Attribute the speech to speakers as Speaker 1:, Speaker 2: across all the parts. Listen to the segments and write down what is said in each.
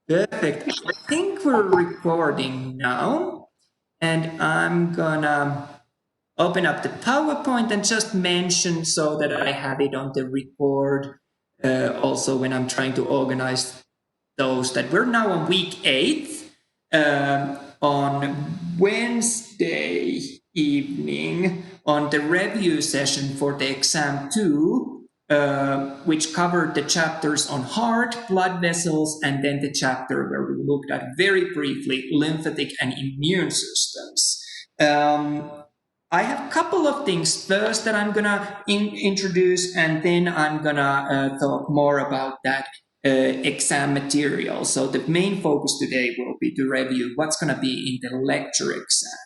Speaker 1: Perfect. I think we're recording now, and I'm gonna open up the PowerPoint and just mention so that I have it on the record. Also, when I'm trying to organize those, that we're now on week 8. On Wednesday evening, on the review session for the exam 2, which covered the chapters on heart, blood vessels, and then the chapter where we looked at very briefly lymphatic and immune systems. I have a couple of things first that I'm gonna introduce, and then I'm gonna talk more about that exam material. So the main focus today will be to review what's gonna be in the lecture exam.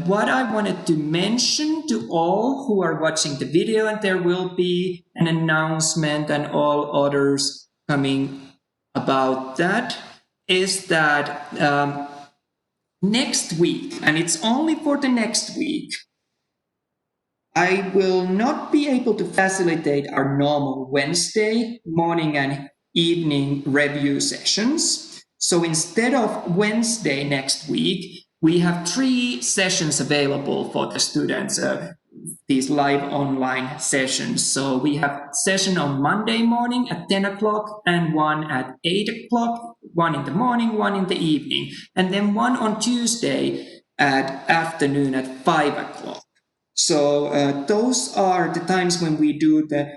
Speaker 1: What I wanted to mention to all who are watching the video, and there will be an announcement and all others coming about that, is that next week, and it's only for the next week, I will not be able to facilitate our normal Wednesday morning and evening review sessions. So instead of Wednesday next week, we have 3 sessions available for the students, these live online sessions. So we have a session on Monday morning at 10 o'clock and one at 8 o'clock, one in the morning, one in the evening, and then one on Tuesday at afternoon at 5 o'clock. So those are the times when we do the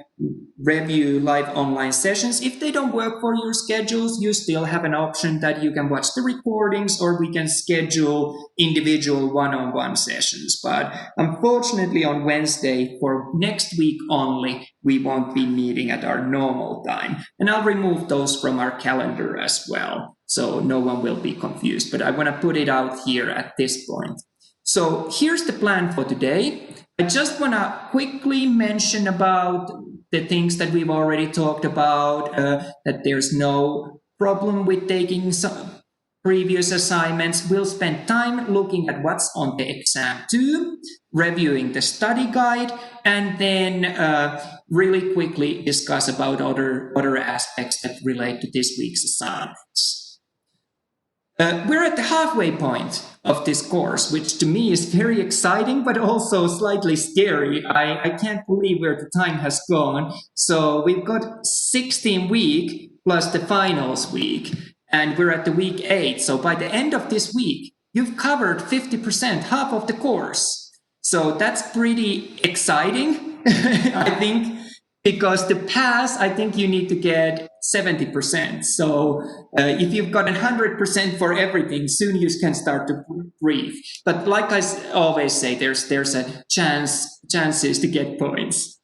Speaker 1: review live online sessions. If they don't work for your schedules, you still have an option that you can watch the recordings, or we can schedule individual one-on-one sessions. But unfortunately on Wednesday for next week only, we won't be meeting at our normal time. And I'll remove those from our calendar as well, so no one will be confused. But I want to put it out here at this point. So here's the plan for today. I just want to quickly mention about the things that we've already talked about, that there's no problem with taking some previous assignments. We'll spend time looking at what's on the exam 2, reviewing the study guide, and then really quickly discuss about other aspects that relate to this week's assignments. We're at the halfway point of this course, which to me is very exciting, but also slightly scary. I can't believe where the time has gone. So we've got 16 week plus the finals week, and we're at the week 8. So by the end of this week, you've covered 50%, half of the course. So that's pretty exciting, I think. Because to pass, I think you need to get 70%. So if you've got 100% for everything, soon you can start to breathe. But like I always say, there's a chances to get points.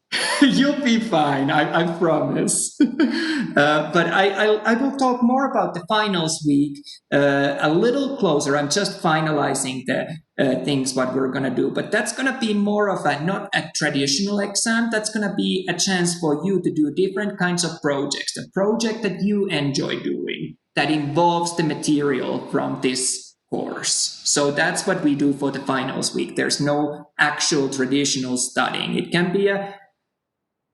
Speaker 1: You'll be fine, I promise. But I will talk more about the finals week a little closer. I'm just finalizing the things what we're going to do, but that's going to be more of not a traditional exam. That's going to be a chance for you to do different kinds of projects, a project that you enjoy doing that involves the material from this course. So that's what we do for the finals week. There's no actual traditional studying. It can be a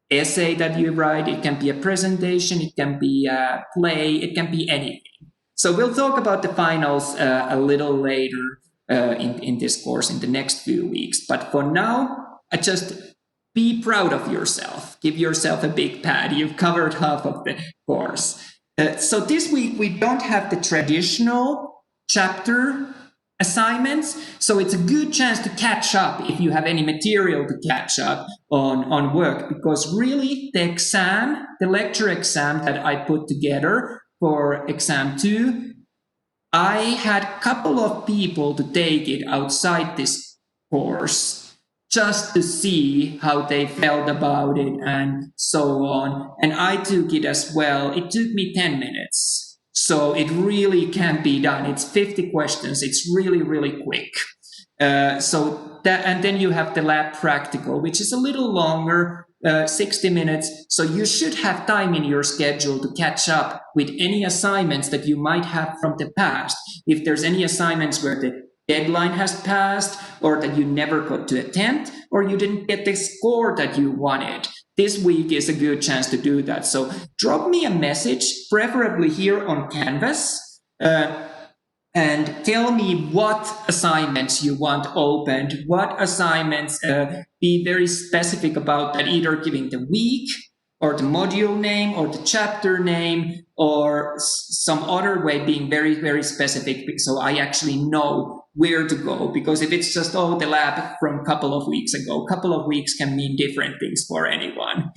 Speaker 1: essay that you write, it can be a presentation, it can be a play, it can be anything. So we'll talk about the finals a little later in this course in the next few weeks. But for now, just be proud of yourself. Give yourself a big pat. You've covered half of the course. So this week, we don't have the traditional chapter assignments, so it's a good chance to catch up if you have any material to catch up on work, because really the lecture exam that I put together for exam 2, I had a couple of people to take it outside this course just to see how they felt about it and so on, and I took it as well. It took me 10 minutes. So it really can be done. It's 50 questions. It's really, really quick. So that, and then you have the lab practical, which is a little longer, 60 minutes. So you should have time in your schedule to catch up with any assignments that you might have from the past. If there's any assignments where the deadline has passed, or that you never got to attempt, or you didn't get the score that you wanted, this week is a good chance to do that. So drop me a message, preferably here on Canvas, and tell me what assignments you want opened, what assignments, be very specific about that, either giving the week or the module name or the chapter name or some other way, being very, very specific so I actually know where to go. Because if it's just, the lab from a couple of weeks ago, a couple of weeks can mean different things for anyone.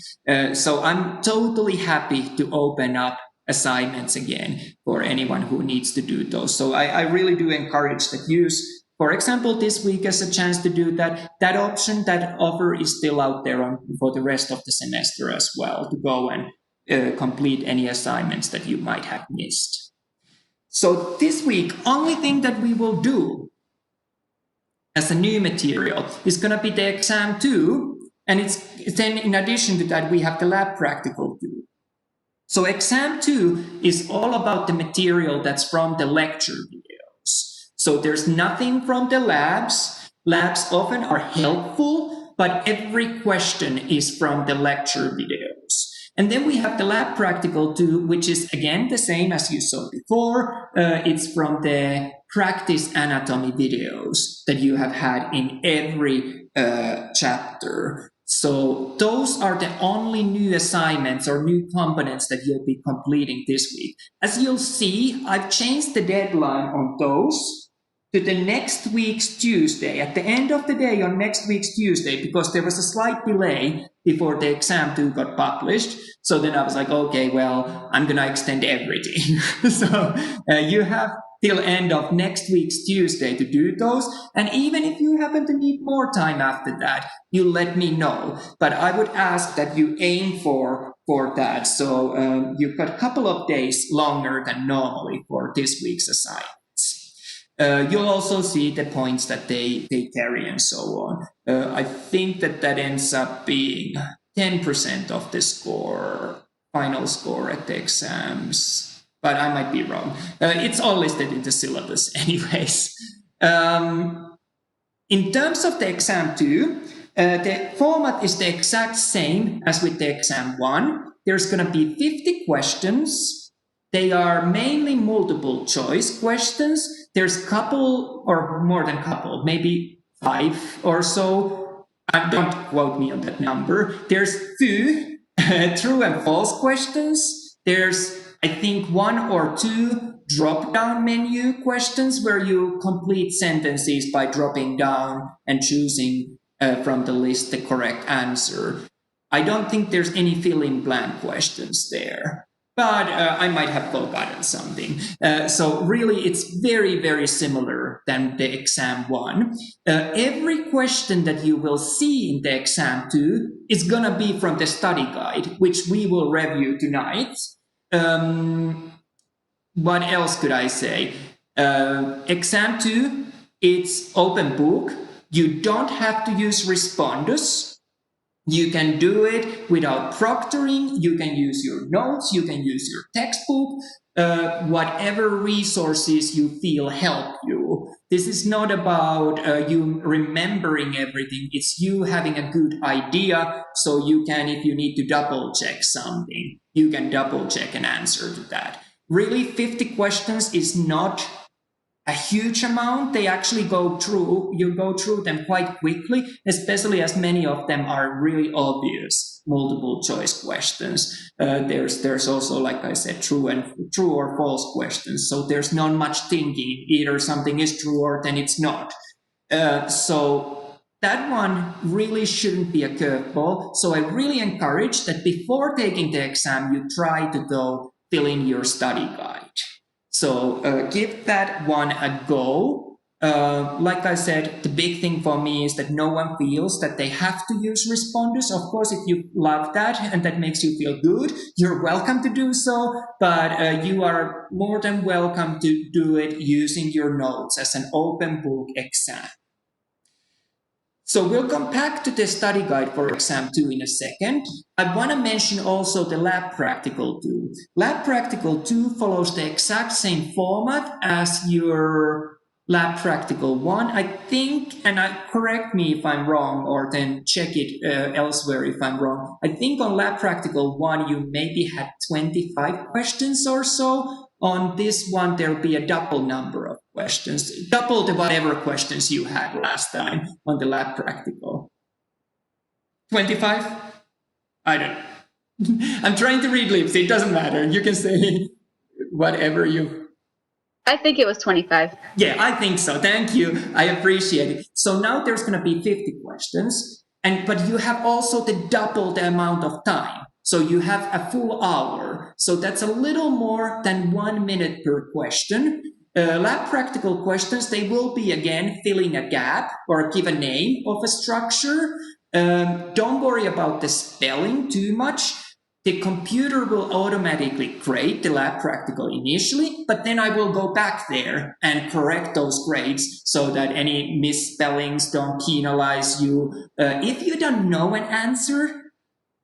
Speaker 1: So I'm totally happy to open up assignments again for anyone who needs to do those. So I really do encourage that. Use, for example, this week as a chance to do that. That option, that offer is still out there for the rest of the semester as well, to go and complete any assignments that you might have missed. So this week, only thing that we will do as a new material is going to be the exam 2, and it's then in addition to that we have the lab practical 2. So exam 2 is all about the material that's from the lecture videos. So there's nothing from the labs. Labs often are helpful, but every question is from the lecture videos. And then we have the lab practical 2, which is again the same as you saw before. It's from the practice anatomy videos that you have had in every chapter. So those are the only new assignments or new components that you'll be completing this week. As you'll see, I've changed the deadline on those to the next week's Tuesday, at the end of the day on next week's Tuesday, because there was a slight delay before the exam 2 got published. So then I was like, okay, well, I'm going to extend everything. So you have till end of next week's Tuesday to do those. And even if you happen to need more time after that, you let me know. But I would ask that you aim for that. So you've got a couple of days longer than normally for this week's assignments. You'll also see the points that they carry and so on. I think that ends up being 10% of the score, final score at the exams, but I might be wrong. It's all listed in the syllabus anyways. In terms of the exam 2, the format is the exact same as with the exam 1. There's going to be 50 questions. They are mainly multiple choice questions. There's couple or more than couple, maybe 5 or so. Don't quote me on that number. There's 2 true and false questions. There's, I think, 1 or 2 drop-down menu questions where you complete sentences by dropping down and choosing from the list the correct answer. I don't think there's any fill-in-blank questions there, but I might have forgotten something. So really, it's very, very similar than the exam 1. Every question that you will see in the exam 2 is going to be from the study guide, which we will review tonight. What else could I say? Exam 2, it's open book. You don't have to use responders. You can do it without proctoring. You can use your notes. You can use your textbook, whatever resources you feel help you. This is not about you remembering everything. It's you having a good idea, so you can, if you need to double check something, you can double check an answer to that. Really, 50 questions is not a huge amount. They actually you go through them quite quickly, especially as many of them are really obvious multiple choice questions. There's also, like I said, true or false questions. So there's not much thinking. Either something is true or then it's not. So that one really shouldn't be a curveball. So I really encourage that before taking the exam, you try to go fill in your study guide. So give that one a go. Like I said, the big thing for me is that no one feels that they have to use responders. Of course, if you love that and that makes you feel good, you're welcome to do so. But you are more than welcome to do it using your notes as an open book exam. So we'll come back to the study guide for exam 2 in a second. I want to mention also the lab practical 2. Lab practical 2 follows the exact same format as your Lab Practical 1, I think, and correct me if I'm wrong, or then check it elsewhere if I'm wrong. I think on Lab Practical 1, you maybe had 25 questions or so. On this one, there'll be a double number of questions, double the whatever questions you had last time on the Lab Practical. 25? I don't know. I'm trying to read lips. It doesn't matter. You can say whatever you...
Speaker 2: I think it was 25.
Speaker 1: Yeah, I think so. Thank you. I appreciate it. So now there's going to be 50 questions, but you have also double the amount of time. So you have a full hour. So that's a little more than 1 minute per question. Lab practical questions, they will be again filling a gap or give a name of a structure. Don't worry about the spelling too much. The computer will automatically grade the lab practical initially, but then I will go back there and correct those grades so that any misspellings don't penalize you. If you don't know an answer,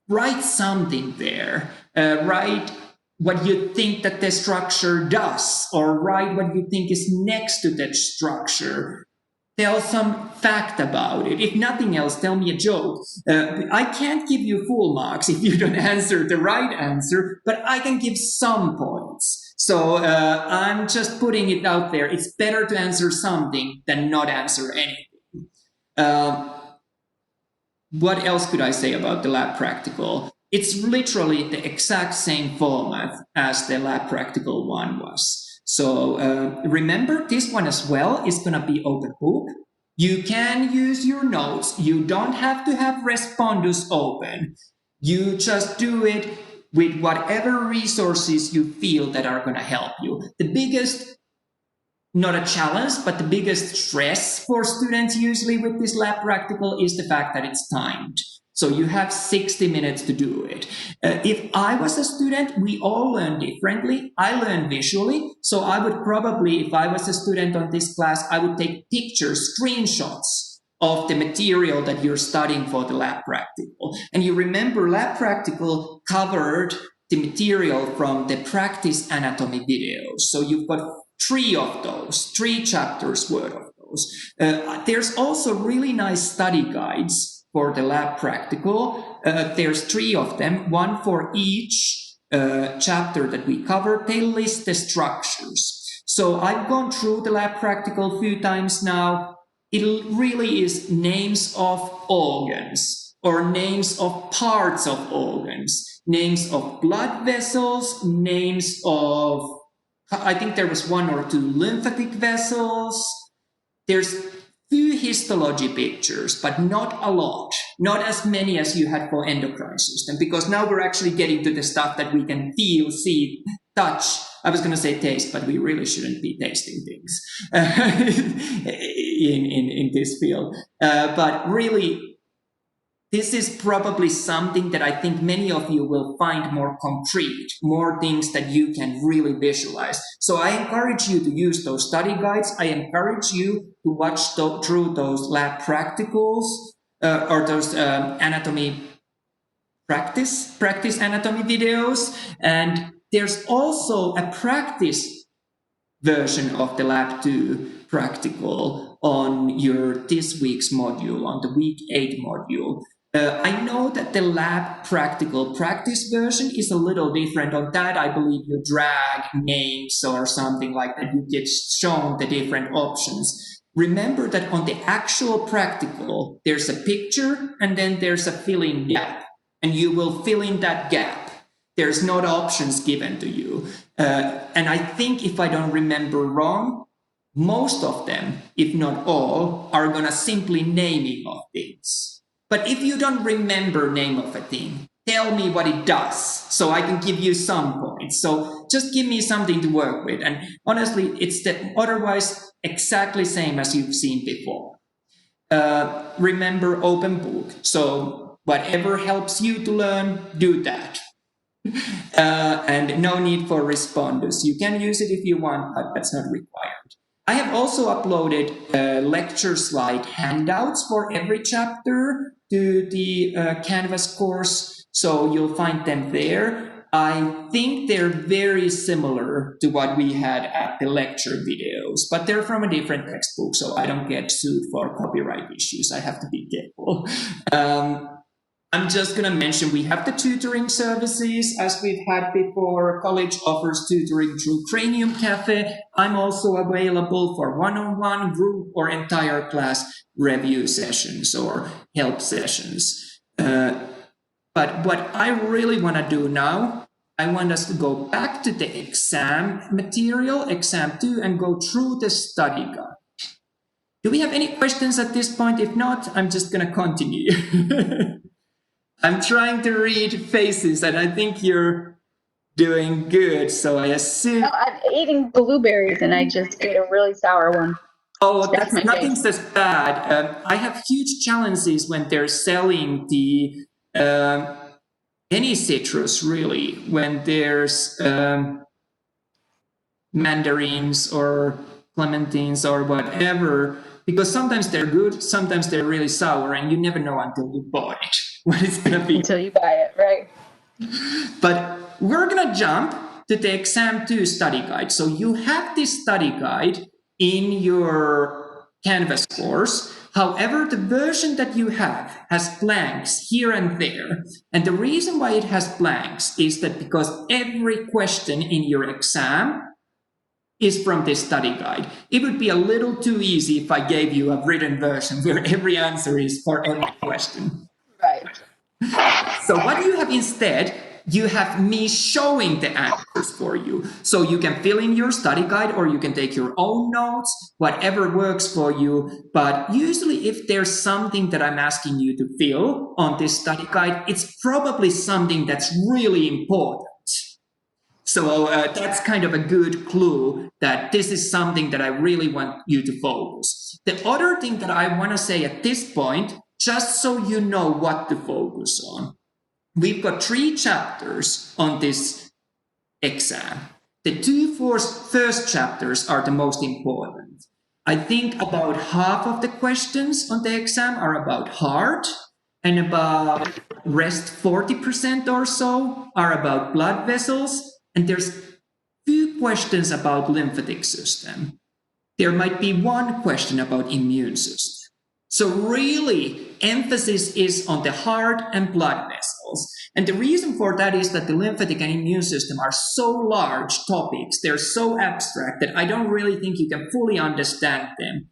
Speaker 1: write something there. Write what you think that the structure does, or write what you think is next to that structure. Tell some fact about it. If nothing else, tell me a joke. I can't give you full marks if you don't answer the right answer, but I can give some points. So I'm just putting it out there. It's better to answer something than not answer anything. What else could I say about the lab practical? It's literally the exact same format as the lab practical one was. So remember, this one as well is going to be open book. You can use your notes. You don't have to have Respondus open. You just do it with whatever resources you feel that are going to help you. The biggest, not a challenge, but the biggest stress for students usually with this lab practical is the fact that it's timed. So you have 60 minutes to do it. If I was a student, we all learn differently. I learn visually. So I would probably, if I was a student on this class, I would take pictures, screenshots of the material that you're studying for the lab practical. And you remember lab practical covered the material from the practice anatomy videos. So you've got 3 of those, 3 chapters worth of those. There's also really nice study guides for the lab practical. There's 3 of them, one for each chapter that we covered. They list the structures. So I've gone through the lab practical a few times now. It really is names of organs or names of parts of organs, names of blood vessels, names of, I think there was 1 or 2 lymphatic vessels. There's few histology pictures, but not a lot, not as many as you had for endocrine system, because now we're actually getting to the stuff that we can feel, see, touch. I was going to say taste, but we really shouldn't be tasting things in this field. But really, this is probably something that I think many of you will find more concrete, more things that you can really visualize. So I encourage you to use those study guides. I encourage you to watch through those lab practicals or those anatomy practice anatomy videos. And there's also a practice version of the Lab 2 practical on your this week's module, on the week 8 module. I know that the lab practical practice version is a little different. On that, I believe you drag names or something like that. You get shown the different options. Remember that on the actual practical, there's a picture and then there's a fill-in gap. And you will fill in that gap. There's not options given to you. And I think if I don't remember wrong, most of them, if not all, are going to simply naming of things. But if you don't remember name of a thing, tell me what it does so I can give you some points. So just give me something to work with. And honestly, it's otherwise exactly same as you've seen before. Remember open book. So whatever helps you to learn, do that. And no need for responders. You can use it if you want, but that's not required. I have also uploaded lecture slide handouts for every chapter to the Canvas course, so you'll find them there. I think they're very similar to what we had at the lecture videos, but they're from a different textbook, so I don't get sued for copyright issues. I have to be careful. I'm just going to mention we have the tutoring services as we've had before. College offers tutoring through Cranium Cafe. I'm also available for one-on-one, group, or entire class review sessions or help sessions. But what I really want to do now, I want us to go back to the exam material, exam 2, and go through the study guide. Do we have any questions at this point? If not, I'm just going to continue. I'm trying to read faces, and I think you're doing good, so I assume...
Speaker 2: No, I'm eating blueberries, and I just ate a really sour one.
Speaker 1: Oh, that's nothing so bad. I have huge challenges when they're selling the any citrus, really, when there's mandarins or clementines or whatever, because sometimes they're good, sometimes they're really sour, and you never know until you buy it what it's going to be.
Speaker 2: Until you buy it, right?
Speaker 1: But we're going to jump to the exam 2 study guide. So you have this study guide in your Canvas course. However, the version that you have has blanks here and there. And the reason why it has blanks is that because every question in your exam is from this study guide. It would be a little too easy if I gave you a written version where every answer is for every question.
Speaker 2: Right.
Speaker 1: So what you have instead, you have me showing the answers for you. So you can fill in your study guide or you can take your own notes, whatever works for you. But usually if there's something that I'm asking you to fill on this study guide, it's probably something that's really important. So that's kind of a good clue that this is something that I really want you to focus. The other thing that I want to say at this point, just so you know what to focus on, we've got 3 chapters on this exam. The 2 first chapters are the most important. I think about half of the questions on the exam are about heart, and about rest 40% or so are about blood vessels, and there's few questions about lymphatic system. There might be one question about immune system. So really, emphasis is on the heart and blood vessels. And the reason for that is that the lymphatic and immune system are so large topics, they're so abstract that I don't really think you can fully understand them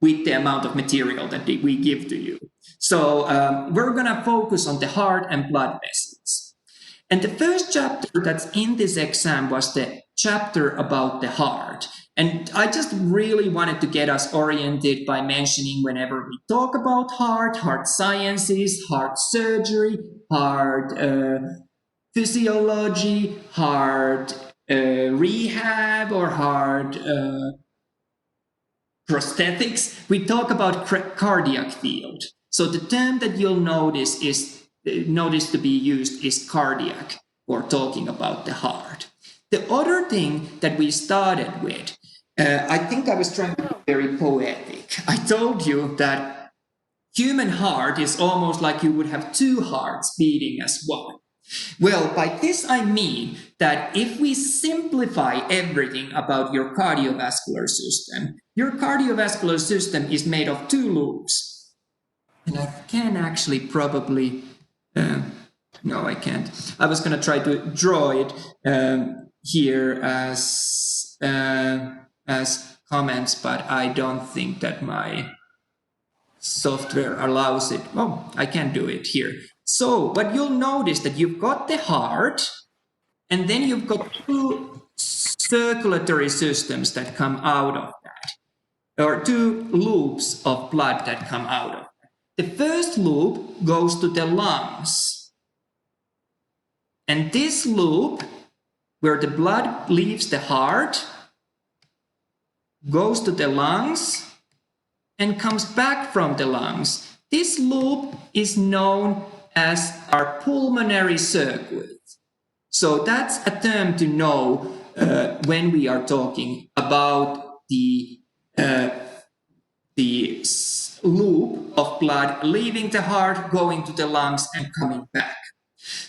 Speaker 1: with the amount of material that we give to you. So we're going to focus on the heart and blood vessels. And the first chapter that's in this exam was the chapter about the heart. And I just really wanted to get us oriented by mentioning whenever we talk about heart sciences, heart surgery, heart physiology, heart rehab, or heart prosthetics, we talk about cardiac field. So the term that you'll notice to be used is cardiac, or talking about the heart. The other thing that we started with, I think I was trying to be very poetic. I told you that human heart is almost like you would have 2 hearts beating as one. Well, by this I mean that if we simplify everything about your cardiovascular system is made of 2 loops. And I can actually probably, no, I can't. I was going to try to draw it here as comments, but I don't think that my software allows it. Oh, I can do it here. So what you'll notice that you've got the heart, and then you've got 2 circulatory systems that come out of that, or 2 loops of blood that come out of that. The first loop goes to the lungs. And this loop, where the blood leaves the heart, goes to the lungs and comes back from the lungs. This loop is known as our pulmonary circuit. So that's a term to know when we are talking about the loop of blood leaving the heart, going to the lungs, and coming back.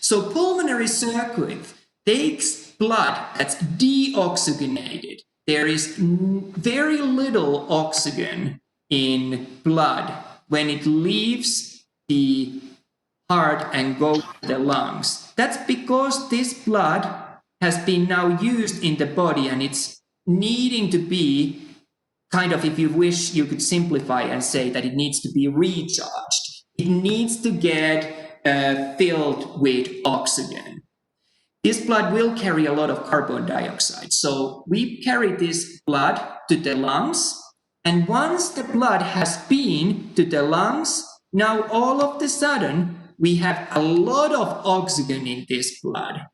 Speaker 1: So pulmonary circuit takes blood that's deoxygenated. There is very little oxygen in blood when it leaves the heart and goes to the lungs. That's because this blood has been now used in the body and it's needing to be kind of, if you wish, you could simplify and say that it needs to be recharged. It needs to get filled with oxygen. This blood will carry a lot of carbon dioxide. So we carry this blood to the lungs. And once the blood has been to the lungs, now all of a sudden we have a lot of oxygen in this blood.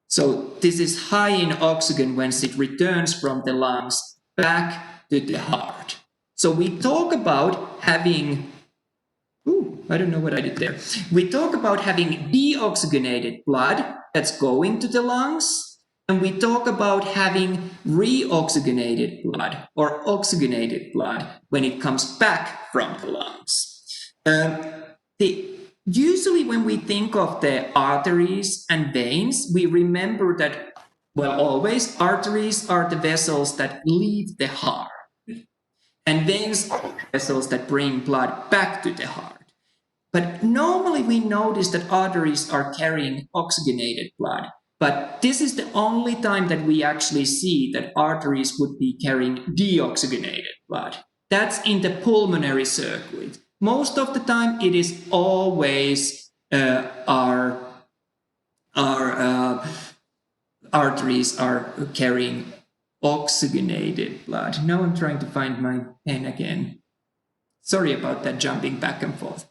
Speaker 1: So this is high in oxygen once it returns from the lungs back to the heart. So we talk about having, I don't know what I did there. We talk about having deoxygenated blood that's going to the lungs, and we talk about having reoxygenated blood or oxygenated blood when it comes back from the lungs. Usually when we think of the arteries and veins, we remember that, well, always arteries are the vessels that leave the heart, and veins are the vessels that bring blood back to the heart. But normally we notice that arteries are carrying oxygenated blood, but this is the only time that we actually see that arteries would be carrying deoxygenated blood. That's in the pulmonary circuit. Most of the time it is always our arteries are carrying oxygenated blood. Now I'm trying to find my pen again. Sorry about that, jumping back and forth.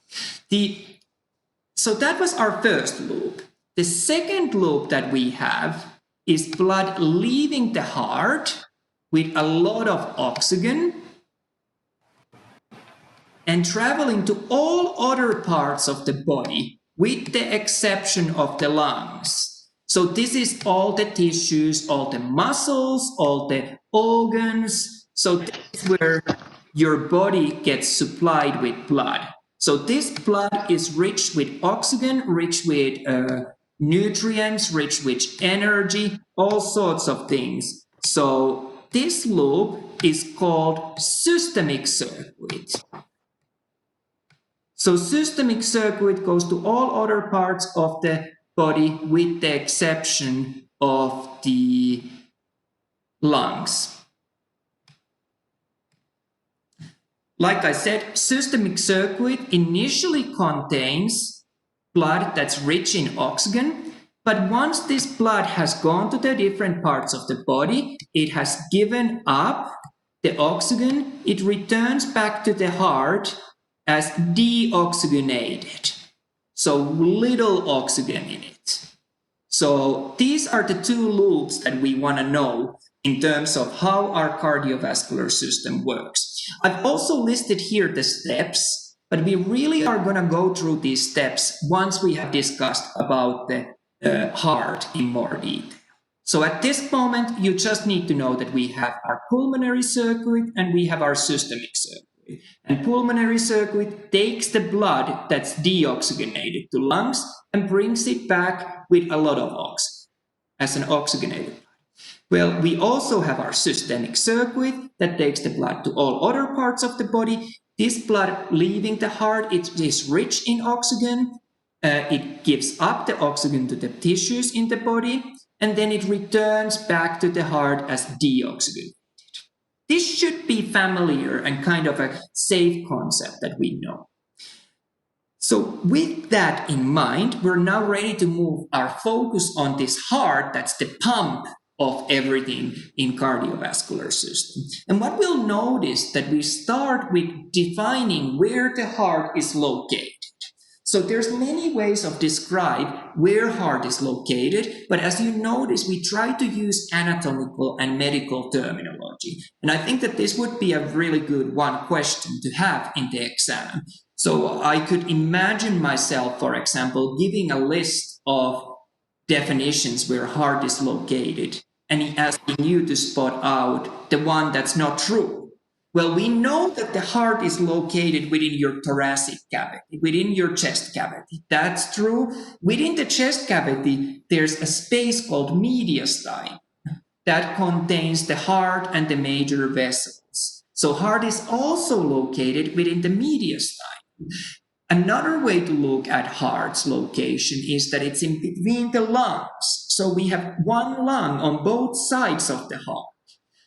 Speaker 1: So that was our first loop. The second loop that we have is blood leaving the heart with a lot of oxygen and traveling to all other parts of the body with the exception of the lungs. So this is all the tissues, all the muscles, all the organs. So this is where your body gets supplied with blood. So this blood is rich with oxygen, rich with nutrients, rich with energy, all sorts of things. So this loop is called systemic circuit. So systemic circuit goes to all other parts of the body with the exception of the lungs. Like I said, systemic circuit initially contains blood that's rich in oxygen, but once this blood has gone to the different parts of the body, it has given up the oxygen, it returns back to the heart as deoxygenated. So little oxygen in it. So these are the two loops that we want to know in terms of how our cardiovascular system works. I've also listed here the steps, but we really are going to go through these steps once we have discussed about the heart in more detail. So at this moment, you just need to know that we have our pulmonary circuit and we have our systemic circuit. And pulmonary circuit takes the blood that's deoxygenated to lungs and brings it back with a lot of oxygen as an oxygenated blood. Well, we also have our systemic circuit that takes the blood to all other parts of the body. This blood leaving the heart, it is rich in oxygen. It gives up the oxygen to the tissues in the body, and then it returns back to the heart as deoxygenated. This should be familiar and kind of a safe concept that we know. So with that in mind, we're now ready to move our focus on this heart that's the pump of everything in cardiovascular system. And what we'll notice that we start with defining where the heart is located. So there's many ways of describe where heart is located, but as you notice, we try to use anatomical and medical terminology. And I think that this would be a really good one question to have in the exam. So I could imagine myself, for example, giving a list of definitions where heart is located and asking you to spot out the one that's not true. Well, we know that the heart is located within your thoracic cavity, within your chest cavity. That's true. Within the chest cavity, there's a space called mediastinum that contains the heart and the major vessels. So heart is also located within the mediastinum. Another way to look at heart's location is that it's in between the lungs. So we have one lung on both sides of the heart.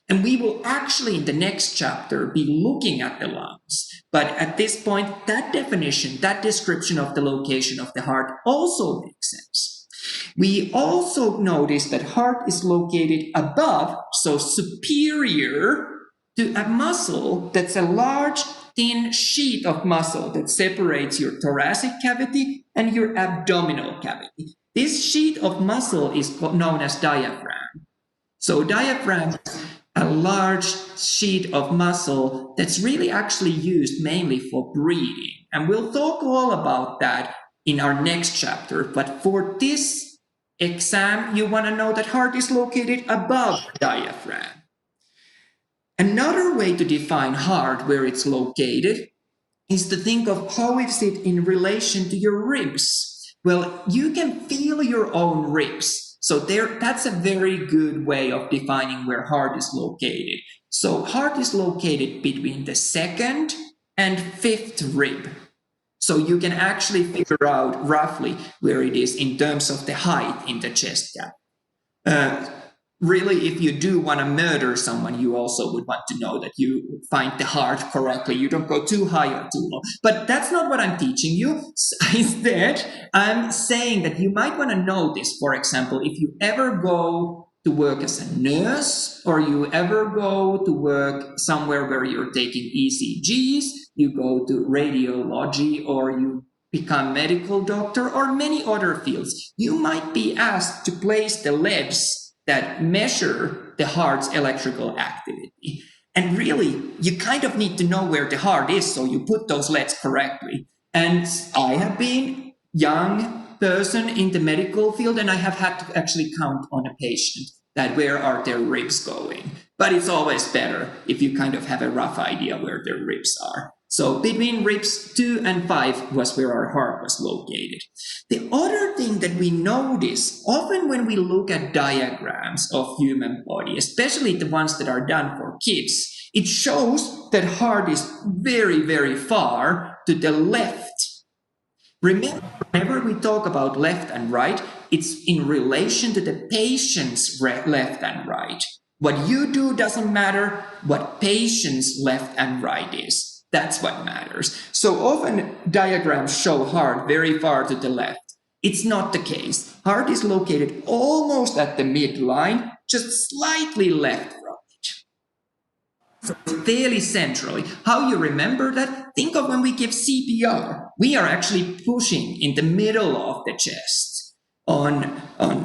Speaker 1: And we will actually, in the next chapter, be looking at the lungs. But at this point, that definition, that description of the location of the heart also makes sense. We also notice that heart is located above, so superior to a muscle that's a large, thin sheet of muscle that separates your thoracic cavity and your abdominal cavity. This sheet of muscle is known as diaphragm. So diaphragm is a large sheet of muscle that's really actually used mainly for breathing. And we'll talk all about that in our next chapter. But for this exam, you want to know that heart is located above diaphragm. Another way to define heart, where it's located, is to think of how is it in relation to your ribs. Well, you can feel your own ribs. So that's a very good way of defining where heart is located. So heart is located between the second and fifth rib. So you can actually figure out roughly where it is in terms of the height in the chest cavity. Really, if you do want to murder someone, you also would want to know that you find the heart correctly. You don't go too high or too low. But that's not what I'm teaching you. Instead, I'm saying that you might want to know this. For example, if you ever go to work as a nurse, or you ever go to work somewhere where you're taking ECGs, you go to radiology, or you become medical doctor, or many other fields, you might be asked to place the leads that measure the heart's electrical activity. And really, you kind of need to know where the heart is, so you put those leads correctly. And I have been young person in the medical field, and I have had to actually count on a patient that where are their ribs going. But it's always better if you kind of have a rough idea where their ribs are. So between ribs 2 and 5 was where our heart was located. The other thing that we notice often when we look at diagrams of human body, especially the ones that are done for kids, it shows that heart is very, very far to the left. Remember, whenever we talk about left and right, it's in relation to the patient's left and right. What you do doesn't matter, what patient's left and right is. That's what matters. So often diagrams show heart very far to the left. It's not the case. Heart is located almost at the midline, just slightly left from it. So fairly centrally. How you remember that? Think of when we give CPR. We are actually pushing in the middle of the chest. On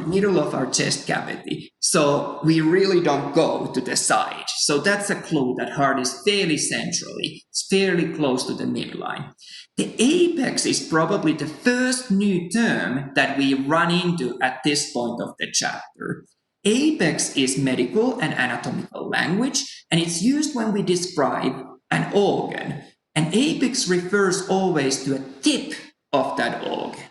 Speaker 1: middle of our chest cavity. So we really don't go to the side. So that's a clue that heart is fairly centrally. It's fairly close to the midline. The apex is probably the first new term that we run into at this point of the chapter. Apex is medical and anatomical language, and it's used when we describe an organ. An apex refers always to a tip of that organ.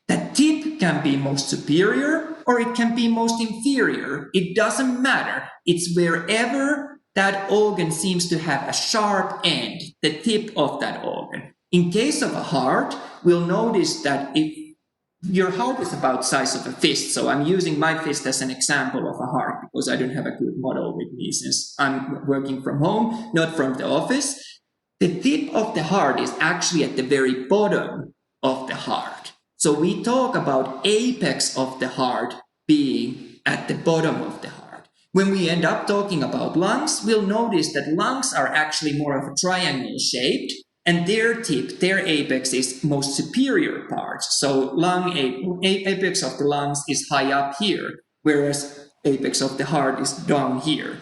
Speaker 1: That tip can be most superior or it can be most inferior. It doesn't matter. It's wherever that organ seems to have a sharp end, the tip of that organ. In case of a heart, we'll notice that if your heart is about the size of a fist, so I'm using my fist as an example of a heart because I don't have a good model with me since I'm working from home, not from the office. The tip of the heart is actually at the very bottom of the heart. So we talk about apex of the heart being at the bottom of the heart. When we end up talking about lungs, we'll notice that lungs are actually more of a triangle shaped, and their tip, their apex is most superior part. So apex of the lungs is high up here, whereas apex of the heart is down here.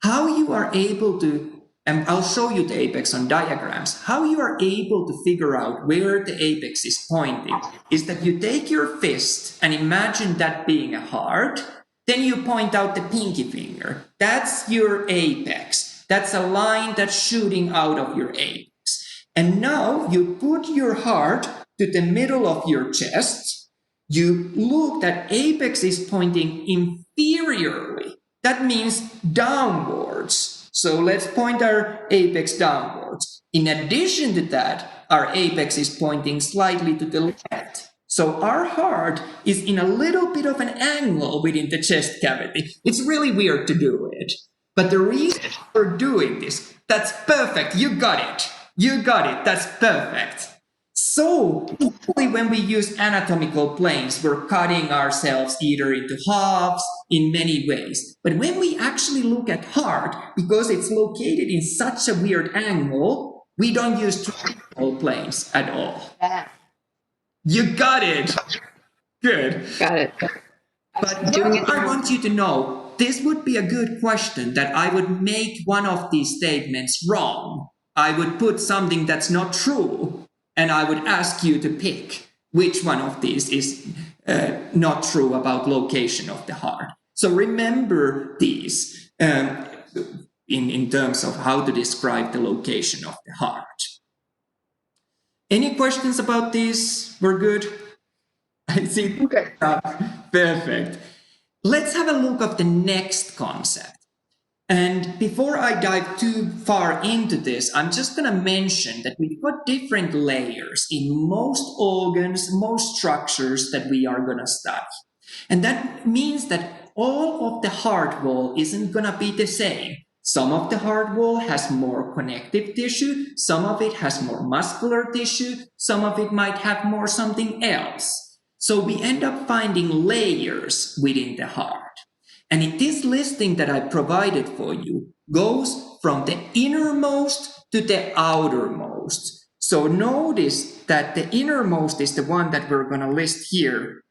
Speaker 1: How you are able to, and I'll show you the apex on diagrams, how you are able to figure out where the apex is pointing is that you take your fist and imagine that being a heart, then you point out the pinky finger. That's your apex. That's a line that's shooting out of your apex. And now you put your heart to the middle of your chest. You look, that apex is pointing inferiorly. That means downwards. So let's point our apex downwards. In addition to that, our apex is pointing slightly to the left. So our heart is in a little bit of an angle within the chest cavity. It's really weird to do it. But the reason we're doing this, that's perfect. You got it. You got it. That's perfect. So, usually when we use anatomical planes, we're cutting ourselves either into halves in many ways. But when we actually look at heart, because it's located in such a weird angle, we don't use traditional planes at all.
Speaker 2: Yeah.
Speaker 1: You got it. Good.
Speaker 2: Got it.
Speaker 1: But I want you to know, this would be a good question that I would make one of these statements wrong. I would put something that's not true, and I would ask you to pick which one of these is not true about location of the heart. So remember these in terms of how to describe the location of the heart. Any questions about this? We're good? I see.
Speaker 2: Okay.
Speaker 1: Perfect. Let's have a look at the next concept. And before I dive too far into this, I'm just going to mention that we've got different layers in most organs, most structures that we are going to study. And that means that all of the heart wall isn't going to be the same. Some of the heart wall has more connective tissue, some of it has more muscular tissue, some of it might have more something else. So we end up finding layers within the heart. And in this listing that I provided for you goes from the innermost to the outermost. So notice that the innermost is the one that we're going to list here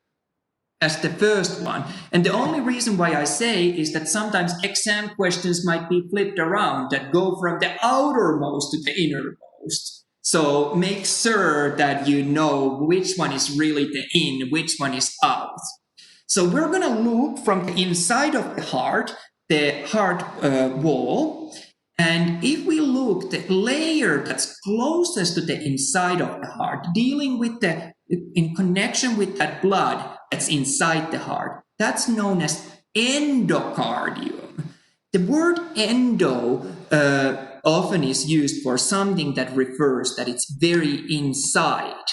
Speaker 1: as the first one. And the only reason why I say is that sometimes exam questions might be flipped around that go from the outermost to the innermost. So make sure that you know which one is really the in, which one is out. So we're going to look from the inside of the heart wall. And if we look, the layer that's closest to the inside of the heart, dealing with in connection with that blood that's inside the heart, that's known as endocardium. The word endo often is used for something that refers that it's very inside,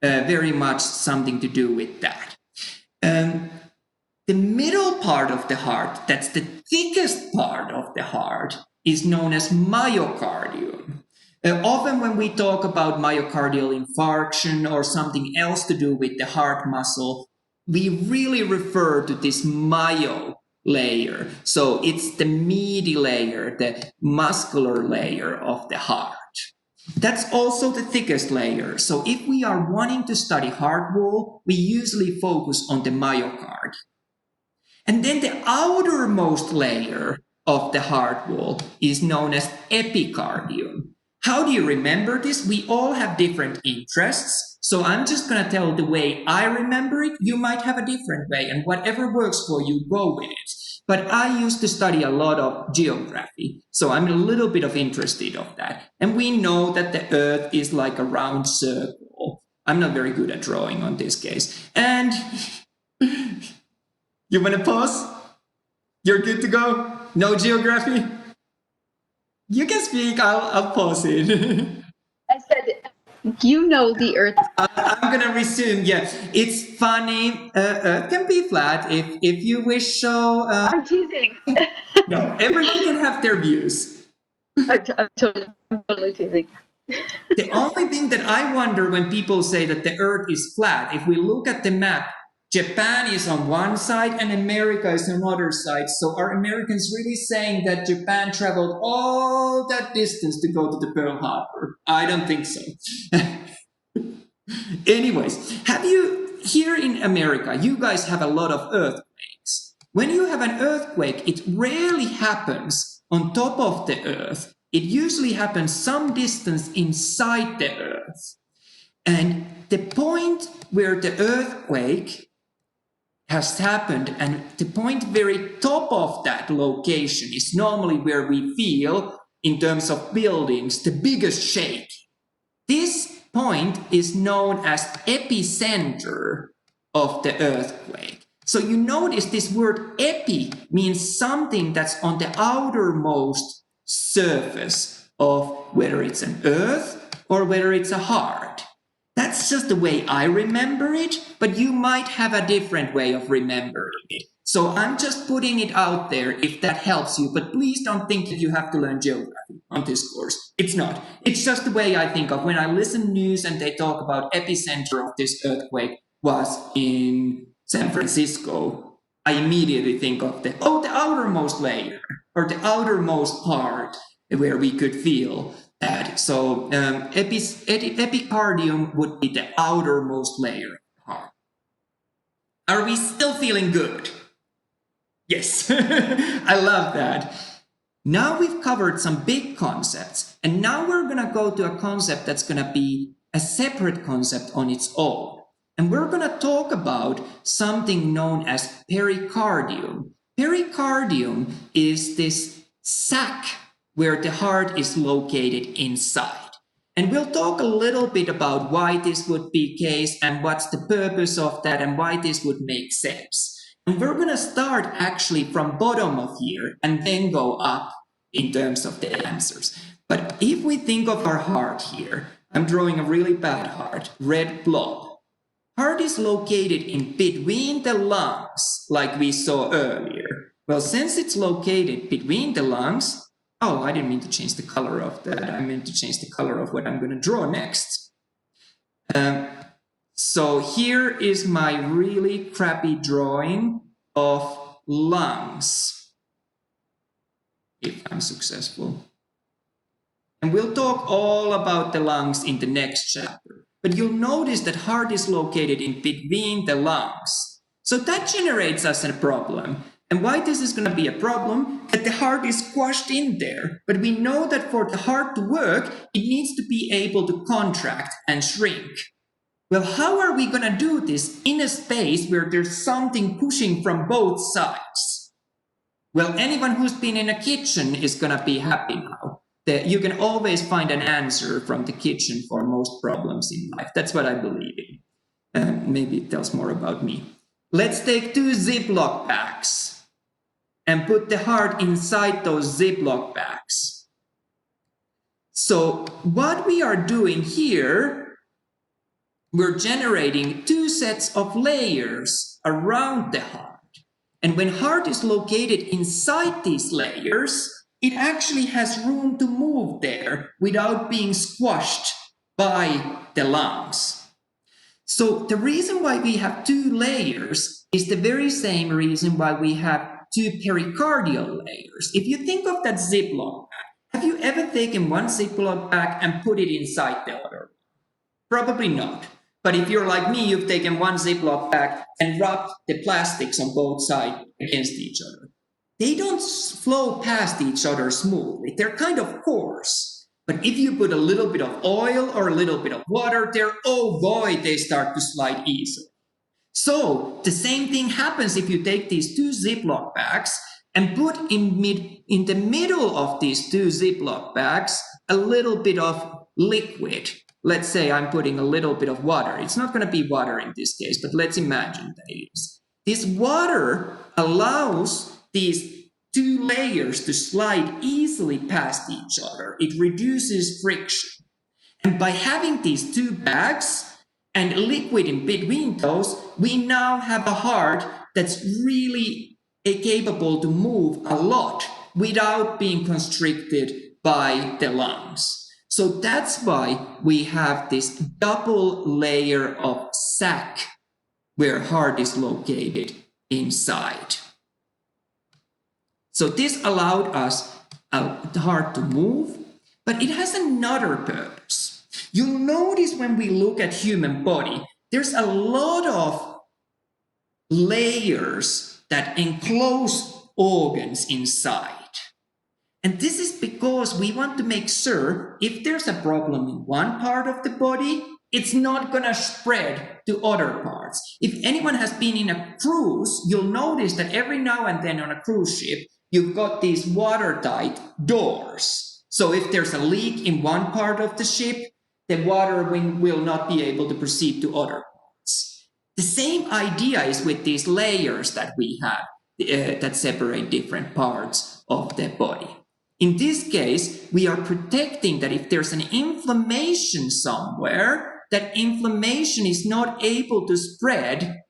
Speaker 1: very much something to do with that. The middle part of the heart, that's the thickest part of the heart, is known as myocardium. Often when we talk about myocardial infarction or something else to do with the heart muscle, we really refer to this myo layer. So it's the meaty layer, the muscular layer of the heart. That's also the thickest layer. So if we are wanting to study heart wall, we usually focus on the myocardium. And then the outermost layer of the heart wall is known as epicardium. How do you remember this? We all have different interests. So I'm just going to tell the way I remember it. You might have a different way, and whatever works for you, go with it. But I used to study a lot of geography, so I'm a little bit of interested of that. And we know that the Earth is like a round circle. I'm not very good at drawing on this case. And you want to pause? You're good to go? No geography? You can speak. I'll pause it.
Speaker 2: I said, you know the Earth.
Speaker 1: I'm gonna resume. Yeah, it's funny. Earth can be flat if you wish. So
Speaker 2: I'm teasing.
Speaker 1: no, everyone can have their views.
Speaker 2: I'm totally teasing.
Speaker 1: The only thing that I wonder when people say that the Earth is flat, if we look at the map, Japan is on one side and America is on another side. So are Americans really saying that Japan traveled all that distance to go to the Pearl Harbor? I don't think so. Anyways, here in America, you guys have a lot of earthquakes. When you have an earthquake, it rarely happens on top of the earth. It usually happens some distance inside the earth. And the point where the earthquake has happened, and the point very top of that location is normally where we feel in terms of buildings, the biggest shake. This point is known as epicenter of the earthquake. So you notice this word epi means something that's on the outermost surface of whether it's an earth or whether it's a heart. That's just the way I remember it, but you might have a different way of remembering it. So I'm just putting it out there if that helps you, but please don't think that you have to learn geography on this course. It's not. It's just the way I think of when I listen news and they talk about epicenter of this earthquake was in San Francisco. I immediately think of the outermost layer or the outermost part where we could feel that. So epicardium would be the outermost layer of the heart. Are we still feeling good? Yes, I love that. Now we've covered some big concepts, and now we're going to go to a concept that's going to be a separate concept on its own. And we're going to talk about something known as pericardium. Pericardium is this sac where the heart is located inside. And we'll talk a little bit about why this would be the case and what's the purpose of that and why this would make sense. And we're going to start actually from bottom of here and then go up in terms of the answers. But if we think of our heart here, I'm drawing a really bad heart, red blob. Heart is located in between the lungs, like we saw earlier. Well, since it's located between the lungs, oh, I didn't mean to change the color of that. I meant to change the color of what I'm going to draw next. So here is my really crappy drawing of lungs, if I'm successful. And we'll talk all about the lungs in the next chapter. But you'll notice that heart is located in between the lungs. So that generates us a problem. And why this is going to be a problem? That the heart is squashed in there. But we know that for the heart to work, it needs to be able to contract and shrink. Well, how are we going to do this in a space where there's something pushing from both sides? Well, anyone who's been in a kitchen is going to be happy now. That you can always find an answer from the kitchen for most problems in life. That's what I believe in. Maybe it tells more about me. Let's take 2 Ziploc bags and put the heart inside those Ziploc bags. So what we are doing here, we're generating 2 sets of layers around the heart. And when heart is located inside these layers, it actually has room to move there without being squashed by the lungs. So the reason why we have 2 layers is the very same reason why we have 2 pericardial layers. If you think of that Ziploc bag, have you ever taken one Ziploc bag and put it inside the other? Probably not. But if you're like me, you've taken one Ziploc bag and rubbed the plastics on both sides against each other. They don't flow past each other smoothly. They're kind of coarse. But if you put a little bit of oil or a little bit of water there, oh boy, they start to slide easily. So the same thing happens if you take these 2 Ziploc bags and put in the middle of these 2 Ziploc bags a little bit of liquid. Let's say I'm putting a little bit of water. It's not going to be water in this case, but let's imagine that it is. This water allows these 2 layers to slide easily past each other. It reduces friction. And by having these 2 bags and liquid in between those, we now have a heart that's really capable to move a lot without being constricted by the lungs. So that's why we have this double layer of sac where heart is located inside. So this allowed us the heart to move, but it has another purpose. You'll notice when we look at human body, there's a lot of layers that enclose organs inside. And this is because we want to make sure if there's a problem in one part of the body, it's not going to spread to other parts. If anyone has been in a cruise, you'll notice that every now and then on a cruise ship, you've got these watertight doors. So if there's a leak in one part of the ship, the water will not be able to proceed to other parts. The same idea is with these layers that we have that separate different parts of the body. In this case, we are protecting that if there's an inflammation somewhere, that inflammation is not able to spread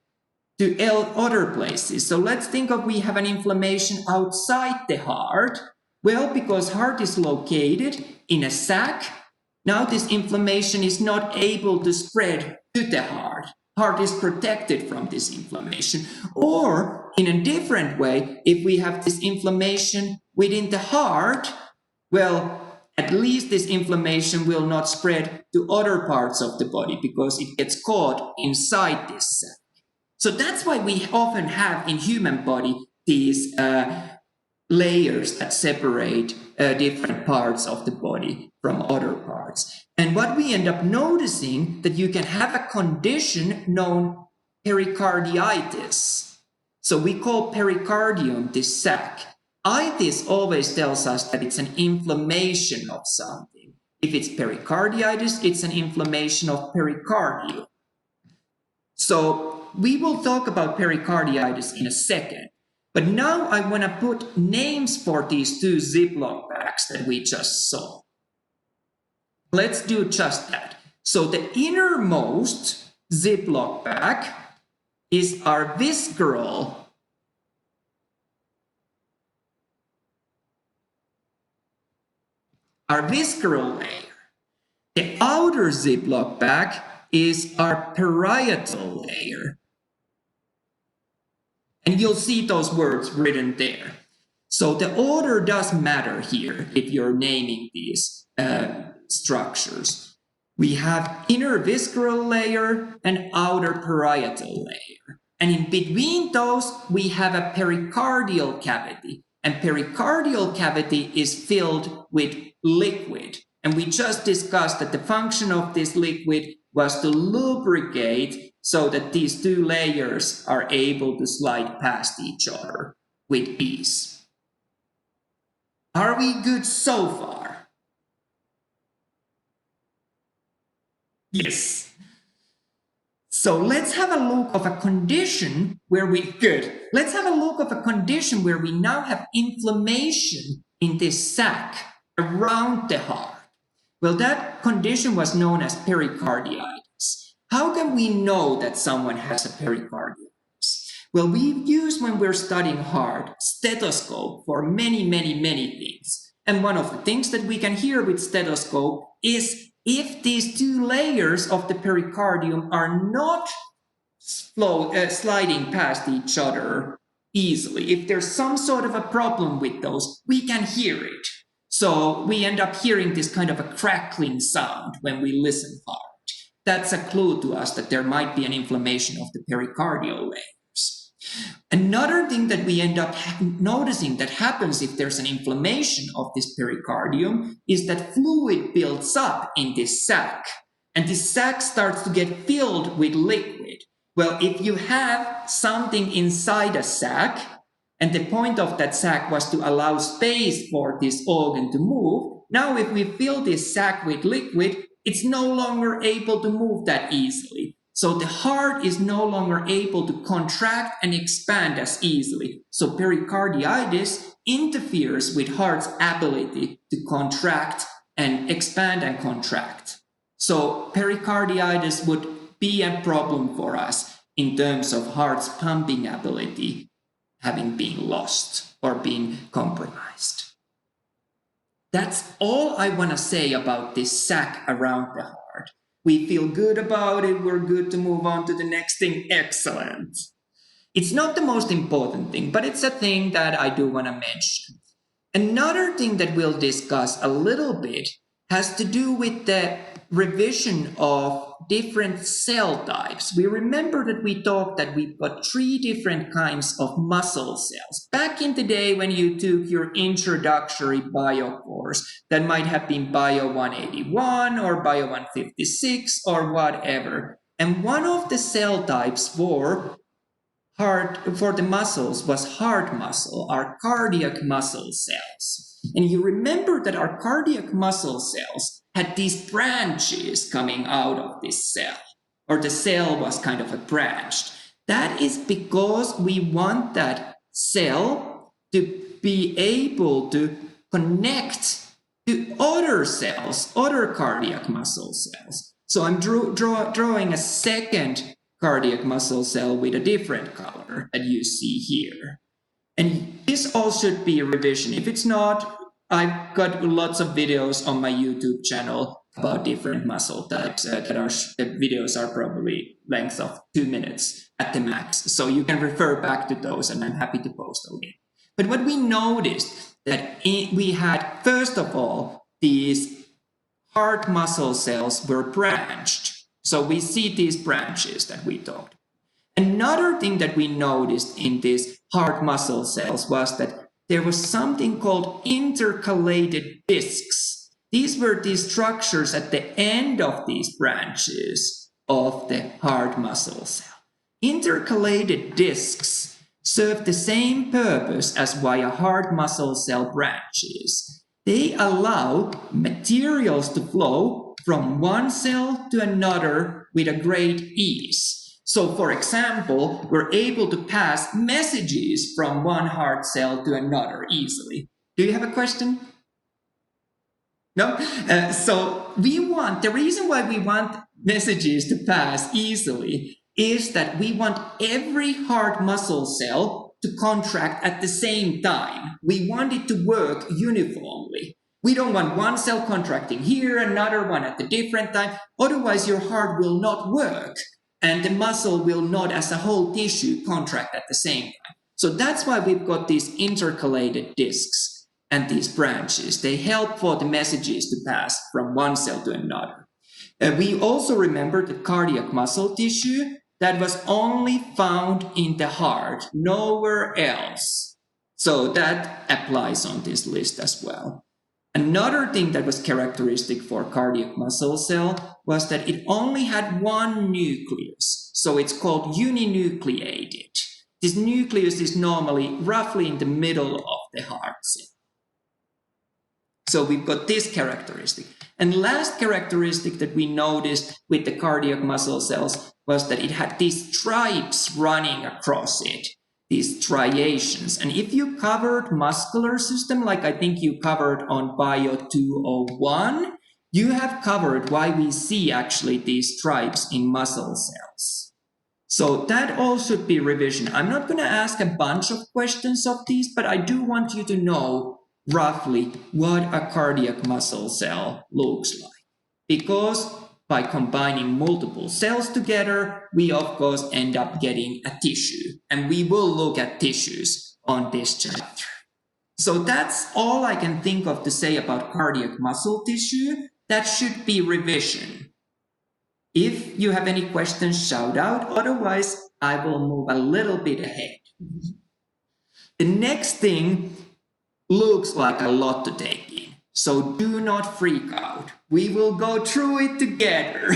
Speaker 1: to other places. So let's think of we have an inflammation outside the heart. Well, because heart is located in a sac, now this inflammation is not able to spread to the heart. Heart is protected from this inflammation. Or in a different way, if we have this inflammation within the heart, well, at least this inflammation will not spread to other parts of the body because it gets caught inside this sac. So that's why we often have in human body these layers that separate different parts of the body from other parts. And what we end up noticing that you can have a condition known pericarditis. So we call pericardium this sac. Itis always tells us that it's an inflammation of something. If it's pericarditis, it's an inflammation of pericardium. So we will talk about pericarditis in a second. But now I want to put names for these two Ziploc bags that we just saw. Let's do just that. So the innermost Ziploc bag is our visceral layer. The outer Ziploc bag is our parietal layer. And you'll see those words written there. So the order does matter here if you're naming these structures. We have inner visceral layer and outer parietal layer. And in between those, we have a pericardial cavity. And pericardial cavity is filled with liquid. And we just discussed that the function of this liquid was to lubricate so that these two layers are able to slide past each other with ease. Are we good so far? Yes. So let's have a look of a condition where Let's have a look of a condition where we now have inflammation in this sac around the heart. Well, that condition was known as pericarditis. How can we know that someone has a pericarditis? Well, we use when we're studying heart stethoscope for many things. And one of the things that we can hear with stethoscope is if these two layers of the pericardium are not sliding past each other easily, if there's some sort of a problem with those, we can hear it. So we end up hearing this kind of a crackling sound when we listen hard. That's a clue to us that there might be an inflammation of the pericardial layers. Another thing that we end up noticing that happens if there's an inflammation of this pericardium is that fluid builds up in this sac. And this sac starts to get filled with liquid. Well, if you have something inside a sac, and the point of that sac was to allow space for this organ to move, now if we fill this sac with liquid, it's no longer able to move that easily. So the heart is no longer able to contract and expand as easily. So pericarditis interferes with heart's ability to contract and expand and contract. So pericarditis would be a problem for us in terms of heart's pumping ability having been lost or been compromised. That's all I want to say about this sac around the heart. We feel good about it. We're good to move on to the next thing. Excellent. It's not the most important thing, but it's a thing that I do want to mention. Another thing that we'll discuss a little bit has to do with the revision of different cell types. We remember that we talked that we've got 3 different kinds of muscle cells. Back in the day when you took your introductory bio course, that might have been Bio 181 or Bio 156 or whatever. And one of the cell types for the muscles was heart muscle, our cardiac muscle cells. And you remember that our cardiac muscle cells had these branches coming out of this cell, or the cell was kind of a branch. That is because we want that cell to be able to connect to other cells, other cardiac muscle cells. So I'm drawing a second cardiac muscle cell with a different color that you see here. And this all should be a revision. If it's not, I've got lots of videos on my YouTube channel about different muscle types the videos are probably length of 2 minutes at the max. So you can refer back to those, and I'm happy to post a link. But what we noticed that we had, first of all, these heart muscle cells were branched. So we see these branches that we talked. Another thing that we noticed in these heart muscle cells was that there was something called intercalated discs. These were these structures at the end of these branches of the heart muscle cell. Intercalated discs serve the same purpose as why a heart muscle cell branches. They allow materials to flow from one cell to another with a great ease. So, for example, we're able to pass messages from one heart cell to another easily. Do you have a question? No? So the reason why we want messages to pass easily is that we want every heart muscle cell to contract at the same time. We want it to work uniformly. We don't want one cell contracting here, another one at a different time. Otherwise, your heart will not work, and the muscle will not, as a whole tissue, contract at the same time. So that's why we've got these intercalated discs and these branches. They help for the messages to pass from one cell to another. We also remember the cardiac muscle tissue that was only found in the heart, nowhere else. So that applies on this list as well. Another thing that was characteristic for cardiac muscle cell was that it only had one nucleus. So it's called uninucleated. This nucleus is normally roughly in the middle of the heart cell. So we've got this characteristic. And last characteristic that we noticed with the cardiac muscle cells was that it had these stripes running across it, these striations. And if you covered muscular system, like I think you covered on BIO201, you have covered why we see actually these stripes in muscle cells. So that all should be revision. I'm not going to ask a bunch of questions of these, but I do want you to know roughly what a cardiac muscle cell looks like. Because by combining multiple cells together, we of course end up getting a tissue. And we will look at tissues on this chapter. So that's all I can think of to say about cardiac muscle tissue. That should be revision. If you have any questions, shout out. Otherwise, I will move a little bit ahead. The next thing looks like a lot to take in. So do not freak out. We will go through it together.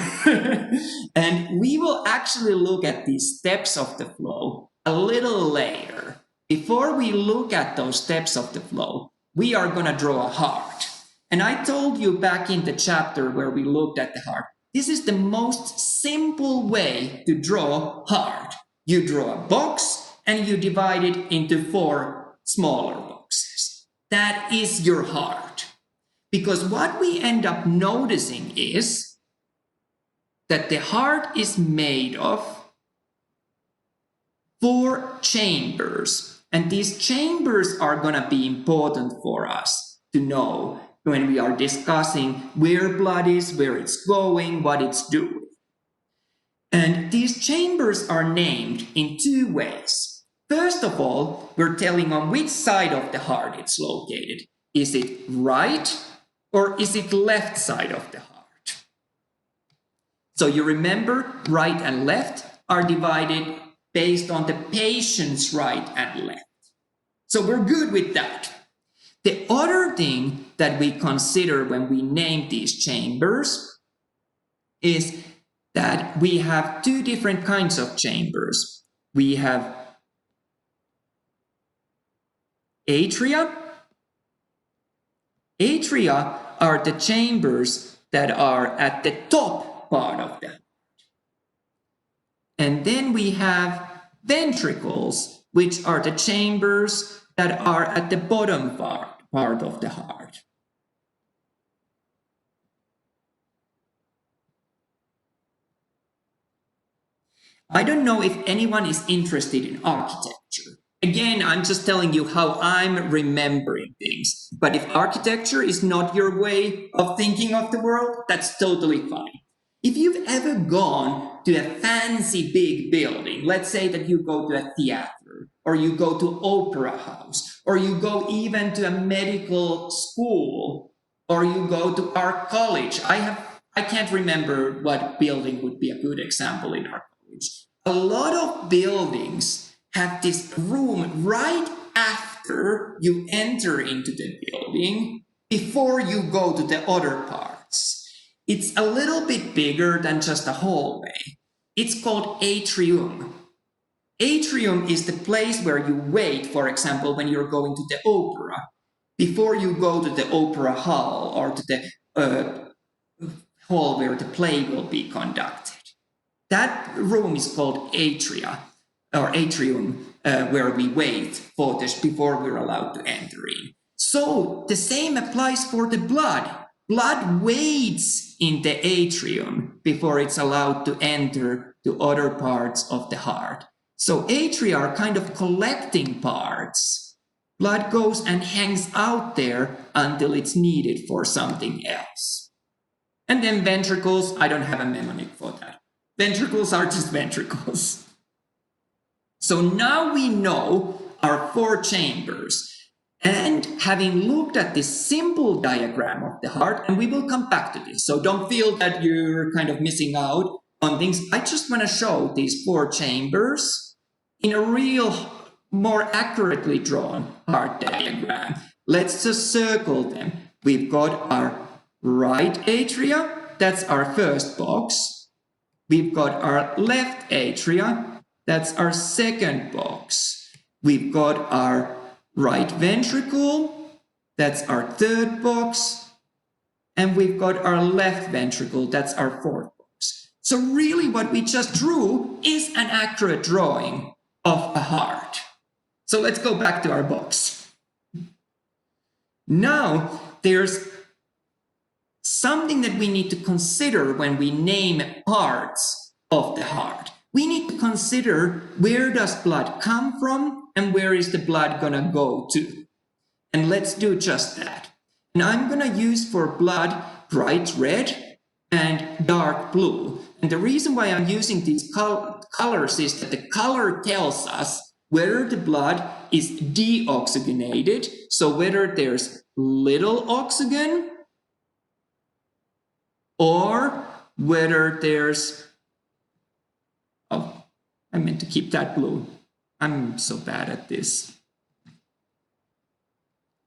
Speaker 1: And we will actually look at these steps of the flow a little later. Before we look at those steps of the flow, we are going to draw a heart. And I told you back in the chapter where we looked at the heart, this is the most simple way to draw heart. You draw a box and you divide it into 4 smaller boxes. That is your heart. Because what we end up noticing is that the heart is made of 4 chambers. And these chambers are going to be important for us to know when we are discussing where blood is, where it's going, what it's doing. And these chambers are named in 2 ways. First of all, we're telling on which side of the heart it's located. Is it right or is it left side of the heart? So you remember right and left are divided based on the patient's right and left. So we're good with that. The other thing that we consider when we name these chambers is that we have 2 different kinds of chambers. We have atria Atria are the chambers that are at the top part of the heart. And then we have ventricles, which are the chambers that are at the bottom part of the heart. I don't know if anyone is interested in architecture. Again, I'm just telling you how I'm remembering things. But if architecture is not your way of thinking of the world, that's totally fine. If you've ever gone to a fancy big building, let's say that you go to a theater, or you go to opera house, or you go even to a medical school, or you go to our college. I can't remember what building would be a good example in our college. A lot of buildings have this room right after you enter into the building before you go to the other parts. It's a little bit bigger than just a hallway. It's called atrium. Atrium is the place where you wait, for example, when you're going to the opera, before you go to the opera hall or to the hall where the play will be conducted. That room is called atria, or atrium, where we wait for this before we're allowed to enter in. So the same applies for the blood. Blood waits in the atrium before it's allowed to enter to other parts of the heart. So atria are kind of collecting parts. Blood goes and hangs out there until it's needed for something else. And then ventricles, I don't have a mnemonic for that. Ventricles are just ventricles. So now we know our 4 chambers. And having looked at this simple diagram of the heart, and we will come back to this, so don't feel that you're kind of missing out on things. I just want to show these 4 chambers in a real, more accurately drawn heart diagram. Let's just circle them. We've got our right atria, that's our first box. We've got our left atria, that's our second box. We've got our right ventricle, that's our third box. And we've got our left ventricle, that's our fourth box. So really what we just drew is an accurate drawing of a heart. So let's go back to our box. Now there's something that we need to consider when we name parts of the heart. We need to consider, where does blood come from and where is the blood gonna go to? And let's do just that. And I'm gonna use for blood bright red and dark blue. And the reason why I'm using these colors is that the color tells us whether the blood is deoxygenated, so whether there's little oxygen, or whether there's, oh, I meant to keep that blue. I'm so bad at this.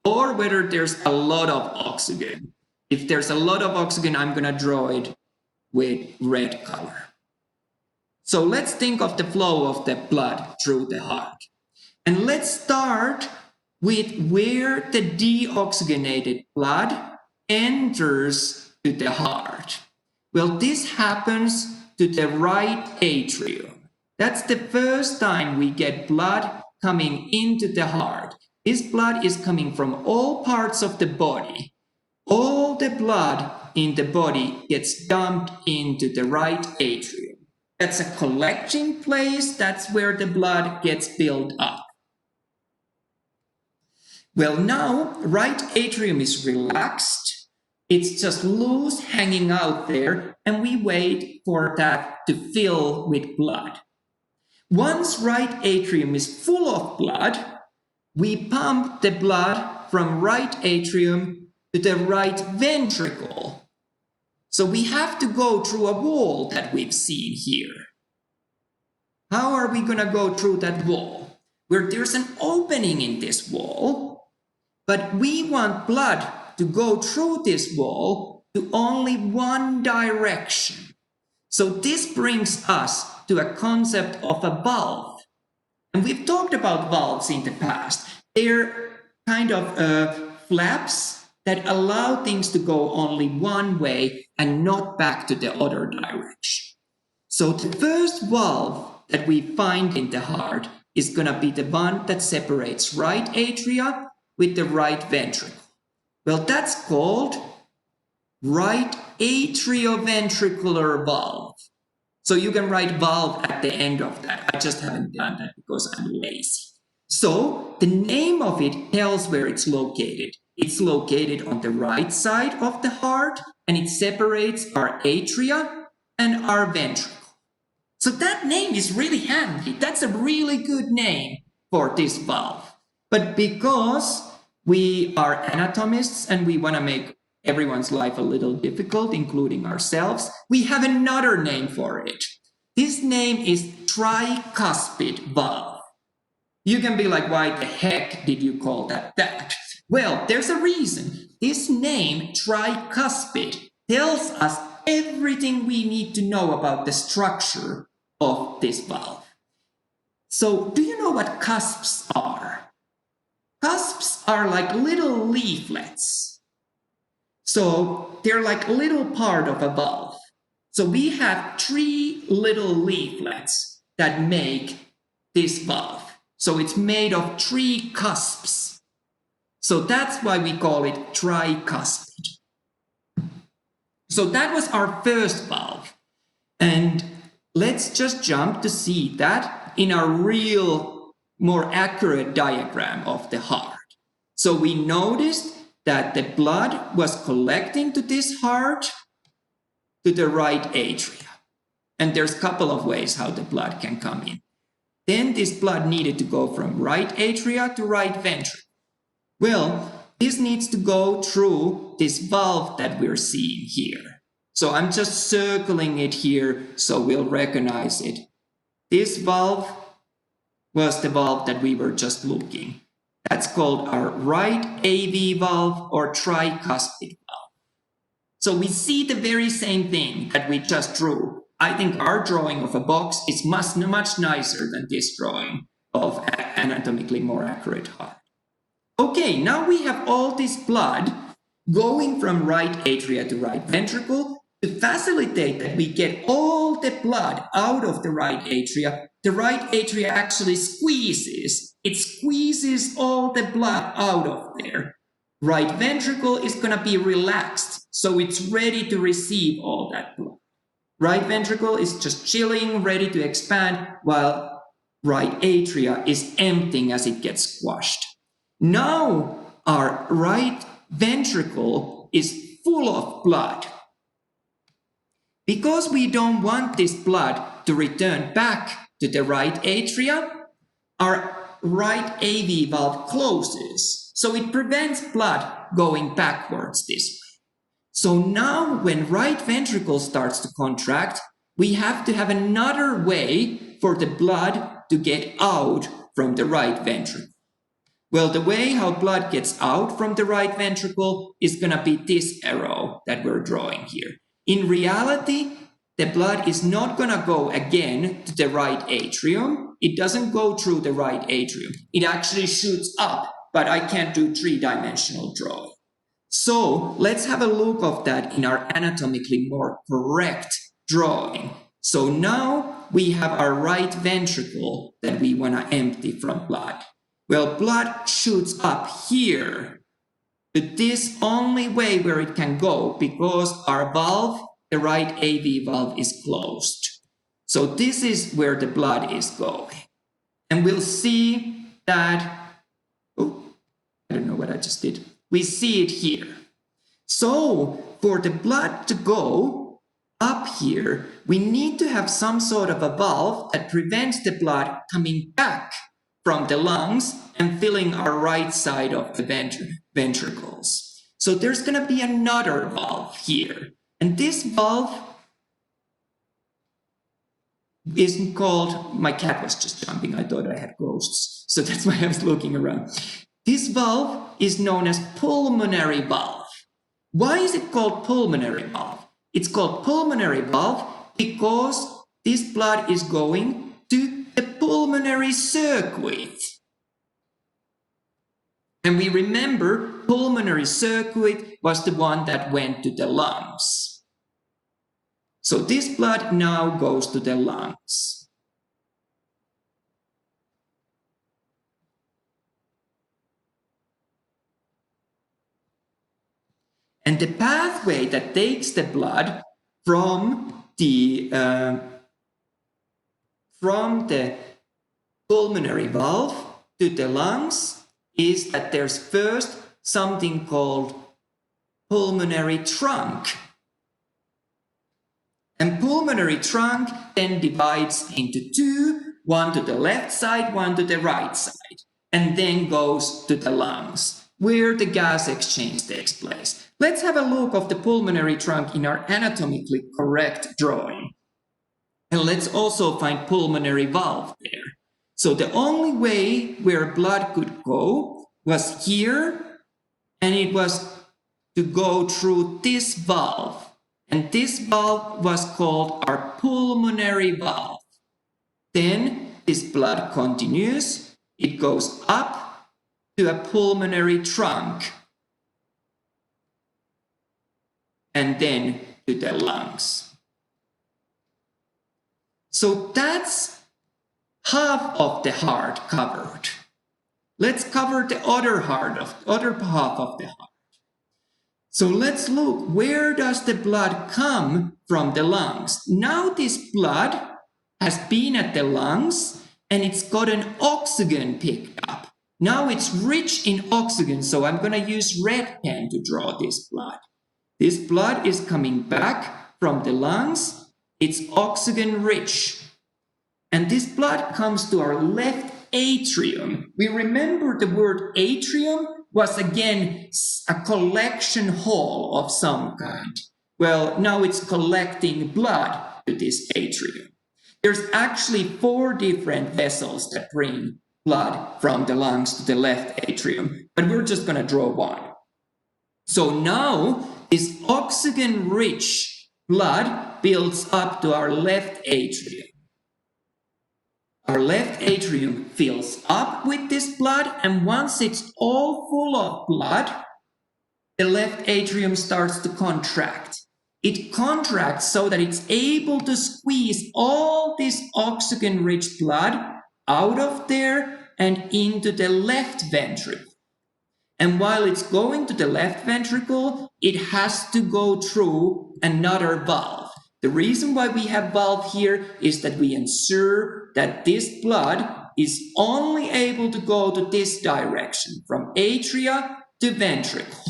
Speaker 1: Or whether there's a lot of oxygen. If there's a lot of oxygen, I'm gonna draw it with red color. So let's think of the flow of the blood through the heart. And let's start with where the deoxygenated blood enters to the heart. Well, this happens to the right atrium. That's the first time we get blood coming into the heart. This blood is coming from all parts of the body. All the blood in the body gets dumped into the right atrium. That's a collecting place. That's where the blood gets built up. Well, now, right atrium is relaxed. It's just loose, hanging out there, and we wait for that to fill with blood. Once right atrium is full of blood, we pump the blood from right atrium to the right ventricle. So we have to go through a wall that we've seen here. How are we going to go through that wall? Where there's an opening in this wall, but we want blood to go through this wall to only one direction. So this brings us to a concept of a valve. And we've talked about valves in the past. They're kind of flaps that allow things to go only one way and not back to the other direction. So the first valve that we find in the heart is going to be the one that separates right atria with the right ventricle. Well, that's called right atrioventricular valve. So you can write valve at the end of that. I just haven't done that because I'm lazy. So the name of it tells where it's located. It's located on the right side of the heart, and it separates our atria and our ventricle. So that name is really handy. That's a really good name for this valve. But because we are anatomists and we want to make everyone's life a little difficult, including ourselves, we have another name for it. This name is tricuspid valve. You can be like, why the heck did you call that that? Well, there's a reason. This name, tricuspid, tells us everything we need to know about the structure of this valve. So, do you know what cusps are? Cusps are like little leaflets. So, they're like a little part of a valve. So, we have 3 little leaflets that make this valve. So, it's made of 3 cusps. So, that's why we call it tricuspid. So, that was our first valve. And let's just jump to see that in a real, more accurate diagram of the heart. So we noticed that the blood was collecting to this heart, to the right atria. And there's a couple of ways how the blood can come in. Then this blood needed to go from right atria to right ventricle. Well, this needs to go through this valve that we're seeing here. So I'm just circling it here so we'll recognize it. This valve was the valve that we were just looking. That's called our right AV valve or tricuspid valve. So we see the very same thing that we just drew. I think our drawing of a box is much nicer than this drawing of anatomically more accurate heart. Okay, now we have all this blood going from right atria to right ventricle. To facilitate that we get all the blood out of the right atria actually squeezes. It squeezes all the blood out of there. Right ventricle is going to be relaxed, so it's ready to receive all that blood. Right ventricle is just chilling, ready to expand, while right atria is emptying as it gets squashed. Now our right ventricle is full of blood. Because we don't want this blood to return back to the right atria, our right AV valve closes. So it prevents blood going backwards this way. So now when right ventricle starts to contract, we have to have another way for the blood to get out from the right ventricle. Well, the way how blood gets out from the right ventricle is going to be this arrow that we're drawing here. In reality, the blood is not going to go again to the right atrium. It doesn't go through the right atrium. It actually shoots up, but I can't do 3-dimensional drawing. So let's have a look of that in our anatomically more correct drawing. So now we have our right ventricle that we want to empty from blood. Well, blood shoots up here. But this only way where it can go because our valve, the right AV valve, is closed. So this is where the blood is going. And we'll see that, I don't know what I just did. We see it here. So for the blood to go up here, we need to have some sort of a valve that prevents the blood coming back from the lungs and filling our right side of the ventricles. So there's going to be another valve here. And this valve is called, my cat was just jumping, I thought I had ghosts. So that's why I was looking around. This valve is known as pulmonary valve. Why is it called pulmonary valve? It's called pulmonary valve because this blood is going to the pulmonary circuit. And we remember pulmonary circuit was the one that went to the lungs. So this blood now goes to the lungs. And the pathway that takes the blood from the pulmonary valve to the lungs is that there's first something called pulmonary trunk. And pulmonary trunk then divides into two, one to the left side, one to the right side, and then goes to the lungs, where the gas exchange takes place. Let's have a look of the pulmonary trunk in our anatomically correct drawing. And let's also find pulmonary valve there. So the only way where blood could go was here, and it was to go through this valve. And this valve was called our pulmonary valve. Then this blood continues, it goes up to a pulmonary trunk, and then to the lungs. So that's half of the heart covered. Let's cover the other half of the heart. So let's look, where does the blood come from the lungs? Now this blood has been at the lungs and it's gotten oxygen picked up. Now it's rich in oxygen, so I'm going to use red pen to draw this blood. This blood is coming back from the lungs. It's oxygen rich. And this blood comes to our left atrium. We remember the word atrium was again a collection hall of some kind. Well, now it's collecting blood to this atrium. There's actually 4 different vessels that bring blood from the lungs to the left atrium, but we're just going to draw one. So now this oxygen-rich blood builds up to our left atrium. Our left atrium fills up with this blood, and once it's all full of blood, the left atrium starts to contract. It contracts so that it's able to squeeze all this oxygen-rich blood out of there and into the left ventricle. And while it's going to the left ventricle, it has to go through another valve. The reason why we have valve here is that we ensure that this blood is only able to go to this direction, from atria to ventricle.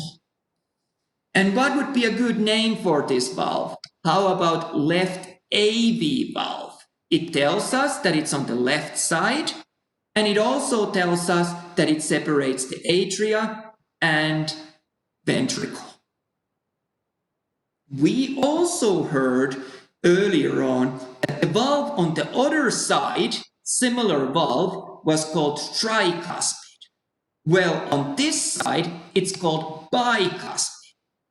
Speaker 1: And what would be a good name for this valve? How about left AV valve? It tells us that it's on the left side, and it also tells us that it separates the atria and ventricle. We also heard earlier on that the valve on the other side, similar valve, was called tricuspid. Well, on this side, it's called bicuspid.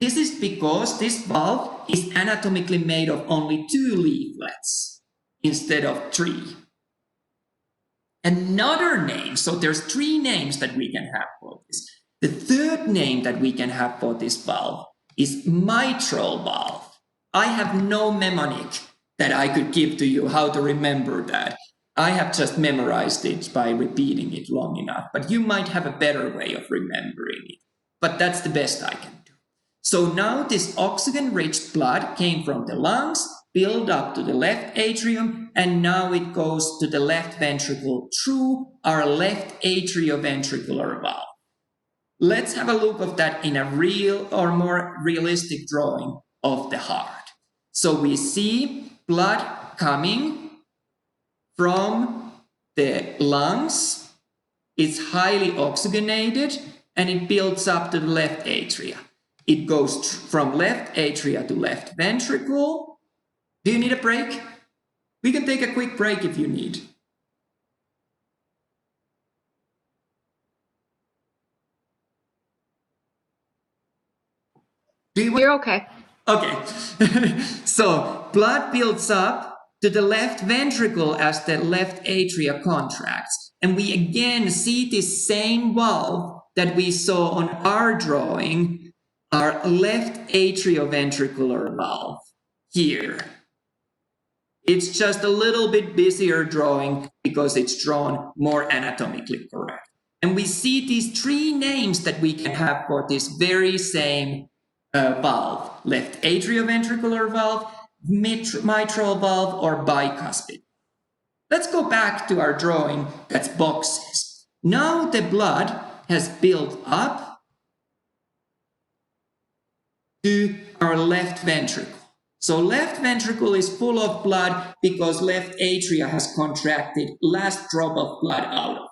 Speaker 1: This is because this valve is anatomically made of only 2 leaflets instead of 3. Another name, so there's 3 names that we can have for this. The third name that we can have for this valve is mitral valve. I have no mnemonic that I could give to you how to remember that. I have just memorized it by repeating it long enough, but you might have a better way of remembering it. But that's the best I can do. So now this oxygen-rich blood came from the lungs, built up to the left atrium, and now it goes to the left ventricle through our left atrioventricular valve. Let's have a look of that in a real or more realistic drawing of the heart. So we see blood coming from the lungs. It's highly oxygenated and it builds up to the left atria. It goes from left atria to left ventricle. Do you need a break? We can take a quick break if you need.
Speaker 2: You're okay.
Speaker 1: Okay. So blood builds up to the left ventricle as the left atria contracts. And we again see this same valve that we saw on our drawing, our left atrioventricular valve here. It's just a little bit busier drawing because it's drawn more anatomically correct. And we see these three names that we can have for this very same valve: left atrioventricular valve, mitral valve, or bicuspid. Let's go back to our drawing that's boxes. Now the blood has built up to our left ventricle. So left ventricle is full of blood because left atria has contracted, last drop of blood out of.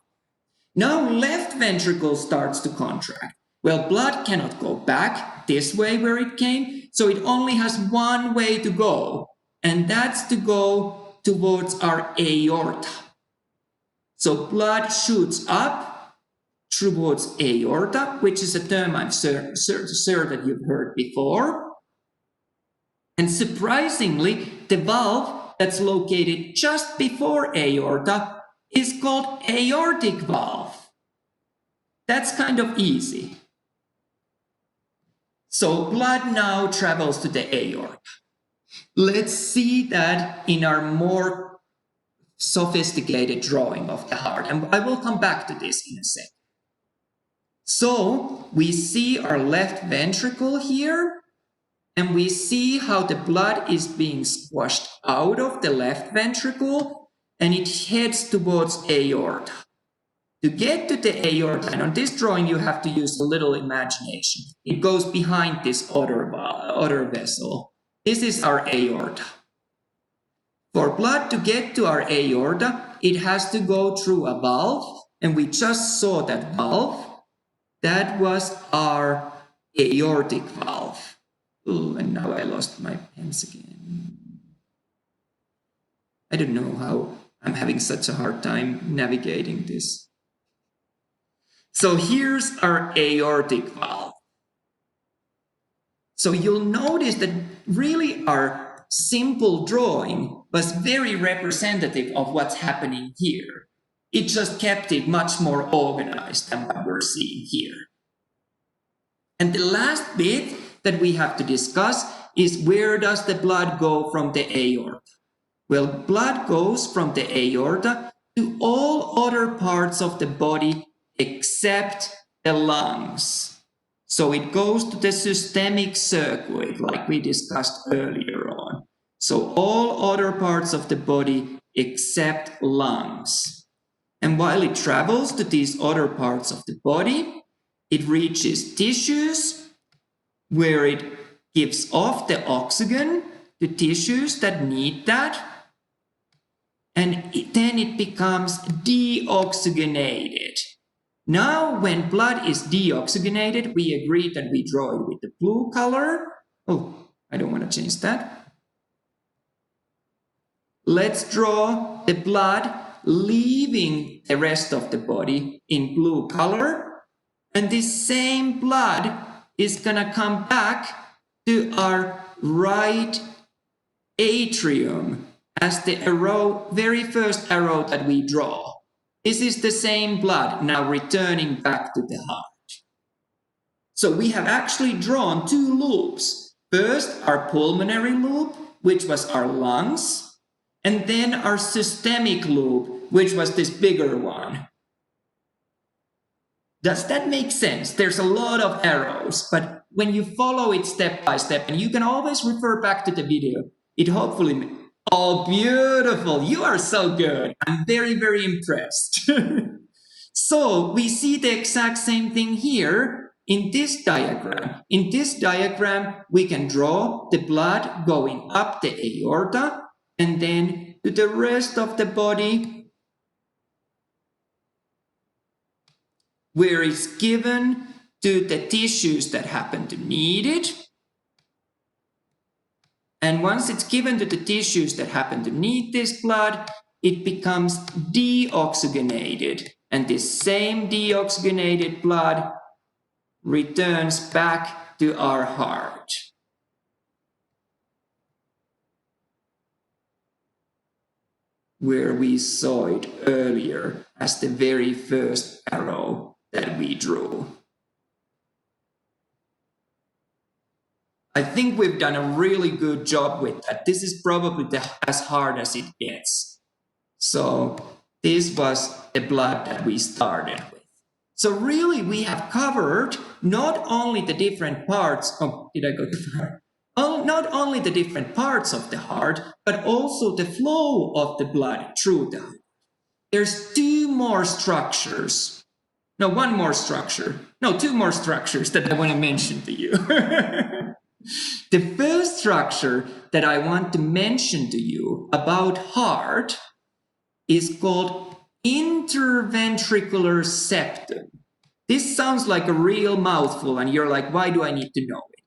Speaker 1: Now left ventricle starts to contract. Well, blood cannot go back this way where it came, so it only has one way to go, and that's to go towards our aorta. So blood shoots up towards aorta, which is a term I'm sure that you've heard before. And surprisingly, the valve that's located just before aorta is called aortic valve. That's kind of easy. So blood now travels to the aorta. Let's see that in our more sophisticated drawing of the heart. And I will come back to this in a second. So we see our left ventricle here, and we see how the blood is being squashed out of the left ventricle, and it heads towards aorta. To get to the aorta, and on this drawing you have to use a little imagination. It goes behind this other vessel. This is our aorta. For blood to get to our aorta, it has to go through a valve, and we just saw that valve. That was our aortic valve. Oh, and now I lost my pens again. I don't know how I'm having such a hard time navigating this. So here's our aortic valve. So you'll notice that really our simple drawing was very representative of what's happening here. It just kept it much more organized than what we're seeing here. And the last bit that we have to discuss is, where does the blood go from the aorta? Well, blood goes from the aorta to all other parts of the body except the lungs. So it goes to the systemic circuit, like we discussed earlier on. So all other parts of the body except lungs. And while it travels to these other parts of the body, it reaches tissues where it gives off the oxygen to tissues that need that. And then it becomes deoxygenated. Now, when blood is deoxygenated, we agreed that we draw it with the blue color. Oh, I don't want to change that. Let's draw the blood leaving the rest of the body in blue color. And this same blood is going to come back to our right atrium as the very first arrow that we draw. This is the same blood now returning back to the heart. So we have actually drawn two loops. First, our pulmonary loop, which was our lungs, and then our systemic loop, which was this bigger one. Does that make sense? There's a lot of arrows, but when you follow it step by step, and you can always refer back to the video, it hopefully... Oh, beautiful. You are so good. I'm very, very impressed. So we see the exact same thing here in this diagram. In this diagram, we can draw the blood going up the aorta and then to the rest of the body, where it's given to the tissues that happen to need it. And once it's given to the tissues that happen to need this blood, it becomes deoxygenated. And this same deoxygenated blood returns back to our heart. Where we saw it earlier as the very first arrow that we drew. I think we've done a really good job with that. This is probably as hard as it gets. So this was the blood that we started with. So really we have covered not only the different parts of, did I go too far? Oh, not only the different parts of the heart, but also the flow of the blood through the heart. There's two more structures. No, one more structure. No, two more structures that I want to mention to you. The first structure that I want to mention to you about heart is called interventricular septum. This sounds like a real mouthful, and you're like, why do I need to know it?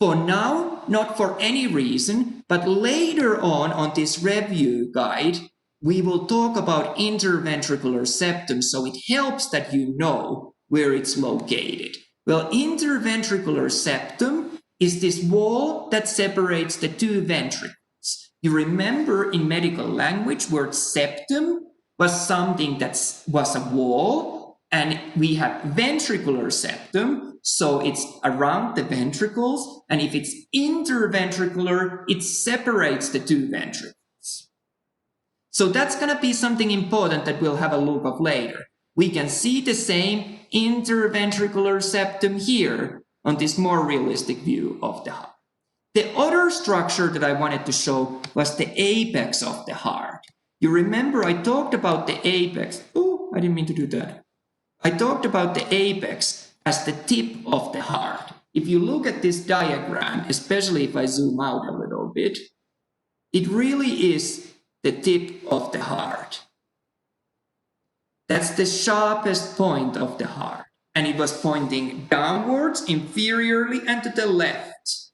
Speaker 1: For now, not for any reason, but later on this review guide, we will talk about interventricular septum, so it helps that you know where it's located. Well, interventricular septum is this wall that separates the two ventricles. You remember in medical language, word septum was something that was a wall, and we have ventricular septum, so it's around the ventricles, and if it's interventricular, it separates the two ventricles. So that's going to be something important that we'll have a look of later. We can see the same interventricular septum here on this more realistic view of the heart. The other structure that I wanted to show was the apex of the heart. You remember I talked about the apex. Oh, I didn't mean to do that. I talked about the apex as the tip of the heart. If you look at this diagram, especially if I zoom out a little bit, it really is the tip of the heart. That's the sharpest point of the heart. And it was pointing downwards, inferiorly, and to the left.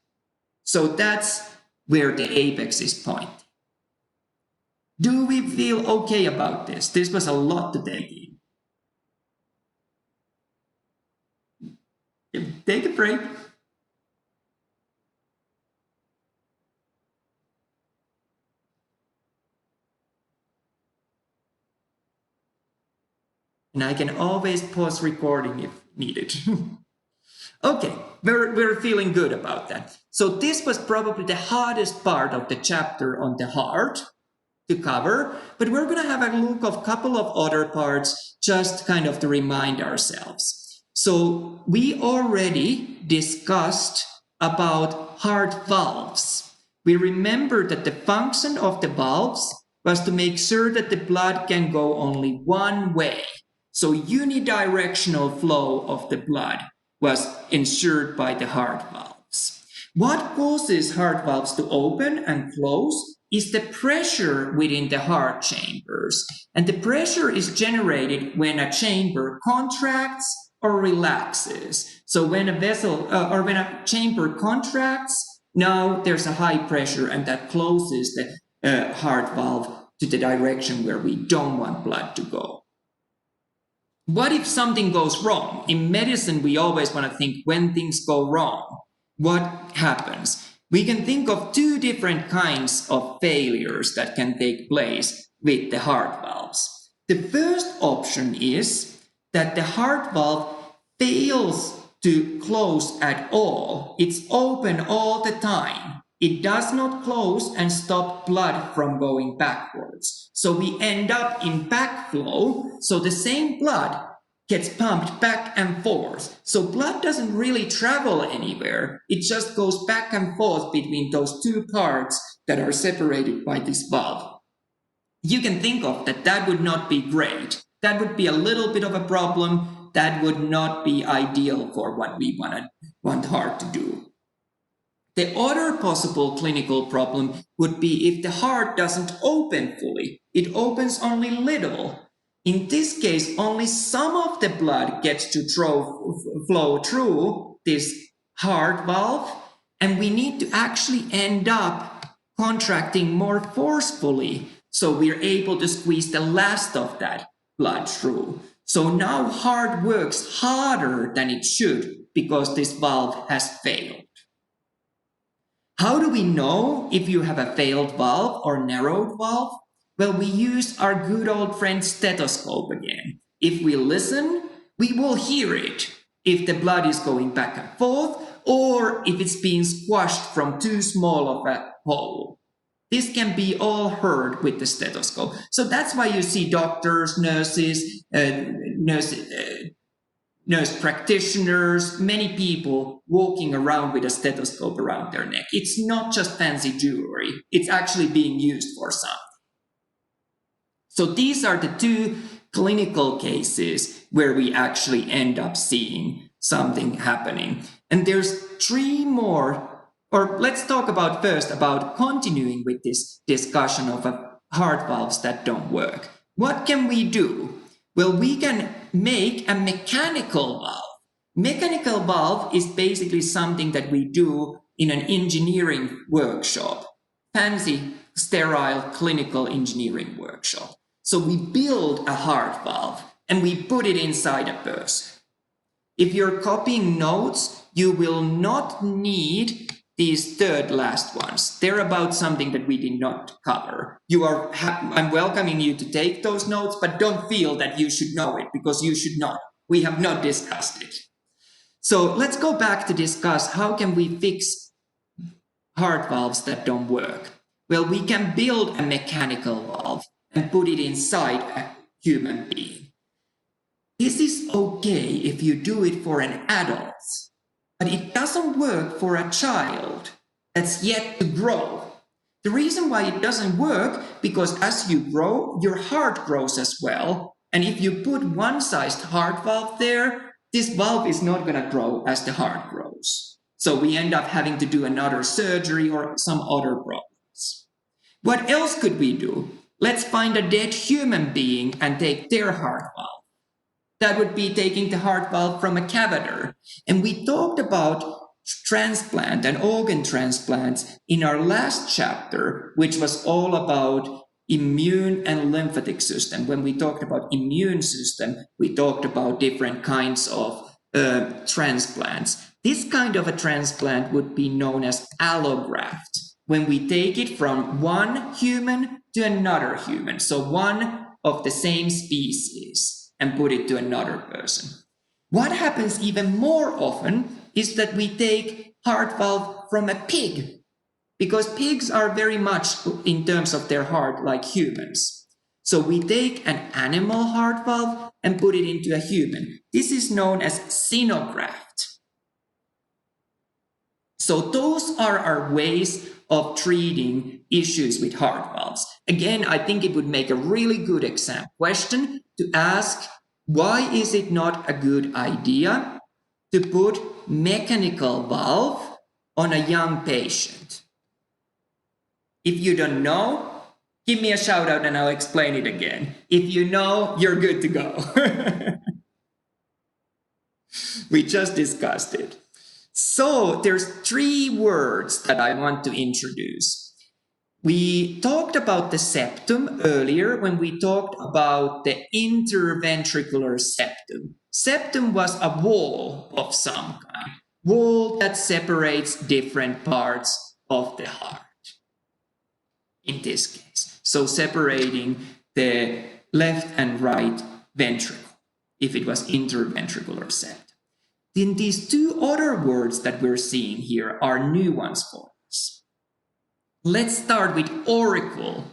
Speaker 1: So that's where the apex is pointing. Do we feel okay about this? This was a lot to take in. Take a break. And I can always pause recording if needed. Okay, we're feeling good about that. So this was probably the hardest part of the chapter on the heart to cover, but we're going to have a look of a couple of other parts just kind of to remind ourselves. So we already discussed about heart valves. We remember that the function of the valves was to make sure that the blood can go only one way. So unidirectional flow of the blood was ensured by the heart valves. What causes heart valves to open and close is the pressure within the heart chambers. And the pressure is generated when a chamber contracts or relaxes. So when a vessel or when a chamber contracts, now there's a high pressure, and that closes the heart valve to the direction where we don't want blood to go. What if something goes wrong? In medicine, we always want to think when things go wrong, what happens? We can think of two different kinds of failures that can take place with the heart valves. The first option is that the heart valve fails to close at all. It's open all the time. It does not close and stop blood from going backwards. So we end up in backflow. So the same blood gets pumped back and forth. So blood doesn't really travel anywhere. It just goes back and forth between those two parts that are separated by this valve. You can think of that would not be great. That would be a little bit of a problem. That would not be ideal for what we want heart to do. The other possible clinical problem would be if the heart doesn't open fully. It opens only little. In this case, only some of the blood gets to flow through this heart valve, and we need to actually end up contracting more forcefully so we're able to squeeze the last of that blood through. So now heart works harder than it should because this valve has failed. How do we know if you have a failed valve or narrowed valve? Well, we use our good old friend stethoscope again. If we listen, We will hear it if the blood is going back and forth or if it's being squashed from too small of a hole. This can be all heard with the stethoscope. So that's why you see doctors, nurses, nurse practitioners, many people walking around with a stethoscope around their neck. It's not just fancy jewelry. It's actually being used for something. So these are the two clinical cases where we actually end up seeing something happening. And there's three more, or let's talk about first about continuing with this discussion of heart valves that don't work. What can we do? Well, we can make a mechanical valve. Mechanical valve is basically something that we do in an engineering workshop, fancy, sterile, clinical engineering workshop. So we build a heart valve and we put it inside a person. If you're copying notes, you will not need these third last ones. They're about something that we did not cover. I'm welcoming you to take those notes, but don't feel that you should know it because you should not. We have not discussed it. So let's go back to discuss how can we fix heart valves that don't work. Well, we can build a mechanical valve and put it inside a human being. This is okay if you do it for an adult, but it doesn't work for a child that's yet to grow. The reason why it doesn't work, because as you grow, your heart grows as well. And if you put one-sized heart valve there, this valve is not going to grow as the heart grows. So we end up having to do another surgery or some other problems. What else could we do? Let's find a dead human being and take their heart valve. That would be taking the heart valve from a cadaver. And we talked about transplant and organ transplants in our last chapter, which was all about immune and lymphatic system. When we talked about immune system, we talked about different kinds of transplants. This kind of a transplant would be known as allograft, when we take it from one human to another human, so one of the same species, and put it to another person. What happens even more often is that we take heart valve from a pig, because pigs are very much, in terms of their heart, like humans. So we take an animal heart valve and put it into a human. This is known as xenograft. So those are our ways of treating issues with heart valves. Again, I think it would make a really good exam question to ask, why is it not a good idea to put mechanical valve on a young patient? If you don't know, give me a shout out and I'll explain it again. If you know, you're good to go. We just discussed it. So there's three words that I want to introduce. We talked about the septum earlier when we talked about the interventricular septum. Septum was a wall of some kind, wall that separates different parts of the heart, in this case. So separating the left and right ventricle, if it was interventricular septum. Then these two other words that we're seeing here are new ones for us. Let's start with auricle.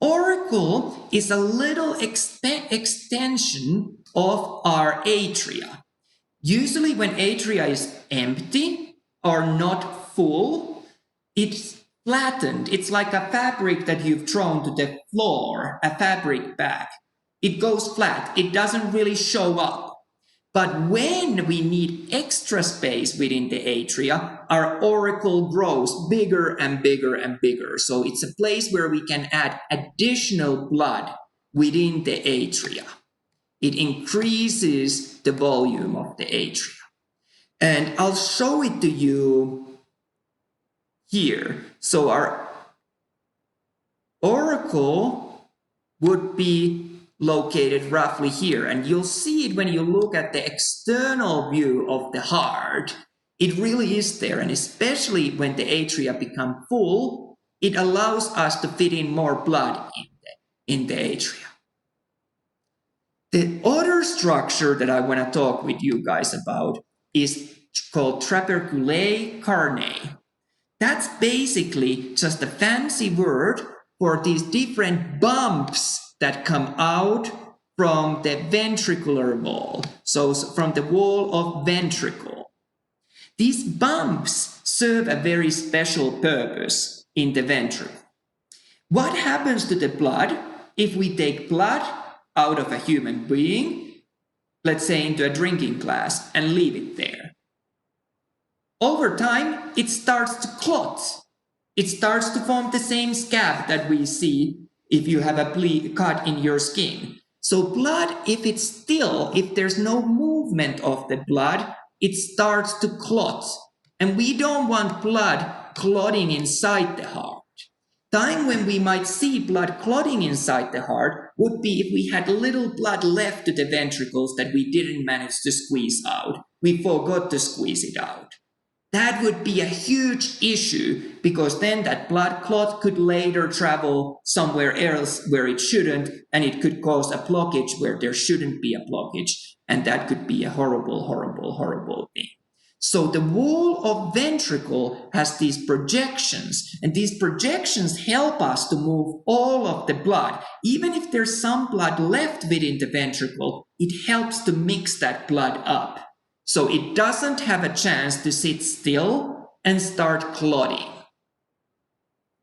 Speaker 1: Auricle is a little extension of our atria. Usually when atria is empty or not full, it's flattened. It's like a fabric that you've thrown to the floor, a fabric bag. It goes flat. It doesn't really show up. But when we need extra space within the atria, our auricle grows bigger and bigger and bigger. So it's a place where we can add additional blood within the atria. It increases the volume of the atria. And I'll show it to you here. So our auricle would be located roughly here, and you'll see it when you look at the external view of the heart. It really is there, and especially when the atria become full, it allows us to fit in more blood in the atria. The other structure that I want to talk with you guys about is called trapeculæ carneae. That's basically just a fancy word for these different bumps that come out from the ventricular wall, so from the wall of ventricle. These bumps serve a very special purpose in the ventricle. What happens to the blood if we take blood out of a human being, let's say into a drinking glass, and leave it there? Over time, it starts to clot. It starts to form the same scab that we see if you have a cut in your skin. So blood, if it's still, if there's no movement of the blood, it starts to clot. And we don't want blood clotting inside the heart. Time when we might see blood clotting inside the heart would be if we had little blood left to the ventricles that we didn't manage to squeeze out. We forgot to squeeze it out. That would be a huge issue because then that blood clot could later travel somewhere else where it shouldn't, and it could cause a blockage where there shouldn't be a blockage, and that could be a horrible, horrible, horrible thing. So the wall of ventricle has these projections, and these projections help us to move all of the blood. Even if there's some blood left within the ventricle, it helps to mix that blood up. So it doesn't have a chance to sit still and start clotting.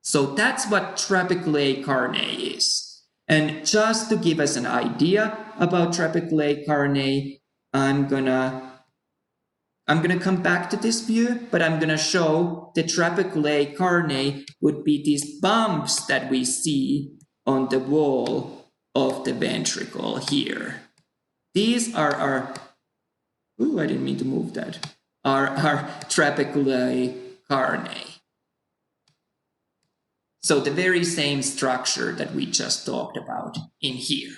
Speaker 1: So that's what trapeculæ carneae is. And just to give us an idea about trapeculæ carneae, I'm gonna come back to this view, but I'm gonna show the trapeculæ carneae would be these bumps that we see on the wall of the ventricle here. These are our ooh, I didn't mean to move that. Our trapeculæ carneae. So the very same structure that we just talked about in here.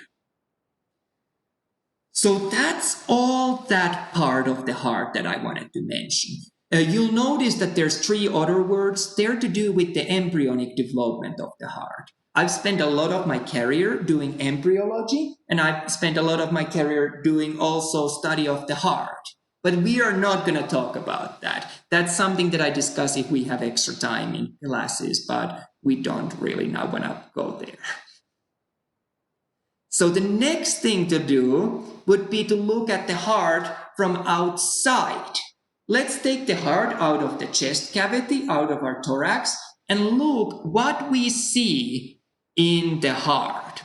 Speaker 1: So that's all that part of the heart that I wanted to mention. You'll notice that there's 3 other words. They're to do with the embryonic development of the heart. I've spent a lot of my career doing embryology, and I've spent a lot of my career doing also study of the heart. But we are not going to talk about that. That's something that I discuss if we have extra time in classes, but we don't really now want to go there. So the next thing to do would be to look at the heart from outside. Let's take the heart out of the chest cavity, out of our thorax, and look what we see in the heart.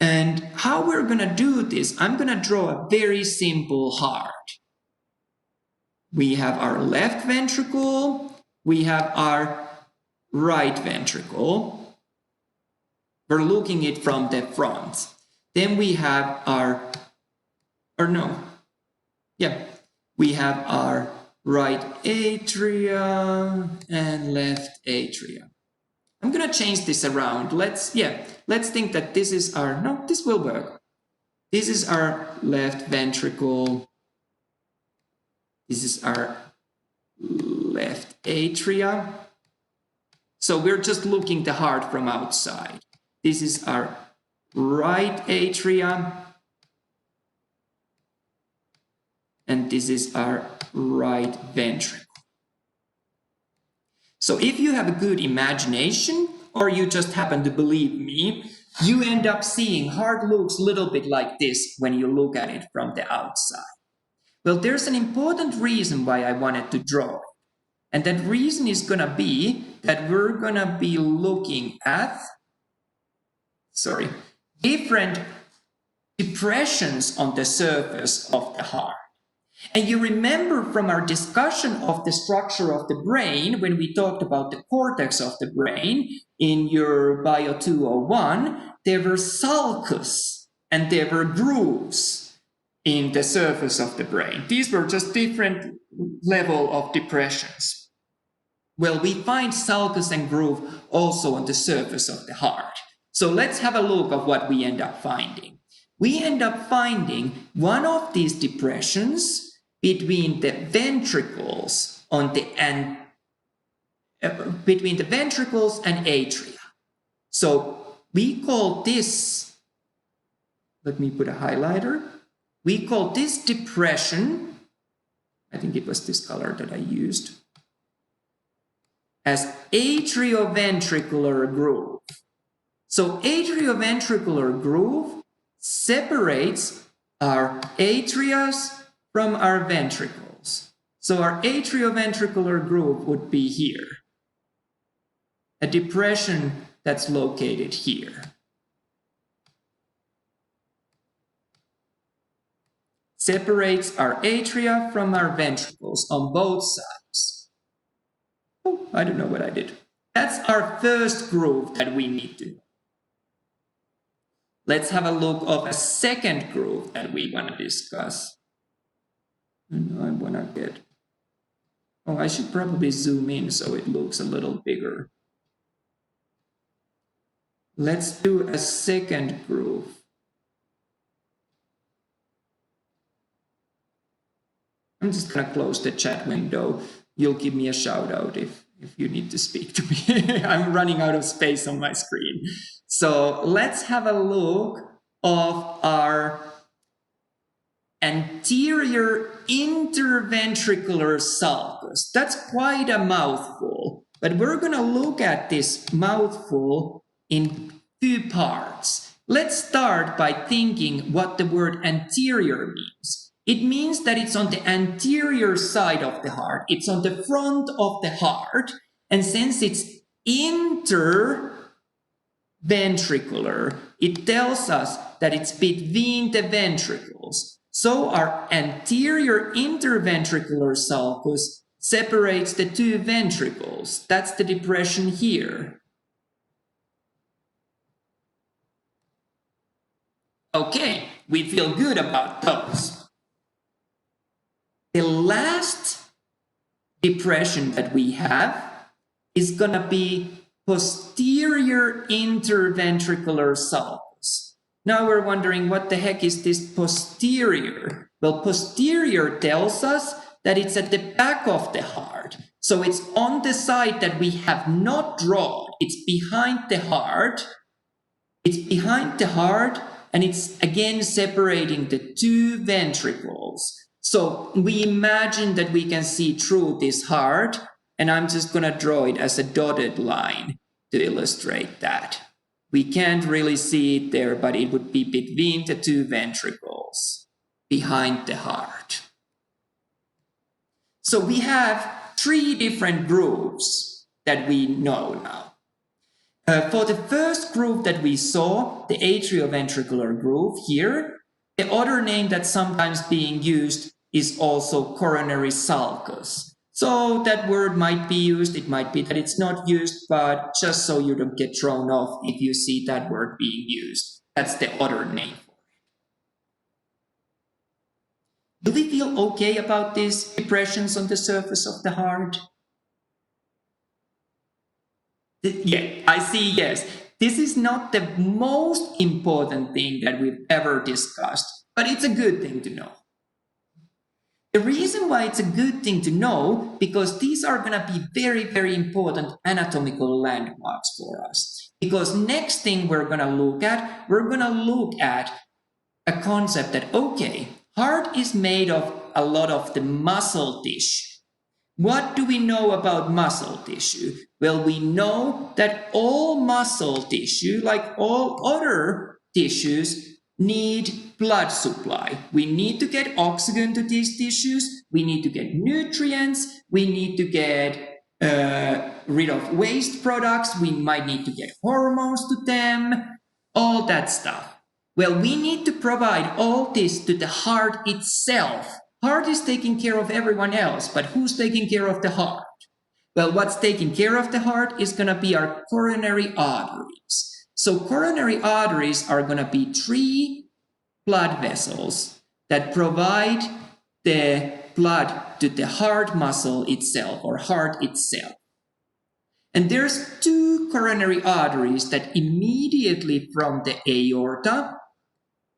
Speaker 1: And how we're going to do this, I'm going to draw a very simple heart. We have our left ventricle, we have our right ventricle. We're looking at it from the front. Then we have we have our right atria and left atria. I'm gonna change this around. Let's think that this is our, no, this will work. This is our left ventricle. This is our left atria. So we're just looking the heart from outside. This is our right atria. And this is our right ventricle. So if you have a good imagination, or you just happen to believe me, you end up seeing heart looks a little bit like this when you look at it from the outside. Well, there's an important reason why I wanted to draw it. And that reason is going to be that we're going to be looking at, different depressions on the surface of the heart. And you remember from our discussion of the structure of the brain, when we talked about the cortex of the brain in your BIO201, there were sulcus and there were grooves in the surface of the brain. These were just different level of depressions. Well, we find sulcus and groove also on the surface of the heart. So let's have a look at what we end up finding. We end up finding one of these depressions between the ventricles between the ventricles and atria. So we call this let me put a highlighter. We call this depression, I think it was this color that I used, as atrioventricular groove. So atrioventricular groove separates our atrias from our ventricles. So our atrioventricular groove would be here. A depression that's located here. Separates our atria from our ventricles on both sides. Oh, I don't know what I did. That's our first groove that we need to know. Let's have a look of a second groove that we want to discuss. And I want to get... Oh, I should probably zoom in so it looks a little bigger. Let's do a second groove. I'm just going to close the chat window. You'll give me a shout out if you need to speak to me. I'm running out of space on my screen. So let's have a look of our anterior interventricular sulcus. That's quite a mouthful, but we're going to look at this mouthful in two parts. Let's start by thinking what the word anterior means. It means that it's on the anterior side of the heart. It's on the front of the heart. And since it's interventricular, it tells us that it's between the ventricles. So our anterior interventricular sulcus separates the two ventricles. That's the depression here. Okay, we feel good about those. The last depression that we have is going to be posterior interventricular sulcus. Now we're wondering, what the heck is this posterior? Well, posterior tells us that it's at the back of the heart. So it's on the side that we have not drawn. It's behind the heart. It's behind the heart, and it's again separating the two ventricles. So we imagine that we can see through this heart, and I'm just going to draw it as a dotted line to illustrate that. We can't really see it there, but it would be between the two ventricles, behind the heart. So we have three different grooves that we know now. For the first groove that we saw, the atrioventricular groove here, the other name that's sometimes being used is also coronary sulcus. So that word might be used, it might be that it's not used, but just so you don't get thrown off if you see that word being used. That's the other name for it. Do we feel okay about these depressions on the surface of the heart? Yeah, I see yes. This is not the most important thing that we've ever discussed, but it's a good thing to know. The reason why it's a good thing to know, because these are going to be very, very important anatomical landmarks for us. Because next thing we're going to look at a concept that, okay, heart is made of a lot of the muscle tissue. What do we know about muscle tissue? Well, we know that all muscle tissue, like all other tissues, need blood supply. We need to get oxygen to these tissues. We need to get nutrients. We need to get rid of waste products. We might need to get hormones to them, all that stuff. Well, we need to provide all this to the heart itself. Heart is taking care of everyone else, but who's taking care of the heart? Well, what's taking care of the heart is going to be our coronary arteries. So coronary arteries are going to be three blood vessels that provide the blood to the heart muscle itself or heart itself. And there's two coronary arteries that immediately from the aorta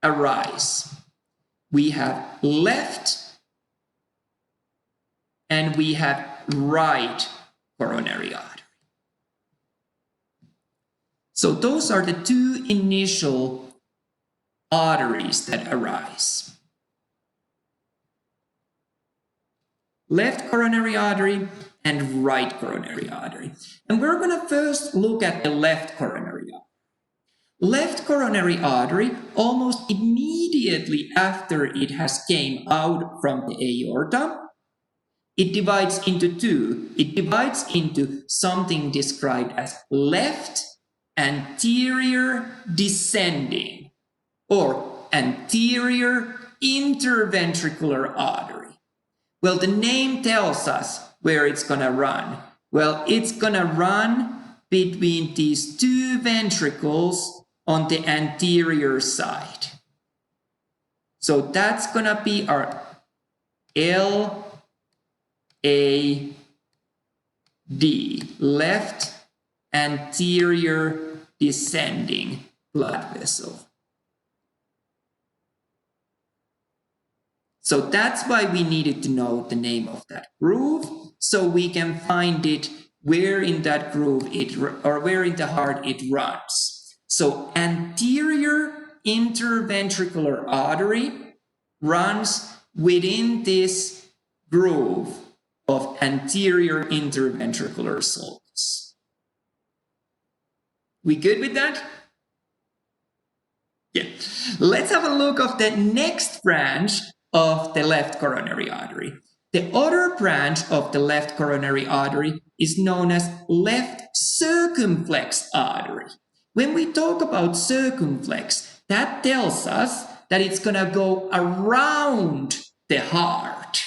Speaker 1: arise. We have left and we have right coronary artery. So those are the two initial arteries that arise. Left coronary artery and right coronary artery. And we're going to first look at the left coronary artery. Left coronary artery, almost immediately after it has came out from the aorta, it divides into two. It divides into something described as left anterior descending or anterior interventricular artery. Well, the name tells us where it's going to run. Well, it's going to run between these two ventricles on the anterior side. So that's going to be our LAD, left anterior descending blood vessel. So that's why we needed to know the name of that groove, so we can find it where in that groove or where in the heart it runs. So anterior interventricular artery runs within this groove of anterior interventricular sulcus. We good with that? Yeah. Let's have a look of the next branch of the left coronary artery. The other branch of the left coronary artery is known as left circumflex artery. When we talk about circumflex, that tells us that it's going to go around the heart.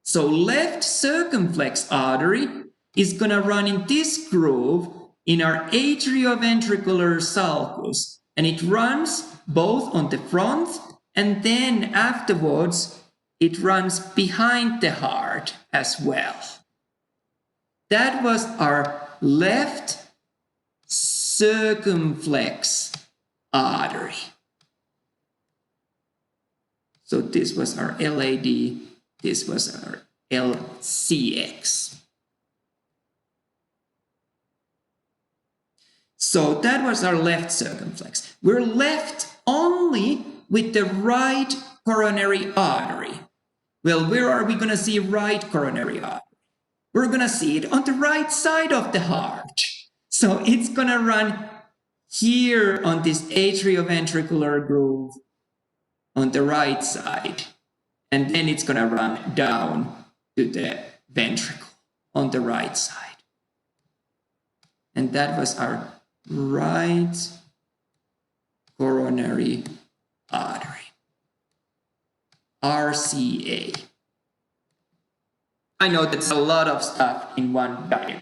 Speaker 1: So left circumflex artery is going to run in this groove in our atrioventricular sulcus, and it runs both on the front and then afterwards it runs behind the heart as well. That was our left circumflex artery. So this was our LAD, this was our LCX. So that was our left circumflex. We're left only with the right coronary artery. Well, where are we going to see right coronary artery? We're going to see it on the right side of the heart. So it's going to run here on this atrioventricular groove on the right side. And then it's going to run down to the ventricle on the right side. And that was our right coronary artery, RCA. I know that's a lot of stuff in one diagram.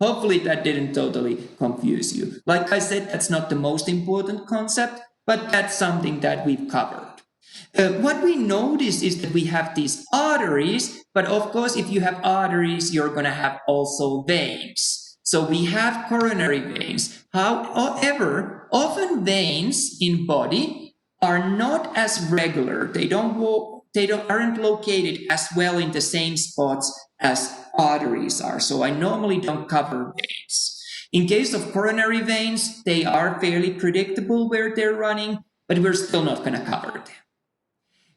Speaker 1: Hopefully that didn't totally confuse you. Like I said, that's not the most important concept, but that's something that we've covered. What we notice is that we have these arteries, but of course, if you have arteries, you're going to have also veins. So we have coronary veins. However, often veins in body are not as regular. They aren't located as well in the same spots as arteries are. So I normally don't cover veins. In case of coronary veins, they are fairly predictable where they're running, but we're still not going to cover them.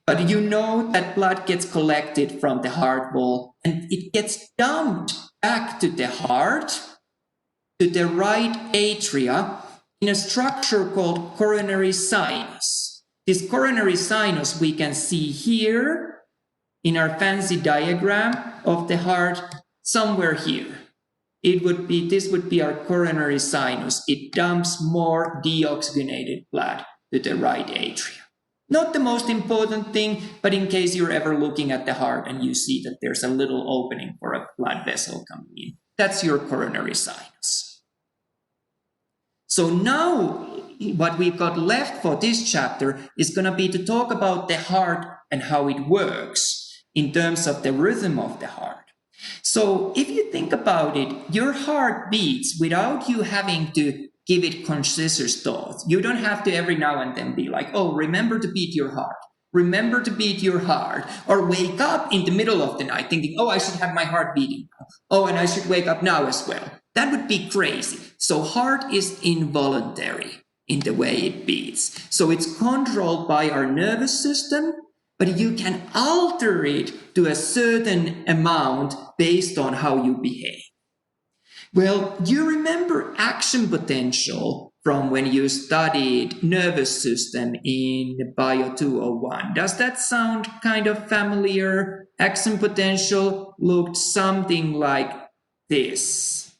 Speaker 1: But you know that blood gets collected from the heart wall and it gets dumped back to the heart, to the right atria, in a structure called coronary sinus. This coronary sinus we can see here in our fancy diagram of the heart, somewhere here. This would be our coronary sinus. It dumps more deoxygenated blood to the right atria. Not the most important thing, but in case you're ever looking at the heart and you see that there's a little opening for a blood vessel coming in, that's your coronary sinus. So now what we've got left for this chapter is going to be to talk about the heart and how it works in terms of the rhythm of the heart. So if you think about it, your heart beats without you having to give it conscious thought. You don't have to every now and then be like, oh, remember to beat your heart. Remember to beat your heart. Or wake up in the middle of the night thinking, oh, I should have my heart beating now. Oh, and I should wake up now as well. That would be crazy. So heart is involuntary. in the way it beats. So it's controlled by our nervous system, but you can alter it to a certain amount based on how you behave. Well, you remember action potential from when you studied nervous system in BIO201. Does that sound kind of familiar? Action potential looked something like this.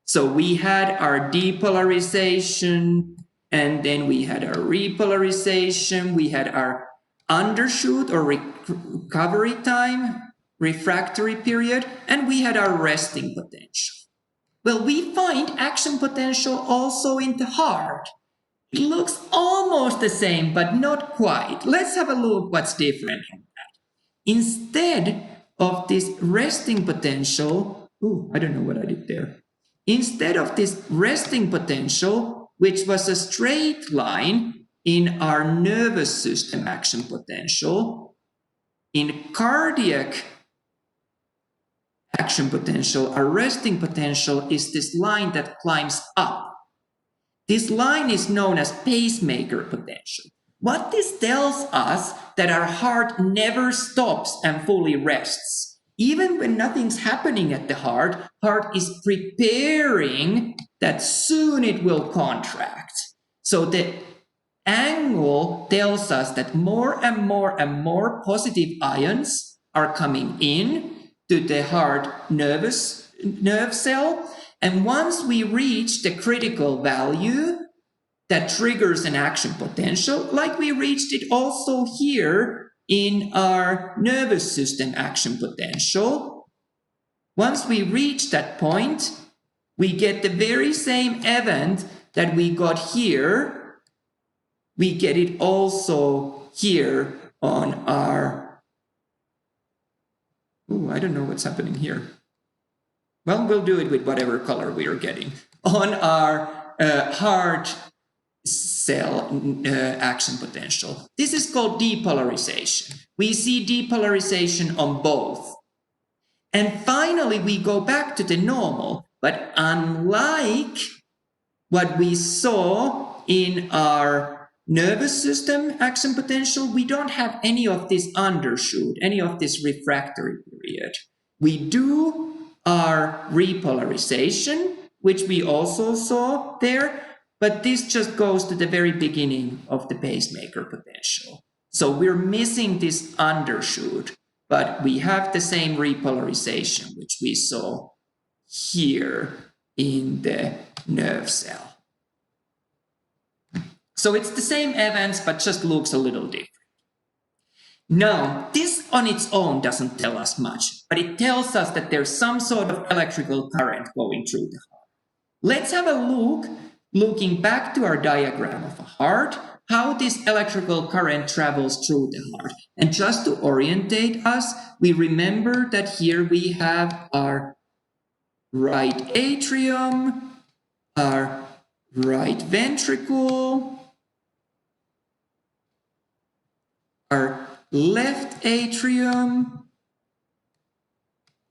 Speaker 1: So we had our depolarization, and then we had our repolarization, we had our undershoot or recovery time, refractory period, and we had our resting potential. Well, we find action potential also in the heart. It looks almost the same, but not quite. Let's have a look what's different from that. Instead of this resting potential, I don't know what I did there. Instead of this resting potential, which was a straight line in our nervous system action potential, in cardiac action potential, our resting potential is this line that climbs up. This line is known as pacemaker potential. What this tells us that our heart never stops and fully rests. Even when nothing's happening at the heart is preparing that soon it will contract. So the angle tells us that more and more positive ions are coming in to the heart nerve cell. And once we reach the critical value that triggers an action potential, like we reached it also here in our nervous system action potential, once we reach that point, we get the very same event that we got here. We get it also here on our I don't know what's happening here. Well, we'll do it with whatever color we are getting. On our heart cell action potential. This is called depolarization. We see depolarization on both. And finally, we go back to the normal. But unlike what we saw in our nervous system action potential, we don't have any of this undershoot, any of this refractory period. We do our repolarization, which we also saw there, but this just goes to the very beginning of the pacemaker potential. So we're missing this undershoot, but we have the same repolarization, which we saw here in the nerve cell. So it's the same events, but just looks a little different. Now, this on its own doesn't tell us much, but it tells us that there's some sort of electrical current going through the heart. Let's have a look, looking back to our diagram of a heart, how this electrical current travels through the heart. And just to orientate us, we remember that here we have our right atrium, our right ventricle, our left atrium,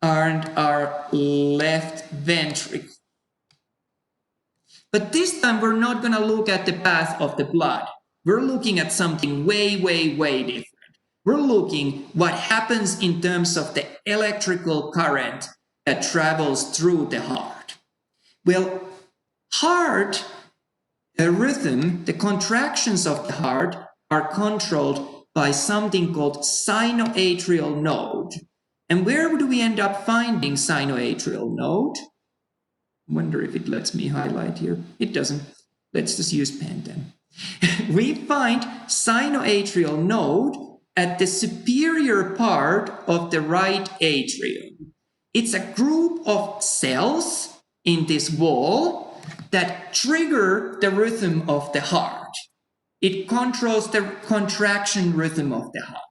Speaker 1: and our left ventricle. But this time we're not going to look at the path of the blood. We're looking at something way different. We're looking what happens in terms of the electrical current that travels through the heart. Well, heart rhythm, the contractions of the heart are controlled by something called sinoatrial node. And where do we end up finding sinoatrial node? I wonder if it lets me highlight here. It doesn't. Let's just use pen then. We find sinoatrial node at the superior part of the right atrium. It's a group of cells in this wall that trigger the rhythm of the heart. It controls the contraction rhythm of the heart.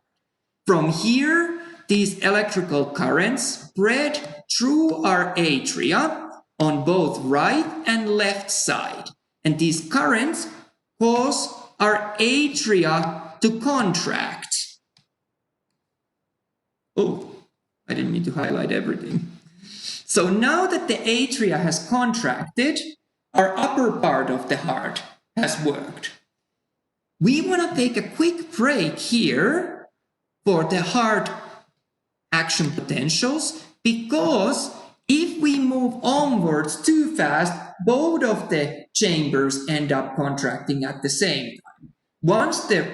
Speaker 1: From here, these electrical currents spread through our atria on both right and left side. And these currents cause our atria to contract. Oh, I didn't mean to highlight everything. So now that the atria has contracted, our upper part of the heart, has worked. We want to take a quick break here for the heart action potentials, because if we move onwards too fast, both of the chambers end up contracting at the same time. Once the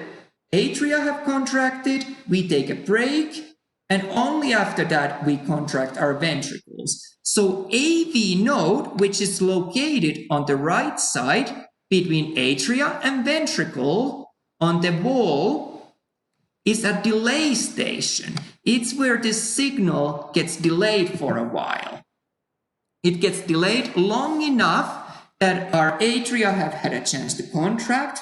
Speaker 1: atria have contracted, we take a break, and only after that we contract our ventricles. So AV node, which is located on the right side between atria and ventricle on the wall, is a delay station. It's where the signal gets delayed for a while. It gets delayed long enough that our atria have had a chance to contract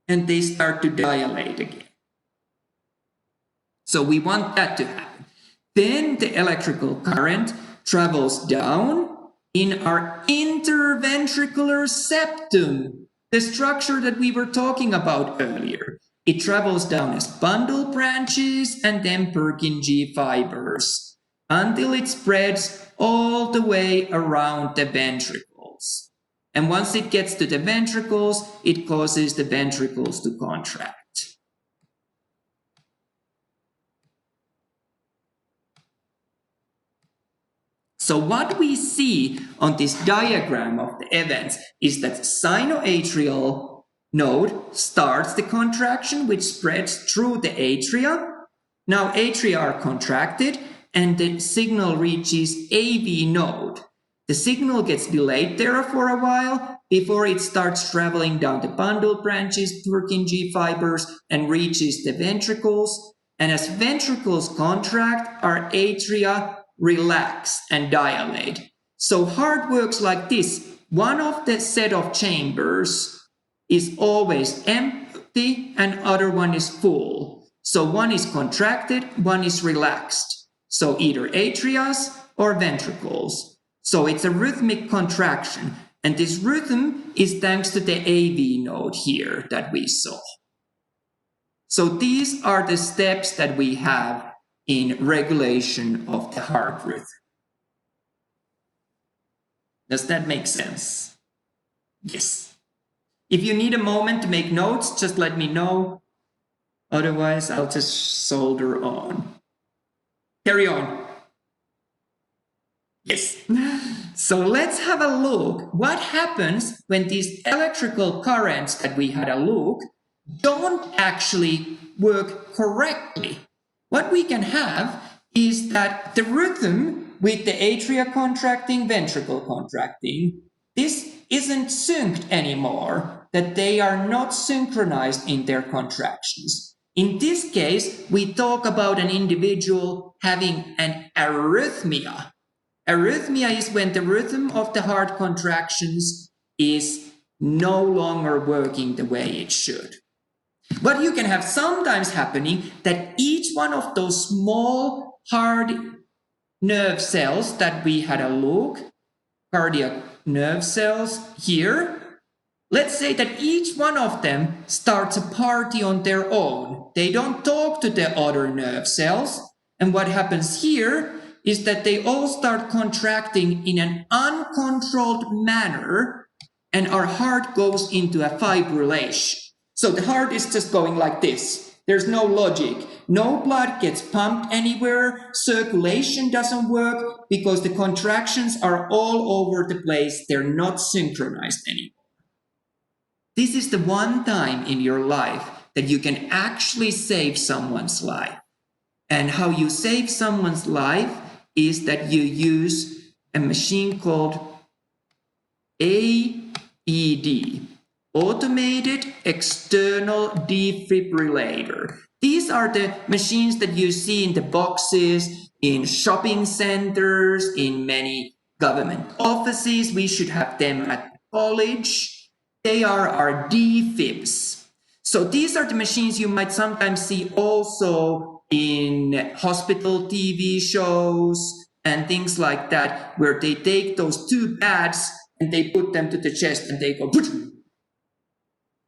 Speaker 1: and they start to dilate again. So we want that to happen. Then the electrical current travels down in our interventricular septum, the structure that we were talking about earlier. It travels down as bundle branches and then Purkinje fibers until it spreads all the way around the ventricles. And once it gets to the ventricles, it causes the ventricles to contract. So what we see on this diagram of the events is that sinoatrial node starts the contraction, which spreads through the atria. Now atria are contracted and the signal reaches AV node. The signal gets delayed there for a while before it starts traveling down the bundle branches, Purkinje fibers, and reaches the ventricles. And as ventricles contract, our atria relax and dilate. So heart works like this. One of the set of chambers is always empty and other one is full. So one is contracted, one is relaxed. So either atrias or ventricles. So it's a rhythmic contraction. And this rhythm is thanks to the AV node here that we saw. So these are the steps that we have in regulation of the heart rhythm. Does that make sense? Yes. If you need a moment to make notes, just let me know. Otherwise, I'll just solder on. Carry on. Yes. So let's have a look. What happens when these electrical currents that we had a look don't actually work correctly? What we can have is that the rhythm with the atria contracting, ventricle contracting, this isn't synced anymore, that they are not synchronized in their contractions. In this case, we talk about an individual having an arrhythmia. Arrhythmia is when the rhythm of the heart contractions is no longer working the way it should. But you can have sometimes happening that each one of those small heart nerve cells that we had a look, cardiac nerve cells here, let's say that each one of them starts a party on their own. They don't talk to the other nerve cells. And what happens here is that they all start contracting in an uncontrolled manner, and our heart goes into a fibrillation. So the heart is just going like this. There's no logic. No blood gets pumped anywhere. Circulation doesn't work because the contractions are all over the place. They're not synchronized anymore. This is the one time in your life that you can actually save someone's life. And how you save someone's life is that you use a machine called AED, Automated External Defibrillator. These are the machines that you see in the boxes, in shopping centers, in many government offices. We should have them at college. They are our defibs. So these are the machines you might sometimes see also in hospital TV shows and things like that, where they take those two pads and they put them to the chest and they go.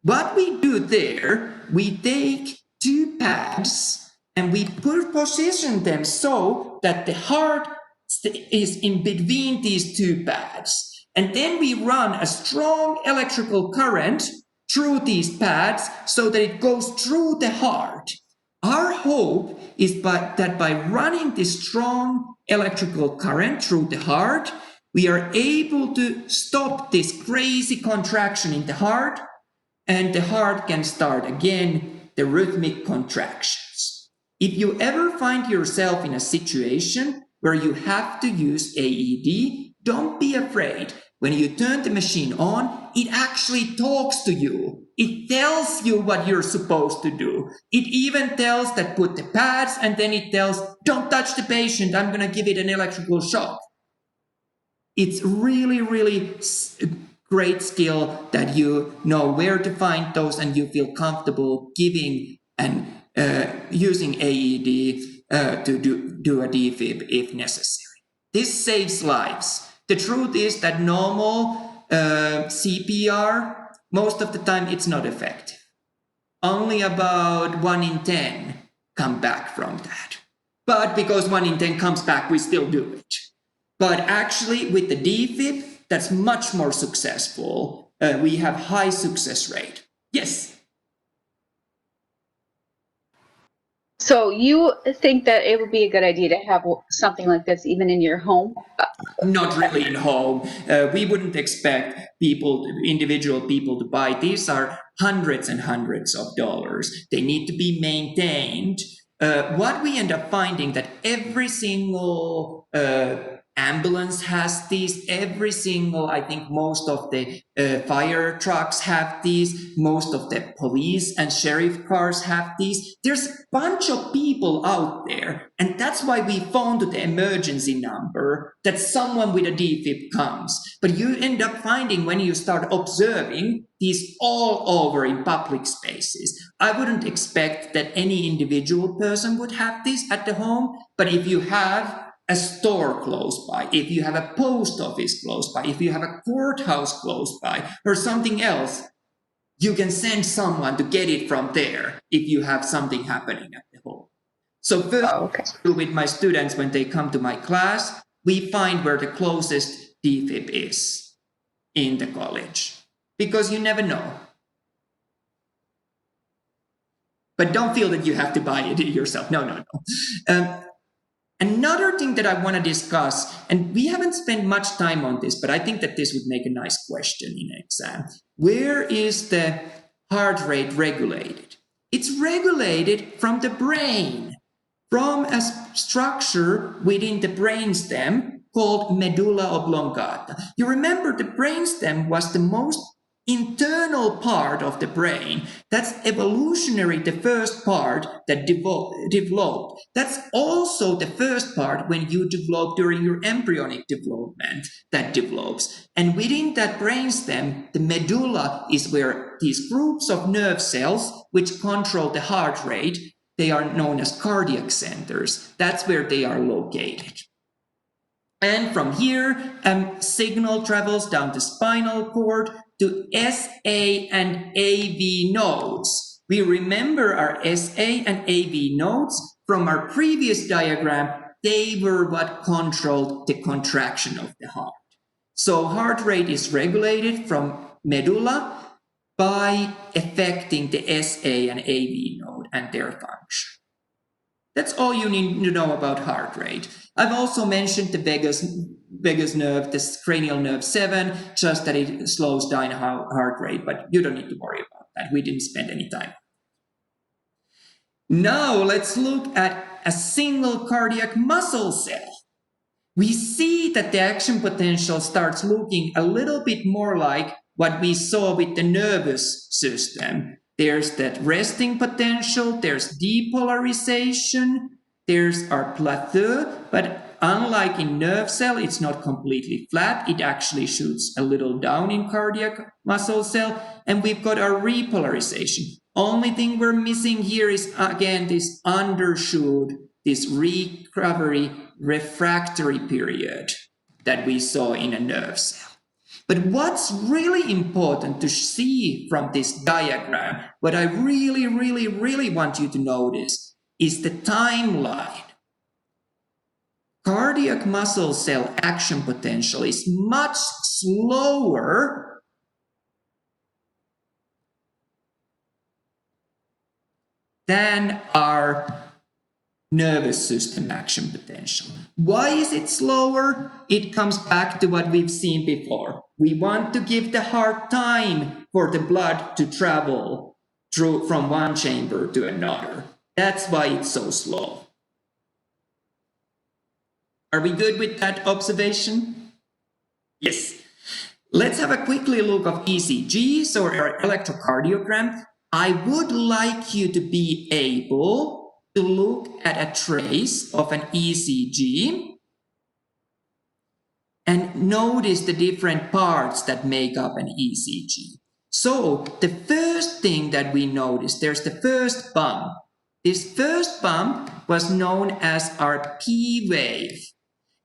Speaker 1: What we do there, we take two pads and we position them so that the heart is in between these two pads. And then we run a strong electrical current through these pads so that it goes through the heart. Our hope is that by running this strong electrical current through the heart, we are able to stop this crazy contraction in the heart, and the heart can start again the rhythmic contractions. If you ever find yourself in a situation where you have to use AED, don't be afraid. When you turn the machine on, it actually talks to you. It tells you what you're supposed to do. It even tells that put the pads, and then it tells, don't touch the patient, I'm going to give it an electrical shock. It's really, really great skill that you know where to find those and you feel comfortable giving and using AED to do a defib if necessary. This saves lives. The truth is that normal CPR, most of the time it's not effective. Only about 1 in 10 come back from that. But because 1 in 10 comes back, we still do it. But actually with the defib, that's much more successful. We have high success rate. Yes?
Speaker 2: So you think that it would be a good idea to have something like this even in your home?
Speaker 1: Not really in home. We wouldn't expect individual people to buy. These are hundreds and hundreds of dollars. They need to be maintained. What we end up finding that every single ambulance has these, I think most of the fire trucks have these, most of the police and sheriff cars have these. There's a bunch of people out there, and that's why we phone to the emergency number that someone with a defib comes. But you end up finding when you start observing these all over in public spaces. I wouldn't expect that any individual person would have this at the home, but if you have a store close by, if you have a post office close by, if you have a courthouse close by, or something else, you can send someone to get it from there if you have something happening at the home. So first, with my students, when they come to my class, we find where the closest defib is in the college, because you never know. But don't feel that you have to buy it yourself. No. Another thing that I want to discuss, and we haven't spent much time on this, but I think that this would make a nice question in an exam. Where is the heart rate regulated? It's regulated from the brain, from a structure within the brainstem called medulla oblongata. You remember the brainstem was the most internal part of the brain. That's evolutionary, the first part that developed. That's also the first part when you develop during your embryonic development that develops. And within that brainstem, the medulla is where these groups of nerve cells which control the heart rate, they are known as cardiac centers. That's where they are located. And from here, signal travels down the spinal cord to SA and AV nodes. We remember our SA and AV nodes from our previous diagram. They were what controlled the contraction of the heart. So heart rate is regulated from medulla by affecting the SA and AV node and their function. That's all you need to know about heart rate. I've also mentioned the vagus nerve, the cranial nerve 7, just that it slows down heart rate, but you don't need to worry about that. We didn't spend any time. Now let's look at a single cardiac muscle cell. We see that the action potential starts looking a little bit more like what we saw with the nervous system. There's that resting potential, there's depolarization, there's our plateau, but unlike in nerve cell, it's not completely flat. It actually shoots a little down in cardiac muscle cell, and we've got our repolarization. Only thing we're missing here is, again, this undershoot, this recovery refractory period that we saw in a nerve cell. But what's really important to see from this diagram, what I really, really, really want you to notice is the timeline. Cardiac muscle cell action potential is much slower than our nervous system action potential. Why is it slower? It comes back to what we've seen before. We want to give the heart time for the blood to travel through from one chamber to another. That's why it's so slow. Are we good with that observation? Yes. Let's have a quickly look of ECGs or our electrocardiogram. I would like you to be able to look at a trace of an ECG and notice the different parts that make up an ECG. So the first thing that we notice, there's the first bump. This first bump was known as our P wave.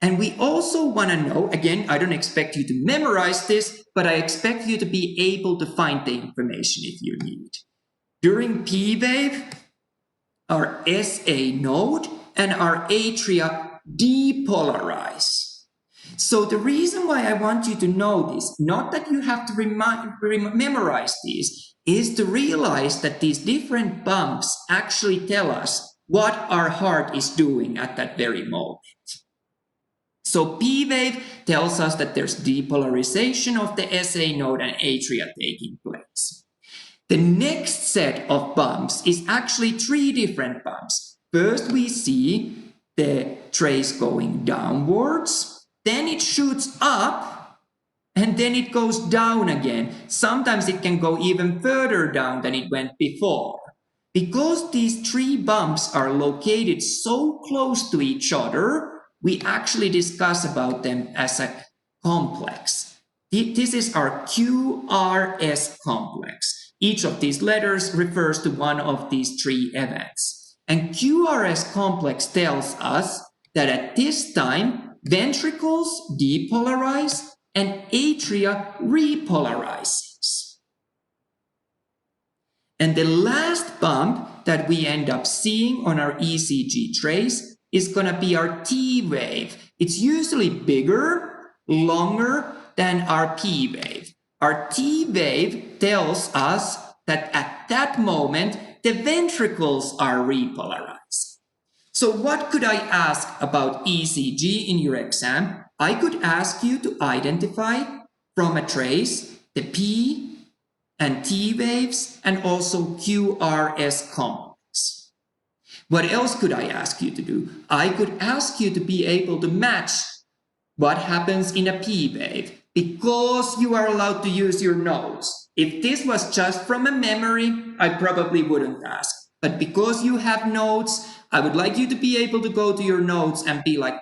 Speaker 1: And we also want to know, again, I don't expect you to memorize this, but I expect you to be able to find the information if you need. During P wave, our SA node and our atria depolarize. So the reason why I want you to know this, not that you have to memorize these, is to realize that these different bumps actually tell us what our heart is doing at that very moment. So P wave tells us that there's depolarization of the SA node and atria taking place. The next set of bumps is actually three different bumps. First, we see the trace going downwards, then it shoots up, and then it goes down again. Sometimes it can go even further down than it went before. Because these three bumps are located so close to each other, we actually discuss about them as a complex. This is our QRS complex. Each of these letters refers to one of these three events. And QRS complex tells us that at this time, ventricles depolarize and atria repolarizes. And the last bump that we end up seeing on our ECG trace is going to be our T wave. It's usually bigger, longer than our P wave. Our T wave tells us that at that moment, the ventricles are repolarized. So what could I ask about ECG in your exam? I could ask you to identify from a trace the P and T waves and also QRS complex. What else could I ask you to do? I could ask you to be able to match what happens in a P wave because you are allowed to use your notes. If this was just from a memory, I probably wouldn't ask. But because you have notes, I would like you to be able to go to your notes and be like,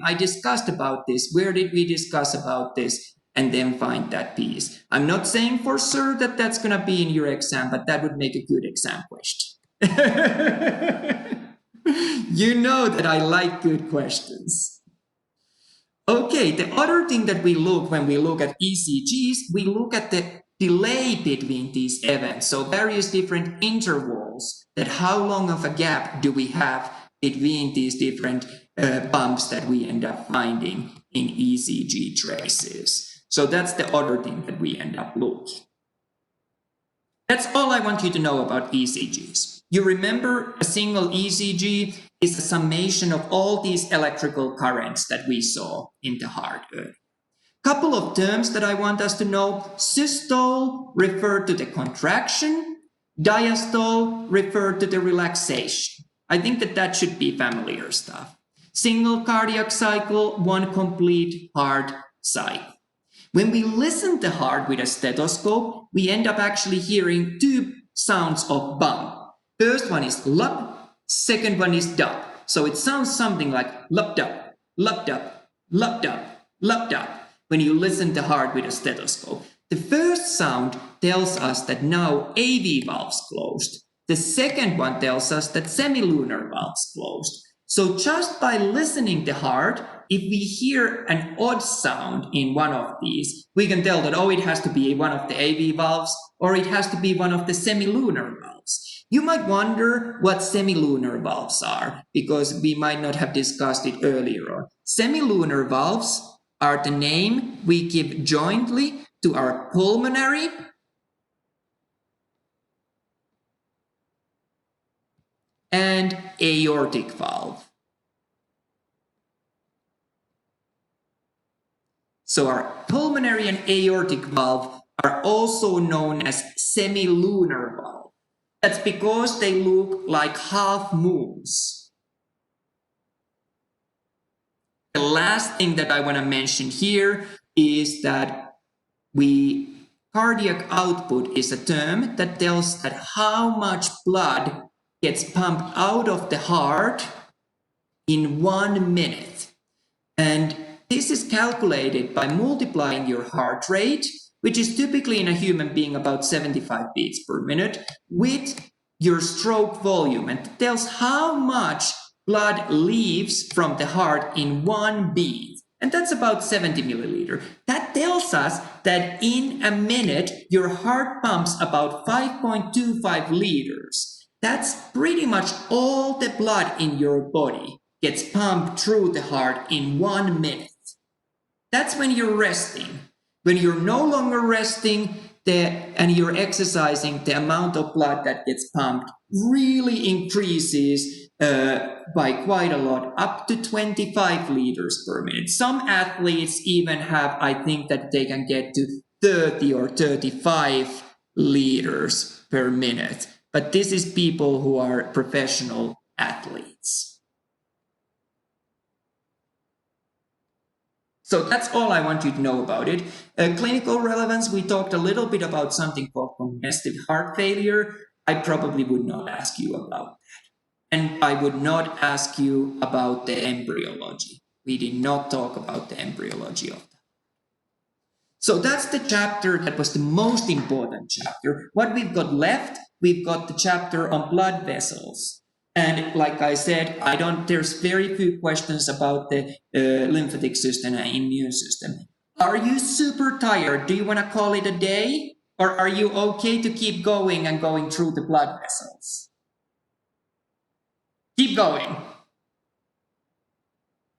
Speaker 1: I discussed about this. Where did we discuss about this? And then find that piece. I'm not saying for sure that that's going to be in your exam, but that would make a good exam question. You know that I like good questions. Okay, the other thing that we look when we look at ECGs, we look at the delay between these events. So various different intervals, that how long of a gap do we have between these different bumps that we end up finding in ECG traces. So that's the other thing that we end up looking. That's all I want you to know about ECGs. You remember a single ECG is a summation of all these electrical currents that we saw in the heart earlier. Couple of terms that I want us to know. Systole referred to the contraction, diastole referred to the relaxation. I think that should be familiar stuff. Single cardiac cycle, one complete heart cycle. When we listen to heart with a stethoscope, we end up actually hearing two sounds of bump. First one is lup, second one is dup. So it sounds something like lup dup, lup dup, lup dup, lup dup when you listen to heart with a stethoscope. The first sound tells us that now AV valve's closed. The second one tells us that semilunar valve's closed. So just by listening to heart, if we hear an odd sound in one of these, we can tell that, it has to be one of the AV valves or it has to be one of the semilunar valves. You might wonder what semilunar valves are because we might not have discussed it earlier on. Semilunar valves are the name we give jointly to our pulmonary and aortic valve. So our pulmonary and aortic valve are also known as semilunar valve. That's because they look like half moons. The last thing that I want to mention here is that cardiac output is a term that tells that how much blood gets pumped out of the heart in 1 minute. And this is calculated by multiplying your heart rate, which is typically in a human being about 75 beats per minute, with your stroke volume, and it tells how much blood leaves from the heart in 1 beat. And that's about 70 milliliter. That tells us that in a minute, your heart pumps about 5.25 liters. That's pretty much all the blood in your body gets pumped through the heart in 1 minute. That's when you're resting. When you're no longer resting and you're exercising, the amount of blood that gets pumped really increases by quite a lot, up to 25 liters per minute. Some athletes even have, I think that they can get to 30 or 35 liters per minute. But this is people who are professional athletes. So that's all I want you to know about it. Clinical relevance, we talked a little bit about something called congestive heart failure. I probably would not ask you about that. And I would not ask you about the embryology. We did not talk about the embryology of that. So that's the chapter that was the most important chapter. What we've got left, we've got the chapter on blood vessels. And like I said, there's very few questions about the lymphatic system and immune system. Are you super tired? Do you want to call it a day? Or are you okay to keep going and going through the blood vessels? Keep going.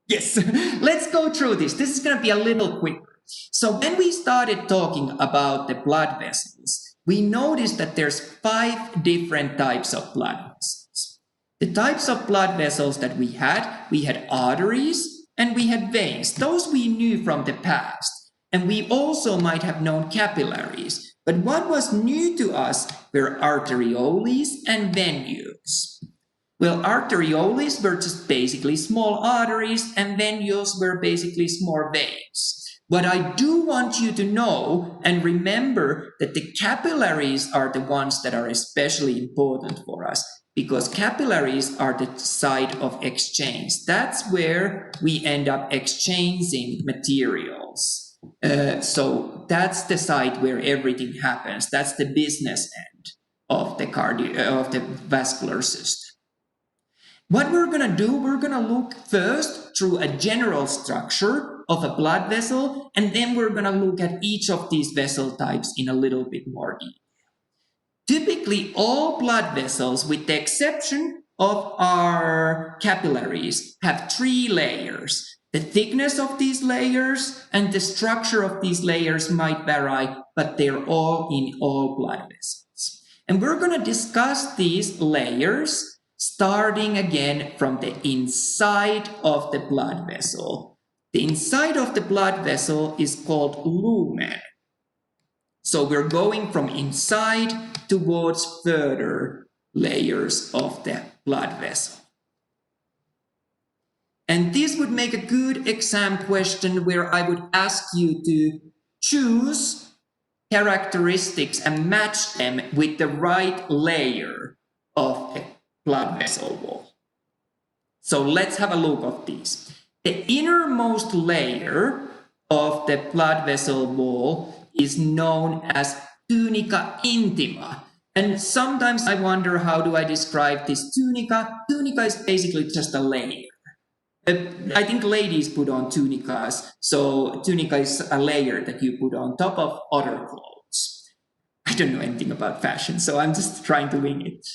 Speaker 1: Yes, let's go through this. This is going to be a little quicker. So when we started talking about the blood vessels, we noticed that there's 5 different types of blood vessels. The types of blood vessels that we had arteries and we had veins. Those we knew from the past. And we also might have known capillaries. But what was new to us were arterioles and venules. Well, arterioles were just basically small arteries and venules were basically small veins. What I do want you to know and remember that the capillaries are the ones that are especially important for us, because capillaries are the site of exchange. That's where we end up exchanging materials. So that's the site where everything happens. That's the business end of the vascular system. What we're going to do, we're going to look first through a general structure of a blood vessel, and then we're going to look at each of these vessel types in a little bit more detail. Typically, all blood vessels, with the exception of our capillaries, have 3 layers. The thickness of these layers and the structure of these layers might vary, but they're all in all blood vessels. And we're going to discuss these layers starting again from the inside of the blood vessel. The inside of the blood vessel is called lumen. So we're going from inside towards further layers of the blood vessel. And this would make a good exam question where I would ask you to choose characteristics and match them with the right layer of the blood vessel wall. So let's have a look at these. The innermost layer of the blood vessel wall is known as tunica intima. And sometimes I wonder, how do I describe this tunica? Tunica is basically just a layer. I think ladies put on tunicas, so tunica is a layer that you put on top of other clothes. I don't know anything about fashion, so I'm just trying to wing it.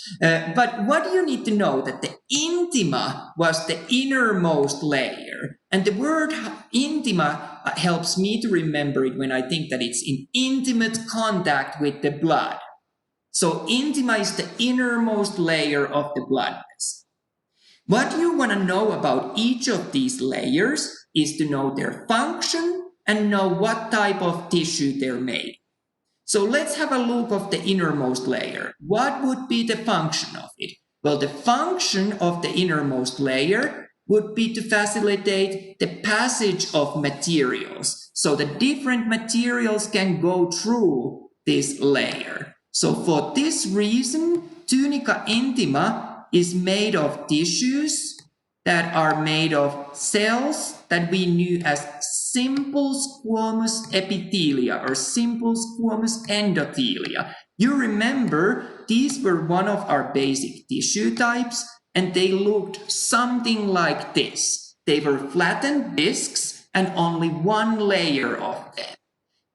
Speaker 1: But what you need to know that the intima was the innermost layer. And the word intima helps me to remember it when I think that it's in intimate contact with the blood. So intima is the innermost layer of the blood vessel. What you want to know about each of these layers is to know their function and know what type of tissue they're made. So let's have a look of the innermost layer. What would be the function of it? Well, the function of the innermost layer would be to facilitate the passage of materials. So the different materials can go through this layer. So for this reason, tunica intima is made of tissues that are made of cells that we knew as simple squamous epithelia or simple squamous endothelia. You remember these were one of our basic tissue types, and they looked something like this. They were flattened discs and only one layer of them.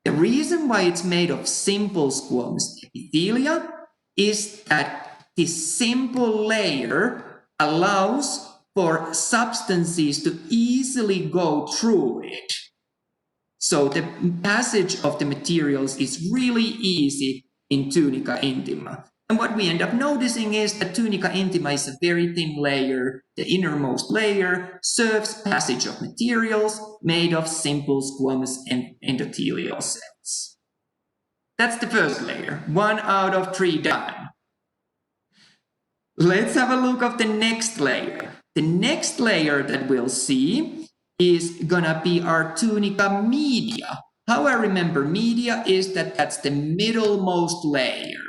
Speaker 1: The reason why it's made of simple squamous epithelia is that this simple layer allows for substances to easily go through it. So the passage of the materials is really easy in tunica intima. And what we end up noticing is that tunica intima is a very thin layer. The innermost layer serves passage of materials made of simple squamous endothelial cells. That's the first layer. 1 out of 3 done. Let's have a look at the next layer. The next layer that we'll see is gonna be our tunica media. How I remember media is that that's the middlemost layer.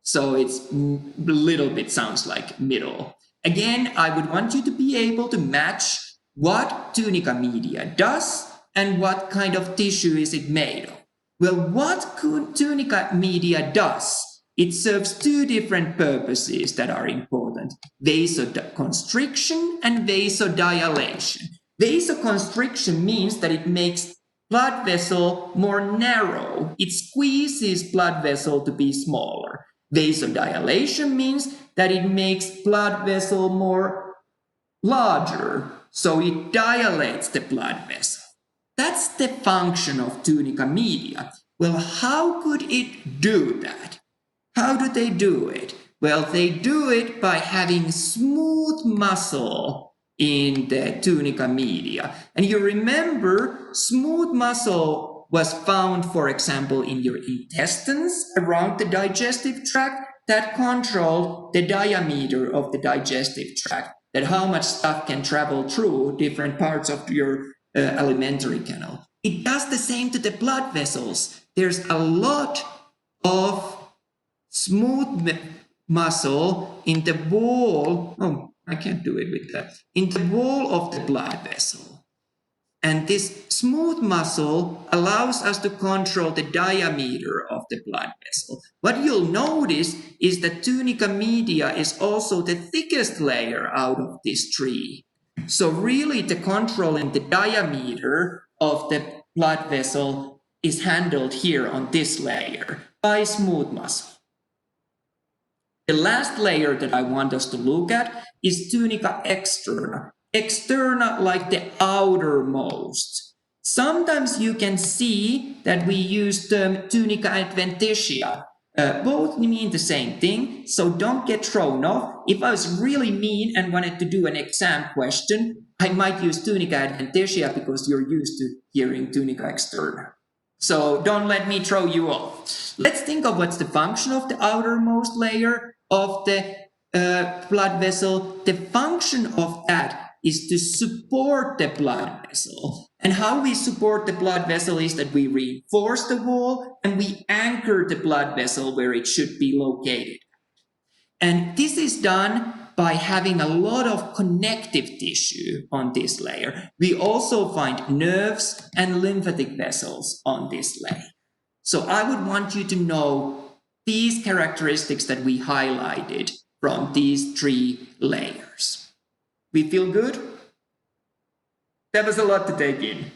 Speaker 1: So it's a little bit sounds like middle. Again, I would want you to be able to match what tunica media does and what kind of tissue is it made of. Well, what tunica media does, it serves 2 different purposes that are important: vasoconstriction and vasodilation. Vasoconstriction means that it makes blood vessel more narrow. It squeezes blood vessel to be smaller. Vasodilation means that it makes blood vessel more larger, so it dilates the blood vessel. That's the function of tunica media. Well, how could it do that? How do they do it? Well, they do it by having smooth muscle in the tunica media. And you remember, smooth muscle was found, for example, in your intestines around the digestive tract that controlled the diameter of the digestive tract, that how much stuff can travel through different parts of your alimentary canal. It does the same to the blood vessels. There's a lot of smooth muscle in the wall. Oh, I can't do it with that. In the wall of the blood vessel. And this smooth muscle allows us to control the diameter of the blood vessel. What you'll notice is that tunica media is also the thickest layer out of this tree. So really the control in the diameter of the blood vessel is handled here on this layer by smooth muscle. The last layer that I want us to look at is tunica externa. Externa, like the outermost. Sometimes you can see that we use the tunica adventitia. Both mean the same thing, so don't get thrown off. If I was really mean and wanted to do an exam question, I might use tunica adventitia because you're used to hearing tunica externa. So don't let me throw you off. Let's think of what's the function of the outermost layer of the blood vessel. The function of that is to support the blood vessel. And how we support the blood vessel is that we reinforce the wall and we anchor the blood vessel where it should be located. And this is done by having a lot of connective tissue on this layer. We also find nerves and lymphatic vessels on this layer. So I would want you to know these characteristics that we highlighted from these 3 layers. We feel good? That was a lot to take in.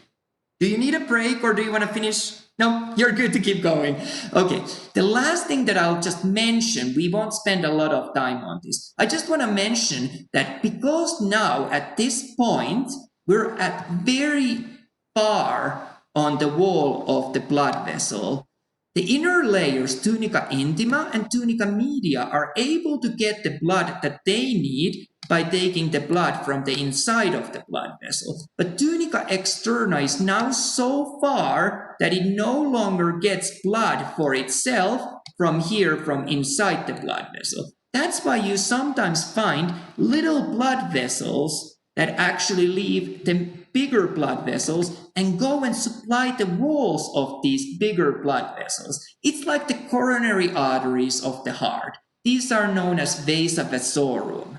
Speaker 1: Do you need a break or do you want to finish No, you're good to keep going. Okay, the last thing that I'll just mention, we won't spend a lot of time on this. I just want to mention that because now at this point, we're at very far on the wall of the blood vessel, the inner layers, tunica intima and tunica media, are able to get the blood that they need by taking the blood from the inside of the blood vessel. But tunica externa is now so far that it no longer gets blood for itself from here, from inside the blood vessel. That's why you sometimes find little blood vessels that actually leave the bigger blood vessels and go and supply the walls of these bigger blood vessels. It's like the coronary arteries of the heart. These are known as vasa vasorum.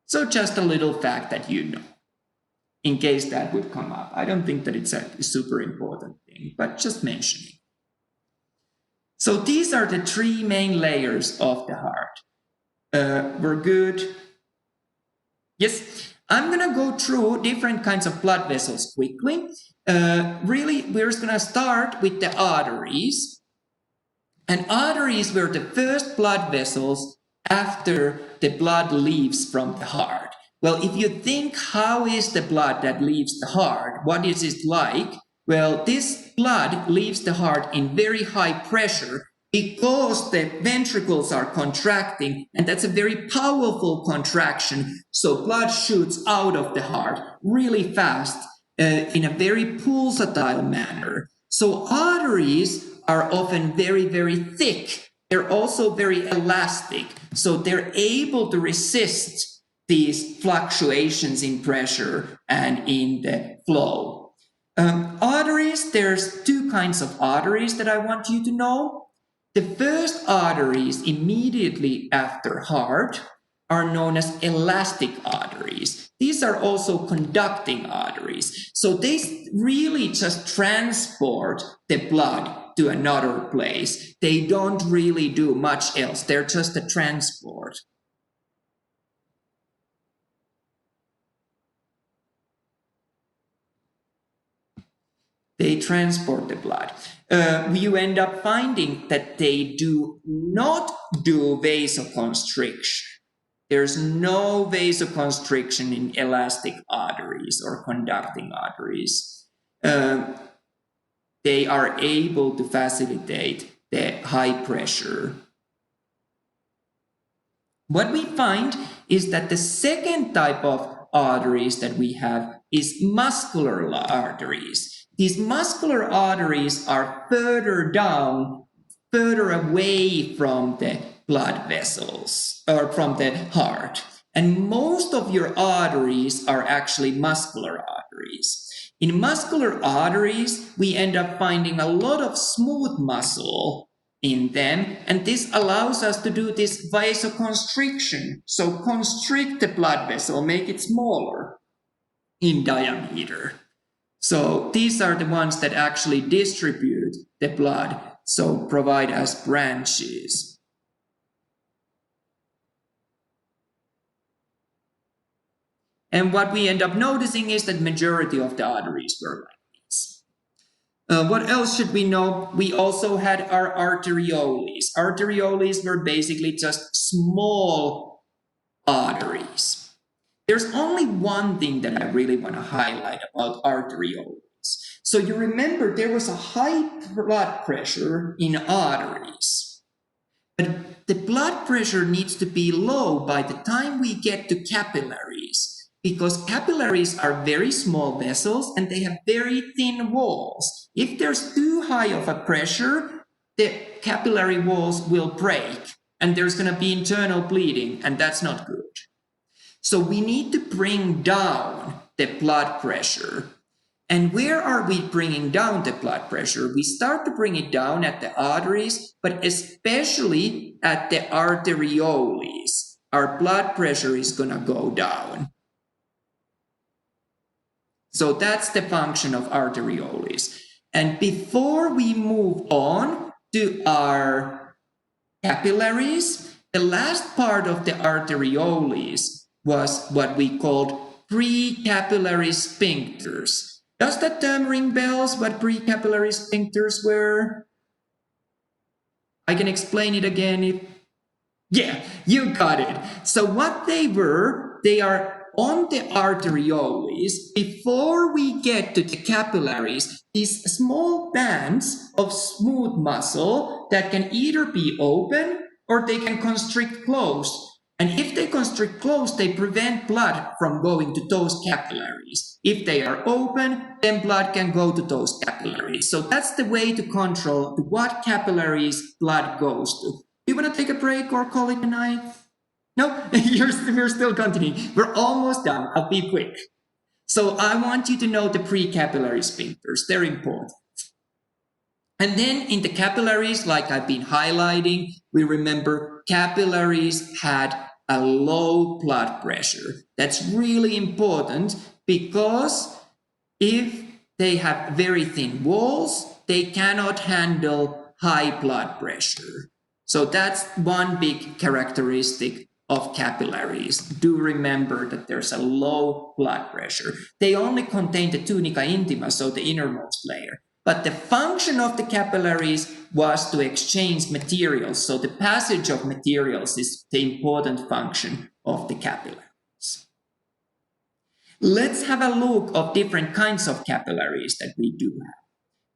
Speaker 1: So just a little fact that you know, in case that would come up. I don't think that it's a super important thing, but just mentioning. So these are the three main layers of the heart. We're good. Yes, I'm going to go through different kinds of blood vessels quickly. Really, we're going to start with the arteries. And arteries were the first blood vessels after the blood leaves from the heart. Well, if you think, how is the blood that leaves the heart? What is it like? Well, this blood leaves the heart in very high pressure because the ventricles are contracting, and that's a very powerful contraction. So blood shoots out of the heart really fast in a very pulsatile manner. So arteries are often very, very thick. They're also very elastic. So they're able to resist these fluctuations in pressure and in the flow. Arteries, there's two kinds of arteries that I want you to know. The first arteries immediately after heart are known as elastic arteries. These are also conducting arteries. So they really just transport the blood to another place. They don't really do much else. They're just a transport. They transport the blood. You end up finding that they do not do vasoconstriction. There's no vasoconstriction in elastic arteries or conducting arteries. They are able to facilitate the high pressure. What we find is that the second type of arteries that we have is muscular arteries. These muscular arteries are further down, further away from the blood vessels or from the heart. And most of your arteries are actually muscular arteries. In muscular arteries, we end up finding a lot of smooth muscle in them, and this allows us to do this vasoconstriction. So constrict the blood vessel, make it smaller in diameter. So these are the ones that actually distribute the blood, so provide us branches. And what we end up noticing is that majority of the arteries were like these. What else should we know? We also had our arterioles. Arterioles were basically just small arteries. There's only one thing that I really want to highlight about arterioles. So you remember there was a high blood pressure in arteries. But the blood pressure needs to be low by the time we get to capillaries, because capillaries are very small vessels and they have very thin walls. If there's too high of a pressure, the capillary walls will break and there's going to be internal bleeding, and that's not good. So we need to bring down the blood pressure. And where are we bringing down the blood pressure? We start to bring it down at the arteries, but especially at the arterioles. Our blood pressure is going to go down. So that's the function of arterioles. And before we move on to our capillaries, the last part of the arterioles was what we called precapillary sphincters. Does that term ring bells, what precapillary sphincters were? I can explain it again if... Yeah, you got it. So what they were, they are on the arterioles. Before we get to the capillaries, these small bands of smooth muscle that can either be open or they can constrict closed. And if they constrict closed, they prevent blood from going to those capillaries. If they are open, then blood can go to those capillaries. So that's the way to control to what capillaries blood goes to. Do you want to take a break or call it a night? No, we're still continuing. We're almost done. I'll be quick. So I want you to know the precapillary sphincters. They're important. And then in the capillaries, like I've been highlighting, we remember capillaries had a low blood pressure. That's really important because if they have very thin walls, they cannot handle high blood pressure. So that's one big characteristic of capillaries. Do remember that there's a low blood pressure. They only contain the tunica intima, so the innermost layer. But the function of the capillaries was to exchange materials. So the passage of materials is the important function of the capillaries. Let's have a look of different kinds of capillaries that we do have.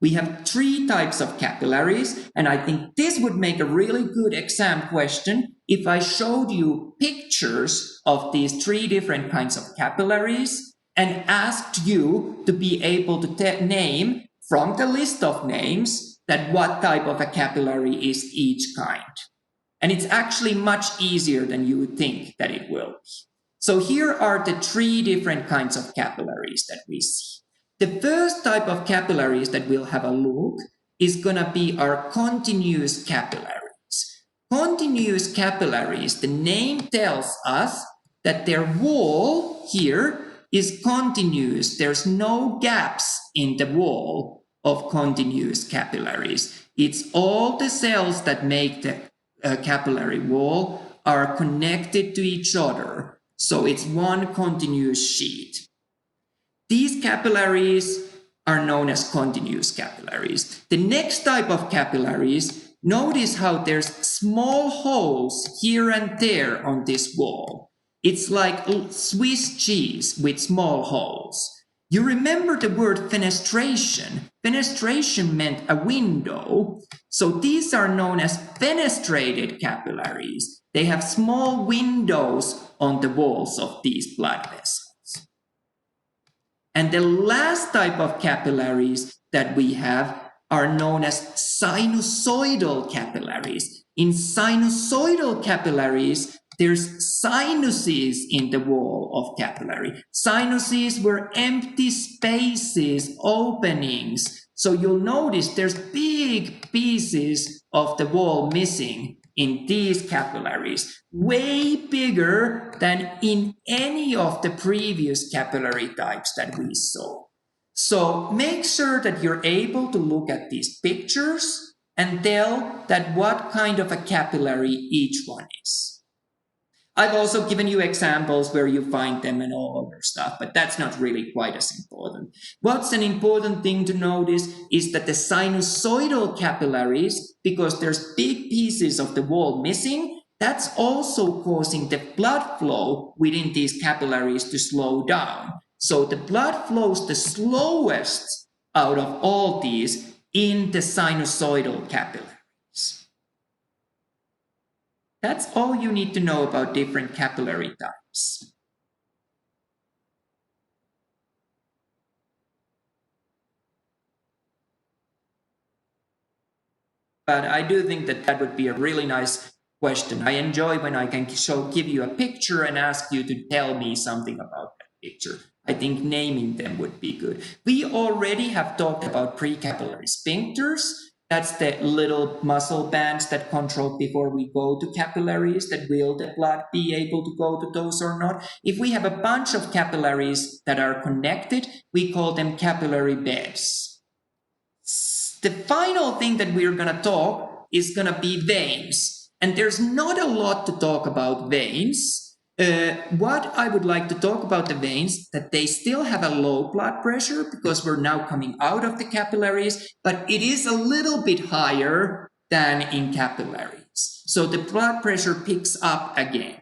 Speaker 1: We have 3 types of capillaries, and I think this would make a really good exam question if I showed you pictures of these 3 different kinds of capillaries and asked you to be able to name from the list of names that what type of a capillary is each kind. And it's actually much easier than you would think that it will be. So here are the 3 different kinds of capillaries that we see. The first type of capillaries that we'll have a look is going to be our continuous capillaries. Continuous capillaries, the name tells us that their wall here is continuous. There's no gaps in the wall of continuous capillaries. It's all the cells that make the capillary wall are connected to each other. So it's one continuous sheet. These capillaries are known as continuous capillaries. The next type of capillaries, notice how there's small holes here and there on this wall. It's like Swiss cheese with small holes. You remember the word fenestration. Fenestration meant a window. So these are known as fenestrated capillaries. They have small windows on the walls of these blood vessels. And the last type of capillaries that we have are known as sinusoidal capillaries. In sinusoidal capillaries, there's sinuses in the wall of capillary. Sinuses were empty spaces, openings. So you'll notice there's big pieces of the wall missing in these capillaries, way bigger than in any of the previous capillary types that we saw. So make sure that you're able to look at these pictures and tell that what kind of a capillary each one is. I've also given you examples where you find them and all other stuff, but that's not really quite as important. What's an important thing to notice is that the sinusoidal capillaries, because there's big pieces of the wall missing, that's also causing the blood flow within these capillaries to slow down. So the blood flows the slowest out of all these in the sinusoidal capillaries. That's all you need to know about different capillary types. But I do think that that would be a really nice question. I enjoy when I can give you a picture and ask you to tell me something about that picture. I think naming them would be good. We already have talked about precapillary sphincters. That's the little muscle bands that control before we go to capillaries, that will the blood be able to go to those or not. If we have a bunch of capillaries that are connected, we call them capillary beds. The final thing that we're going to talk is going to be veins. And there's not a lot to talk about veins. What I would like to talk about the veins, that they still have a low blood pressure because we're now coming out of the capillaries, but it is a little bit higher than in capillaries. So the blood pressure picks up again.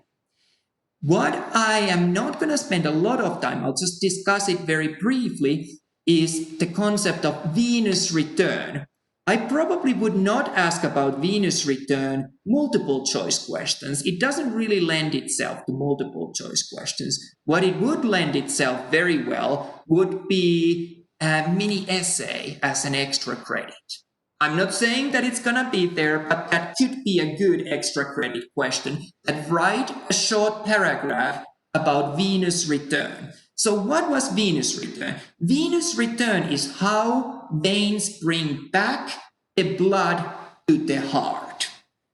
Speaker 1: What I am not going to spend a lot of time, I'll just discuss it very briefly, is the concept of venous return. I probably would not ask about venous return multiple choice questions. It doesn't really lend itself to multiple choice questions. What it would lend itself very well would be a mini essay as an extra credit. I'm not saying that it's gonna be there, but that could be a good extra credit question. That write a short paragraph about venous return. So what was venous return? Venous return is how veins bring back the blood to the heart.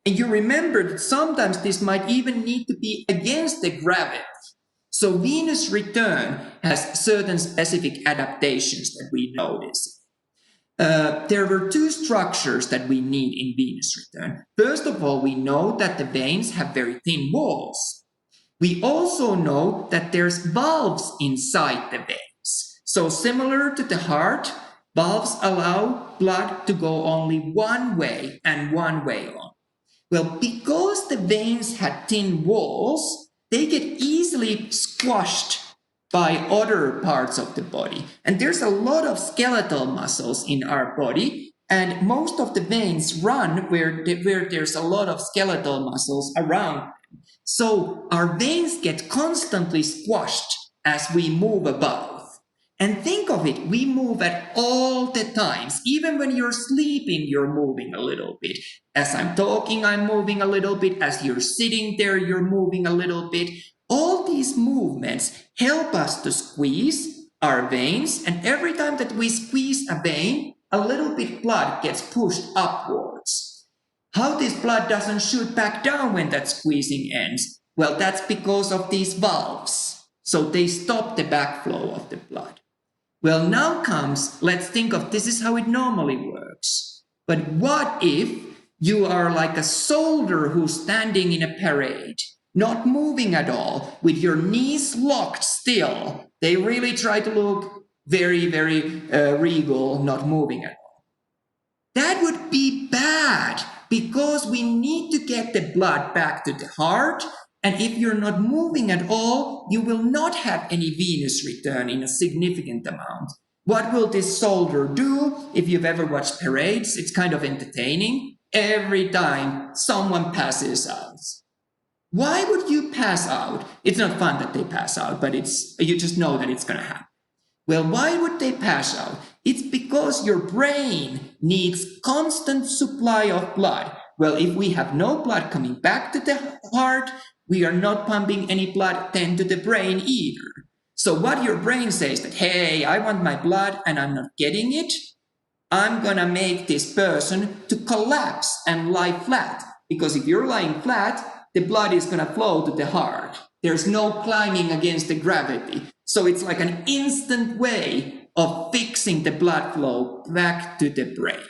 Speaker 1: And you remember that sometimes this might even need to be against the gravity. So venous return has certain specific adaptations that we notice. There were two structures that we need in venous return. First of all, we know that the veins have very thin walls. We also know that there's valves inside the veins. So similar to the heart, valves allow blood to go only one way and one way on. Well, because the veins had thin walls, they get easily squashed by other parts of the body. And there's a lot of skeletal muscles in our body, and most of the veins run where there's a lot of skeletal muscles around. So our veins get constantly squashed as we move about. And think of it, we move at all the times. Even when you're sleeping, you're moving a little bit. As I'm talking, I'm moving a little bit. As you're sitting there, you're moving a little bit. All these movements help us to squeeze our veins. And every time that we squeeze a vein, a little bit blood gets pushed upwards. How this blood doesn't shoot back down when that squeezing ends? Well, that's because of these valves. So they stop the backflow of the blood. Well, now comes, let's think of this is how it normally works. But what if you are like a soldier who's standing in a parade, not moving at all, with your knees locked still? They really try to look very, very regal, not moving at all. That would be bad because we need to get the blood back to the heart. And if you're not moving at all, you will not have any venous return in a significant amount. What will this soldier do? If you've ever watched parades, it's kind of entertaining. Every time someone passes out. Why would you pass out? It's not fun that they pass out, but you just know that it's going to happen. Well, why would they pass out? It's because your brain needs constant supply of blood. Well, if we have no blood coming back to the heart, we are not pumping any blood then to the brain either. So what your brain says that, hey, I want my blood and I'm not getting it, I'm gonna make this person to collapse and lie flat. Because if you're lying flat, the blood is gonna flow to the heart. There's no climbing against the gravity. So it's like an instant way of fixing the blood flow back to the brain.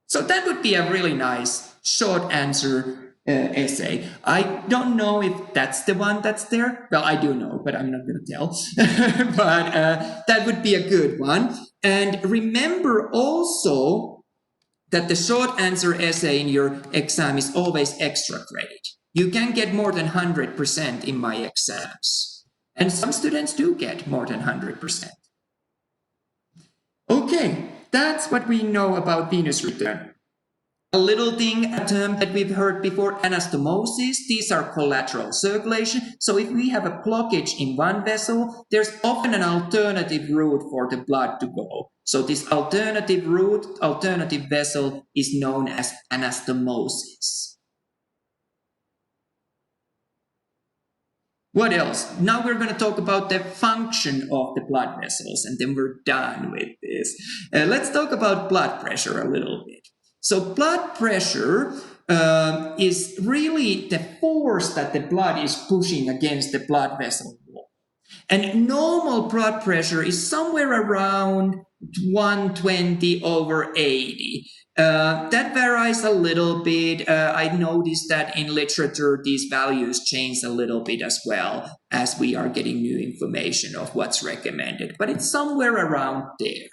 Speaker 1: So that would be a really nice short answer essay. I don't know if that's the one that's there. Well, I do know, but I'm not going to tell. But that would be a good one. And remember also that the short answer essay in your exam is always extra credit. You can get more than 100% in my exams. And some students do get more than 100%. Okay, that's what we know about venous return. A little thing, a term that we've heard before, anastomosis. These are collateral circulation. So if we have a blockage in one vessel, there's often an alternative route for the blood to go. So this alternative route, alternative vessel is known as anastomosis. What else? Now we're going to talk about the function of the blood vessels, and then we're done with this. Let's talk about blood pressure a little bit. So blood pressure is really the force that the blood is pushing against the blood vessel wall. And normal blood pressure is somewhere around 120/80. That varies a little bit. I noticed that in literature, these values change a little bit as well as we are getting new information of what's recommended, but it's somewhere around there.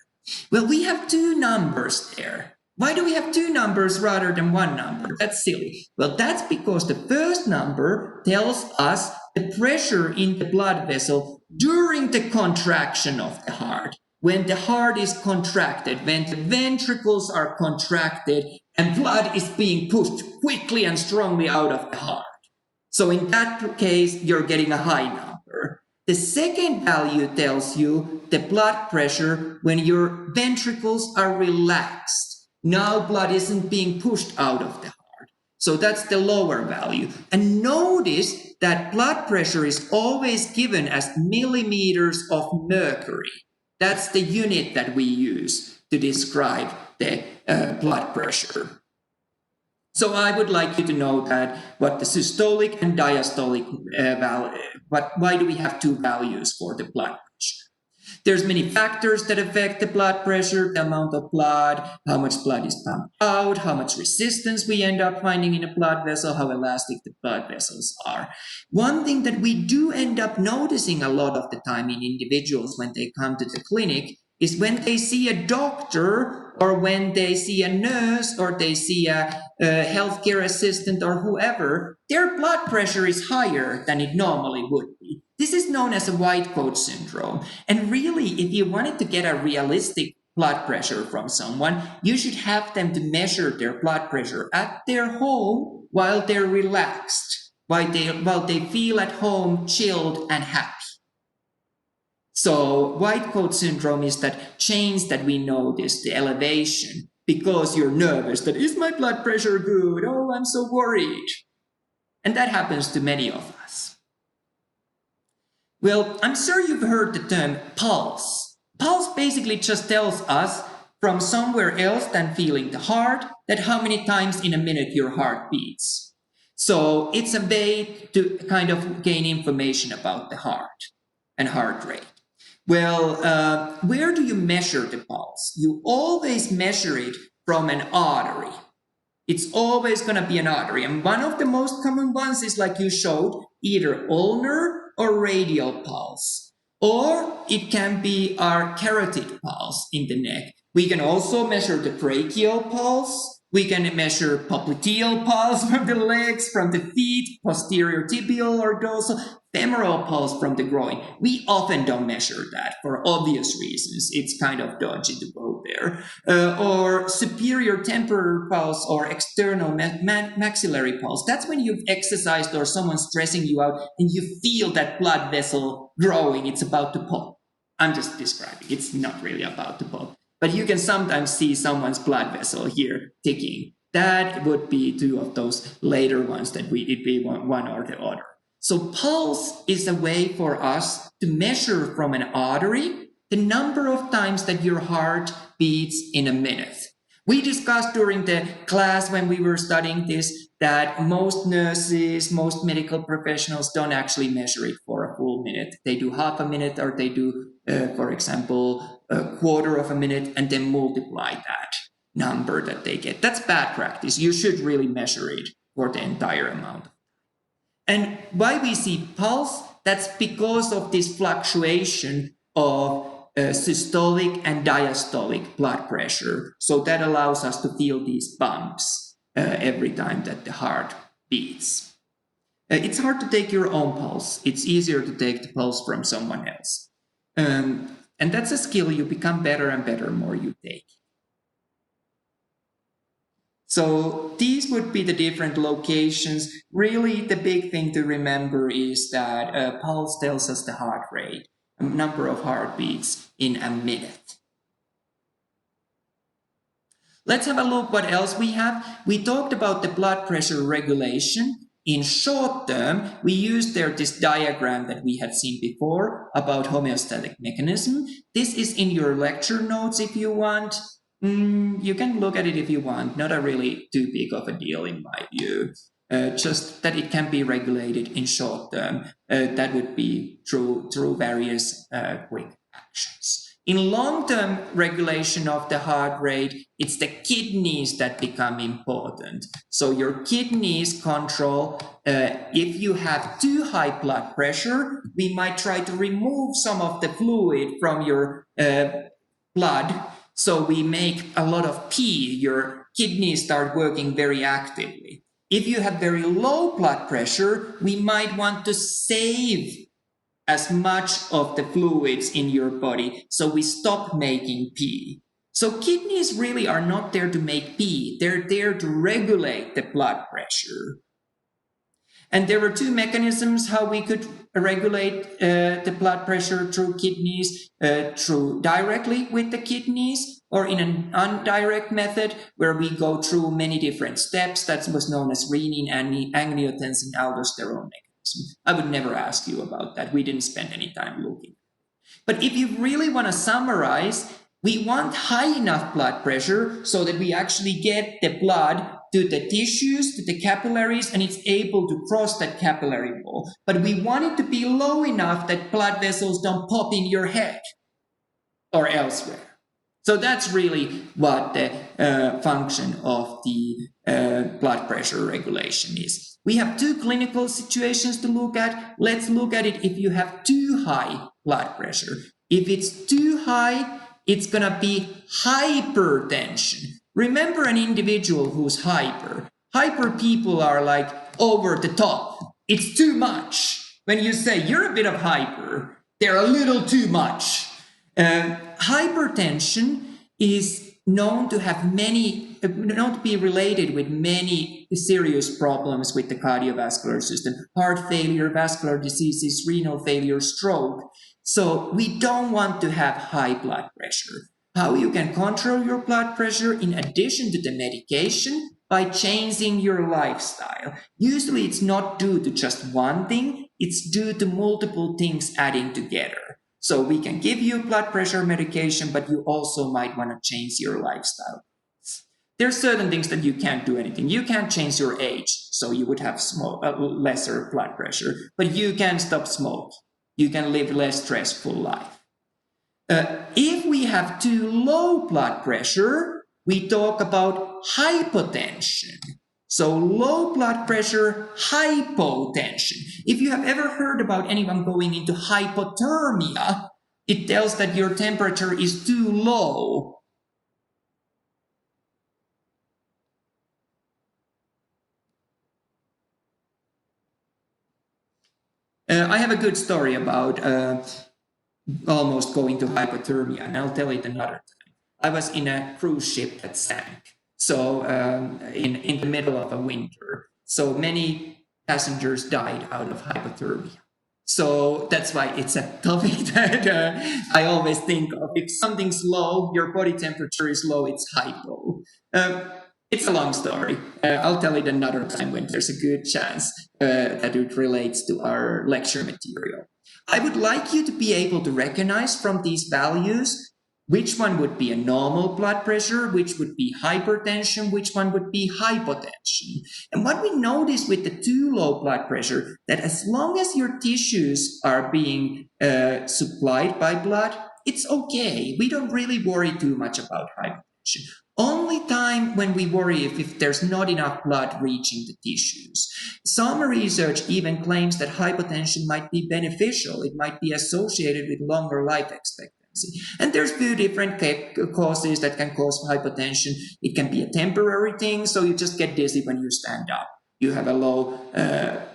Speaker 1: Well, we have two numbers there. Why do we have two numbers rather than one number? That's silly. Well, that's because the first number tells us the pressure in the blood vessel during the contraction of the heart. When the heart is contracted, when the ventricles are contracted and blood is being pushed quickly and strongly out of the heart. So in that case, you're getting a high number. The second value tells you the blood pressure when your ventricles are relaxed. Now blood isn't being pushed out of the heart. So that's the lower value. And notice that blood pressure is always given as millimeters of mercury. That's the unit that we use to describe the blood pressure. So I would like you to know that what the systolic and diastolic why do we have two values for the blood pressure? There's many factors that affect the blood pressure, the amount of blood, how much blood is pumped out, how much resistance we end up finding in a blood vessel, how elastic the blood vessels are. One thing that we do end up noticing a lot of the time in individuals when they come to the clinic is when they see a doctor or when they see a nurse or they see a healthcare assistant or whoever, their blood pressure is higher than it normally would be. This is known as a white coat syndrome. And really, if you wanted to get a realistic blood pressure from someone, you should have them to measure their blood pressure at their home while they're relaxed, while they feel at home, chilled, and happy. So white coat syndrome is that change that we notice, the elevation, because you're nervous that is my blood pressure good? Oh, I'm so worried. And that happens to many of us. Well, I'm sure you've heard the term pulse. Pulse basically just tells us from somewhere else than feeling the heart that how many times in a minute your heart beats. So it's a way to kind of gain information about the heart and heart rate. Well, where do you measure the pulse? You always measure it from an artery. It's always going to be an artery. And one of the most common ones is, like you showed, either ulnar or radial pulse. Or it can be our carotid pulse in the neck. We can also measure the brachial pulse. We can measure popliteal pulse from the legs, from the feet, posterior tibial or dorsal, femoral pulse from the groin. We often don't measure that for obvious reasons. It's kind of dodgy to go there. Or superior temporal pulse or external maxillary pulse. That's when you've exercised or someone's stressing you out and you feel that blood vessel growing. It's about to pop. I'm just describing. It's not really about to pop. But you can sometimes see someone's blood vessel here ticking. That would be two of those later ones that it'd be one or the other. So pulse is a way for us to measure from an artery the number of times that your heart beats in a minute. We discussed during the class when we were studying this that most nurses, most medical professionals don't actually measure it for a full minute. They do half a minute or they do, for example, a quarter of a minute and then multiply that number that they get. That's bad practice. You should really measure it for the entire amount. And why we see pulse, that's because of this fluctuation of systolic and diastolic blood pressure. So that allows us to feel these bumps every time that the heart beats. It's hard to take your own pulse. It's easier to take the pulse from someone else. And that's a skill. You become better and better the more you take. So these would be the different locations. Really, the big thing to remember is that pulse tells us the heart rate, a number of heartbeats in a minute. Let's have a look what else we have. We talked about the blood pressure regulation. In short term, we used there this diagram that we had seen before about homeostatic mechanism. This is in your lecture notes if you want. You can look at it if you want. Not a really too big of a deal in my view. Just that it can be regulated in short term. That would be through various quick actions. In long-term regulation of the heart rate, it's the kidneys that become important. So your kidneys control, if you have too high blood pressure, we might try to remove some of the fluid from your blood. So we make a lot of pee. Your kidneys start working very actively. If you have very low blood pressure, we might want to save as much of the fluids in your body, so we stop making pee. So kidneys really are not there to make pee, they're there to regulate the blood pressure. And there were two mechanisms how we could regulate the blood pressure through kidneys, through directly with the kidneys or in an indirect method where we go through many different steps. That was known as renin, angiotensin, aldosterone mechanism. I would never ask you about that. We didn't spend any time looking. But if you really want to summarize, we want high enough blood pressure so that we actually get the blood to the tissues, to the capillaries, and it's able to cross that capillary wall. But we want it to be low enough that blood vessels don't pop in your head or elsewhere. So that's really what the function of the blood pressure regulation is. We have two clinical situations to look at. Let's look at it if you have too high blood pressure. If it's too high, it's going to be hypertension. Remember an individual who's hyper. Hyper people are like over the top. It's too much. When you say you're a bit of hyper, they're a little too much. Hypertension is known to be related with many serious problems with the cardiovascular system, heart failure, vascular diseases, renal failure, stroke. So we don't want to have high blood pressure. How you can control your blood pressure in addition to the medication? By changing your lifestyle. Usually it's not due to just one thing, it's due to multiple things adding together. So we can give you blood pressure medication, but you also might want to change your lifestyle. There's certain things that you can't do anything. You can't change your age, so you would have lesser blood pressure, but you can stop smoke. You can live less stressful life. If we have too low blood pressure, we talk about hypotension. So low blood pressure, hypotension. If you have ever heard about anyone going into hypothermia, it tells that your temperature is too low. I have a good story about almost going to hypothermia, and I'll tell it another time. I was in a cruise ship that sank, so in the middle of a winter. So many passengers died out of hypothermia. So that's why it's a topic that I always think of. If something's low, your body temperature is low, it's hypo. It's a long story. I'll tell it another time when there's a good chance that it relates to our lecture material. I would like you to be able to recognize from these values which one would be a normal blood pressure, which would be hypertension, which one would be hypotension. And what we notice with the too low blood pressure, that as long as your tissues are being supplied by blood, it's okay. We don't really worry too much about hypertension. Only time when we worry if there's not enough blood reaching the tissues. Some research even claims that hypotension might be beneficial. It might be associated with longer life expectancy. And there's few different causes that can cause hypotension. It can be a temporary thing, so you just get dizzy when you stand up. You have a low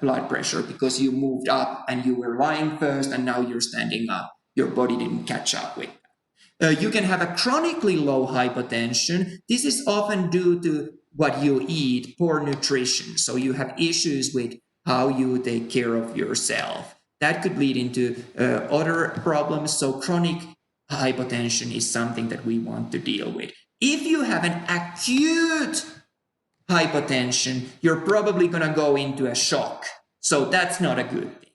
Speaker 1: blood pressure because you moved up and you were lying first and now you're standing up. Your body didn't catch up with that. You can have a chronically low hypotension. This is often due to what you eat, poor nutrition. So you have issues with how you take care of yourself. That could lead into other problems. So chronic hypotension is something that we want to deal with. If you have an acute hypotension, you're probably going to go into a shock. So that's not a good thing.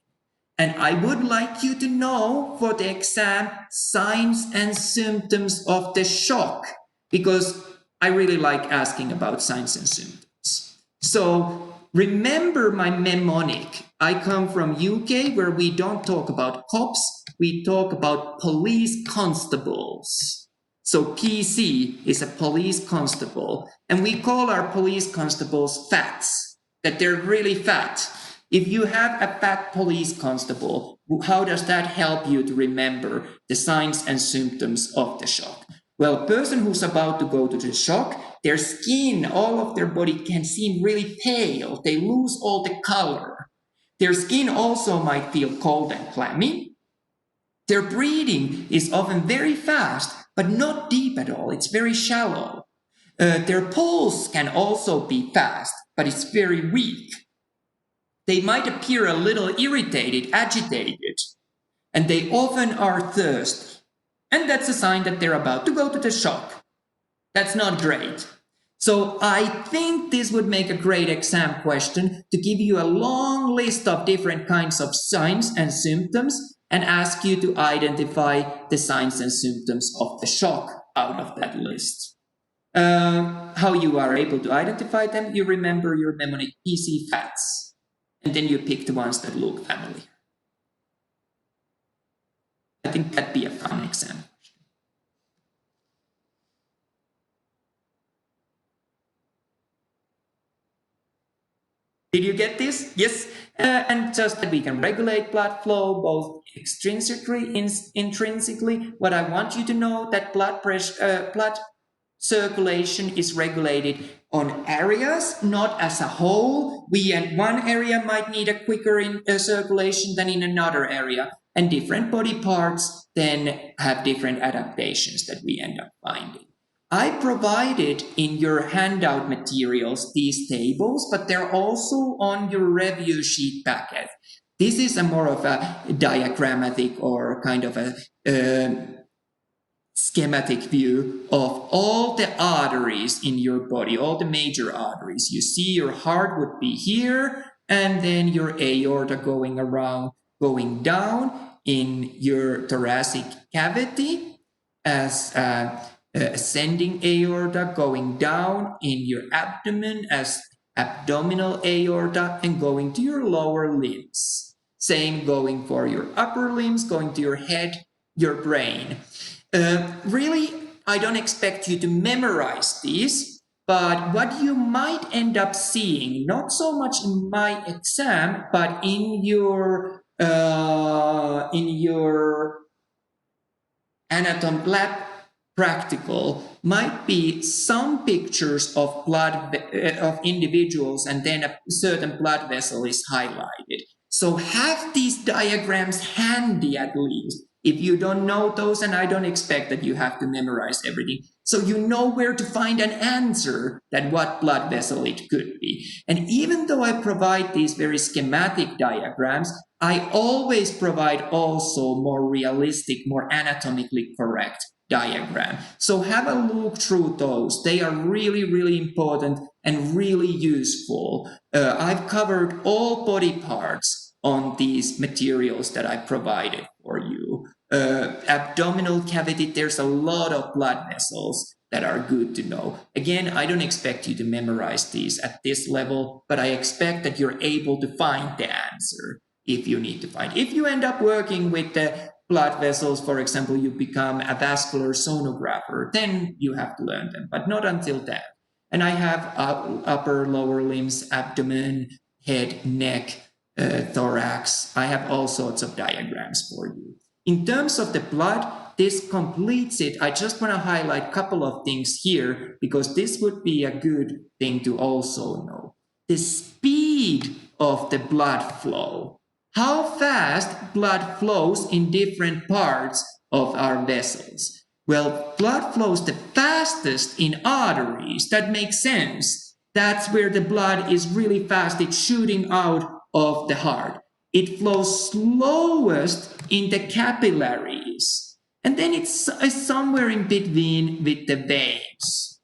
Speaker 1: And I would like you to know for the exam signs and symptoms of the shock, because I really like asking about signs and symptoms. So remember my mnemonic. I come from UK where we don't talk about cops, we talk about police constables. So PC is a police constable, and we call our police constables fats, that they're really fat. If you have a fat police constable, how does that help you to remember the signs and symptoms of the shock? Well, a person who's about to go to the shock, their skin, all of their body can seem really pale. They lose all the color. Their skin also might feel cold and clammy. Their breathing is often very fast, but not deep at all. It's very shallow. Their pulse can also be fast, but it's very weak. They might appear a little irritated, agitated, and they often are thirsty. And that's a sign that they're about to go to the shock. That's not great. So I think this would make a great exam question to give you a long list of different kinds of signs and symptoms and ask you to identify the signs and symptoms of the shock out of that list. How you are able to identify them, you remember your mnemonic PC fats, and then you pick the ones that look familiar. I think that'd be a fun exam. Did you get this? Yes. And just that we can regulate blood flow both extrinsically, intrinsically. What I want you to know that blood pressure, blood circulation is regulated on areas, not as a whole. We in one area might need a quicker circulation than in another area, and different body parts then have different adaptations that we end up finding. I provided in your handout materials these tables, but they're also on your review sheet packet. This is a more of a diagrammatic or kind of a schematic view of all the arteries in your body, all the major arteries. You see your heart would be here, and then your aorta going around, going down in your thoracic cavity as ascending aorta, going down in your abdomen as abdominal aorta, and going to your lower limbs. Same going for your upper limbs, going to your head, your brain. Really, I don't expect you to memorize these, but what you might end up seeing, not so much in my exam, but in your anatomy lab practical, might be some pictures of blood of individuals, and then a certain blood vessel is highlighted. So have these diagrams handy at least. If you don't know those, and I don't expect that you have to memorize everything, so you know where to find an answer that what blood vessel it could be. And even though I provide these very schematic diagrams, I always provide also more realistic, more anatomically correct diagram. So have a look through those. They are really, really important and really useful. I've covered all body parts on these materials that I provided for you. Abdominal cavity, there's a lot of blood vessels that are good to know. Again, I don't expect you to memorize these at this level, but I expect that you're able to find the answer if you need to find. If you end up working with the blood vessels, for example, you become a vascular sonographer, then you have to learn them, but not until then. And I have upper, lower limbs, abdomen, head, neck, thorax. I have all sorts of diagrams for you. In terms of the blood, this completes it. I just want to highlight a couple of things here because this would be a good thing to also know. The speed of the blood flow. How fast blood flows in different parts of our vessels. Well, blood flows the fastest in arteries. That makes sense. That's where the blood is really fast. It's shooting out of the heart. It flows slowest in the capillaries. And then it's somewhere in between with the veins.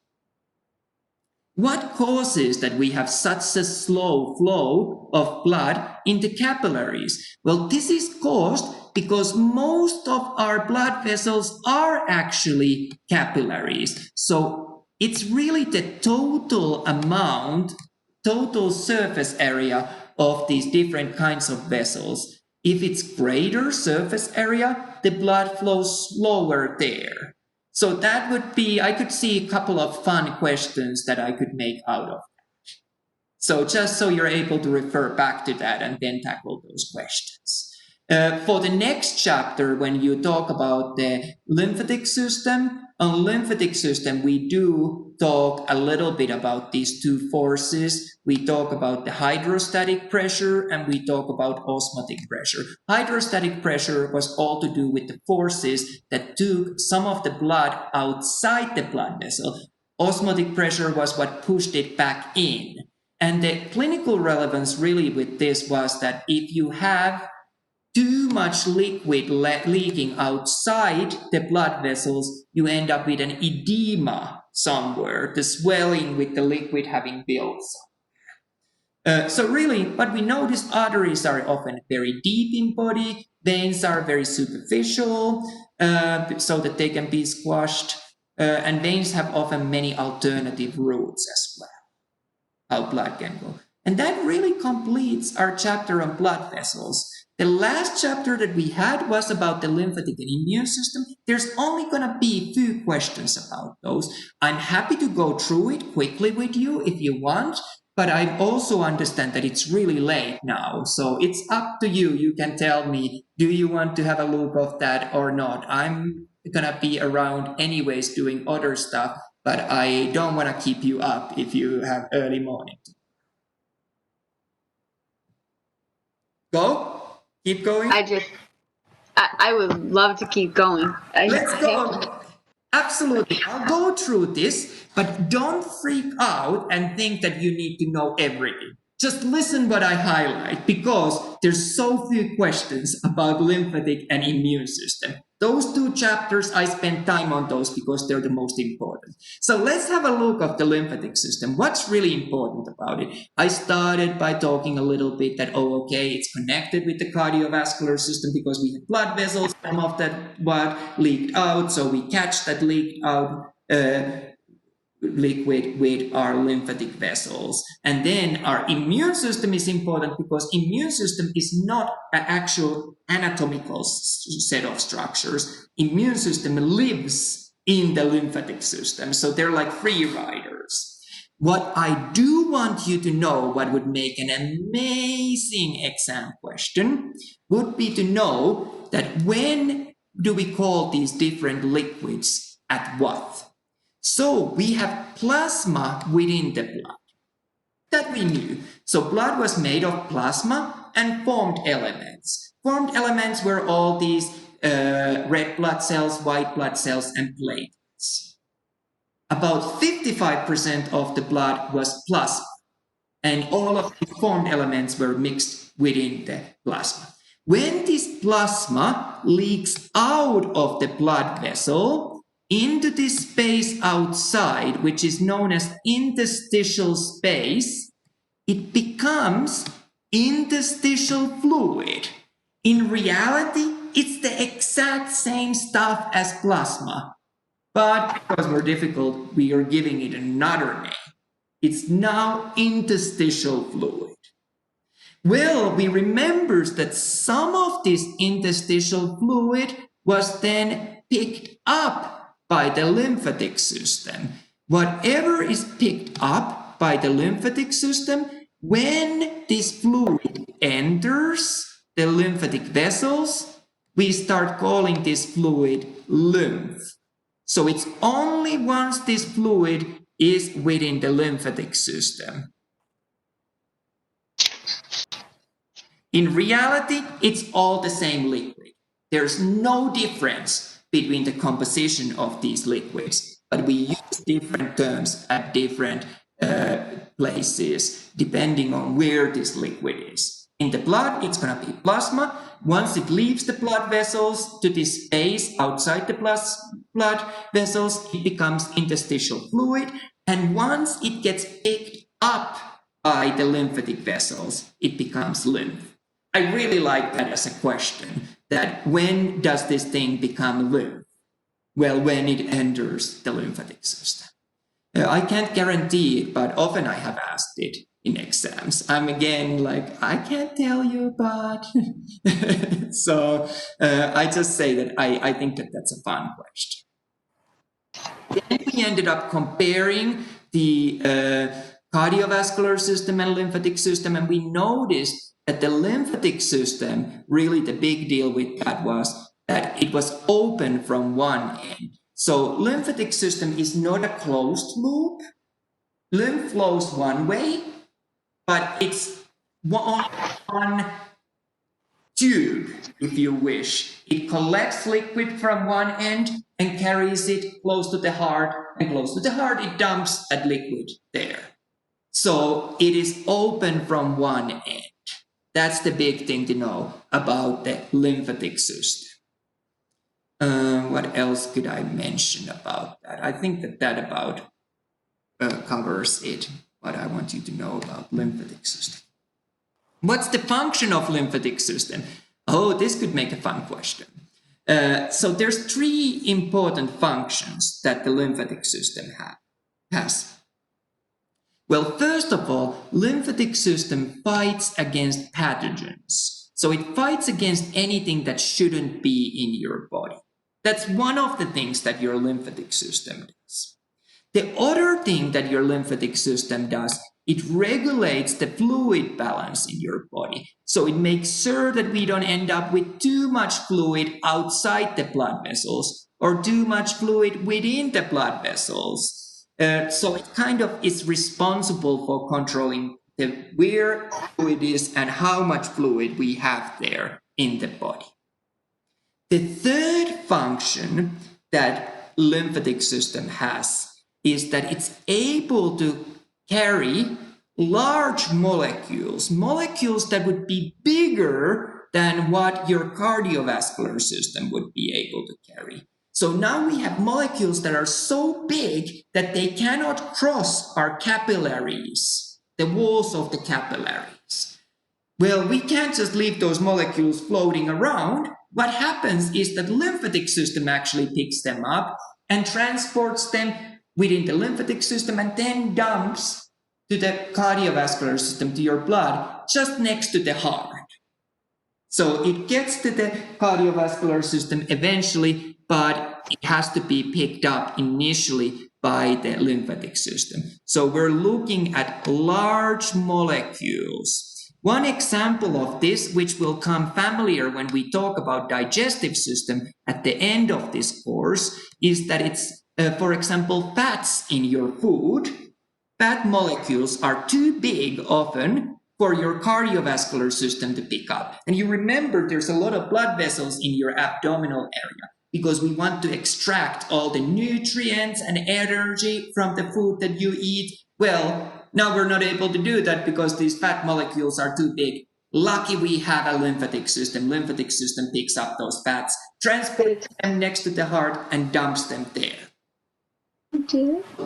Speaker 1: What causes that we have such a slow flow of blood in the capillaries? Well, this is caused because most of our blood vessels are actually capillaries. So it's really the total total surface area of these different kinds of vessels. If it's greater surface area, the blood flows slower there. So that would be, I could see a couple of fun questions that I could make out of. So just so you're able to refer back to that and then tackle those questions. For the next chapter, when you talk about the lymphatic system, on lymphatic system, we do talk a little bit about these two forces. We talk about the hydrostatic pressure and we talk about osmotic pressure. Hydrostatic pressure was all to do with the forces that took some of the blood outside the blood vessel. Osmotic pressure was what pushed it back in. And the clinical relevance really with this was that if you have too much liquid leaking outside the blood vessels, you end up with an edema somewhere, the swelling with the liquid having built. So really, what we notice, arteries are often very deep in body, veins are very superficial, so that they can be squashed, and veins have often many alternative routes as well, how blood can go. And that really completes our chapter on blood vessels. The last chapter that we had was about the lymphatic and immune system. There's only going to be a few questions about those. I'm happy to go through it quickly with you if you want, but I also understand that it's really late now. So it's up to you. You can tell me, do you want to have a look of that or not? I'm going to be around anyways doing other stuff, but I don't want to keep you up if you have early morning. Go? Keep going?
Speaker 2: I would love to keep going.
Speaker 1: Let's go. Absolutely. I'll go through this, but don't freak out and think that you need to know everything. Just listen what I highlight because there's so few questions about lymphatic and immune system. Those two chapters, I spent time on those because they're the most important. So let's have a look at the lymphatic system. What's really important about it? I started by talking a little bit that, it's connected with the cardiovascular system because we have blood vessels, some of that blood leaked out, so we catch that leaked out liquid with our lymphatic vessels. And then our immune system is important because immune system is not an actual anatomical set of structures. Immune system lives in the lymphatic system. So they're like free riders. What I do want you to know, what would make an amazing exam question, would be to know that when do we call these different liquids at what? So we have plasma within the blood. That we knew. So blood was made of plasma and formed elements. Formed elements were all these red blood cells, white blood cells, and platelets. About 55% of the blood was plasma, and all of the formed elements were mixed within the plasma. When this plasma leaks out of the blood vessel into this space outside, which is known as interstitial space, it becomes interstitial fluid. In reality, it's the exact same stuff as plasma, but because we're difficult, we are giving it another name. It's now interstitial fluid. Well, we remember that some of this interstitial fluid was then picked up by the lymphatic system. Whatever is picked up by the lymphatic system, when this fluid enters the lymphatic vessels, we start calling this fluid lymph. So it's only once this fluid is within the lymphatic system. In reality, it's all the same liquid. There's no difference between the composition of these liquids, but we use different terms at different places depending on where this liquid is. In the blood, it's going to be plasma. Once it leaves the blood vessels to this space outside the blood vessels, it becomes interstitial fluid. And once it gets picked up by the lymphatic vessels, it becomes lymph. I really like that as a question, that when does this thing become lymph? Well, when it enters the lymphatic system. I can't guarantee it, but often I have asked it in exams. I'm again like, I can't tell you, but so I just say that I think that that's a fun question. Then we ended up comparing the cardiovascular system and lymphatic system, and we noticed that the lymphatic system, really the big deal with that was that it was open from one end. So lymphatic system is not a closed loop. Lymph flows one way, but it's one tube, if you wish. It collects liquid from one end and carries it close to the heart, and close to the heart it dumps that liquid there. So it is open from one end. That's the big thing to know about the lymphatic system. What else could I mention about that? I think that about covers it, what I want you to know about lymphatic system. What's the function of lymphatic system? Oh, this could make a fun question. So there's three important functions that the lymphatic system has. Well, first of all, lymphatic system fights against pathogens. So it fights against anything that shouldn't be in your body. That's one of the things that your lymphatic system does. The other thing that your lymphatic system does, it regulates the fluid balance in your body. So it makes sure that we don't end up with too much fluid outside the blood vessels or too much fluid within the blood vessels. So it kind of is responsible for controlling where fluid is and how much fluid we have there in the body. The third function that lymphatic system has is that it's able to carry large molecules that would be bigger than what your cardiovascular system would be able to carry. So now we have molecules that are so big that they cannot cross our capillaries, the walls of the capillaries. Well, we can't just leave those molecules floating around. What happens is that the lymphatic system actually picks them up and transports them within the lymphatic system and then dumps to the cardiovascular system, to your blood, just next to the heart. So it gets to the cardiovascular system eventually, but it has to be picked up initially by the lymphatic system. So we're looking at large molecules. One example of this, which will come familiar when we talk about digestive system at the end of this course, is that it's, for example, fats in your food. Fat molecules are too big often for your cardiovascular system to pick up. And you remember there's a lot of blood vessels in your abdominal area because we want to extract all the nutrients and energy from the food that you eat. Well, now we're not able to do that because these fat molecules are too big. Lucky we have a lymphatic system. Lymphatic system picks up those fats, transports them next to the heart, and dumps them there.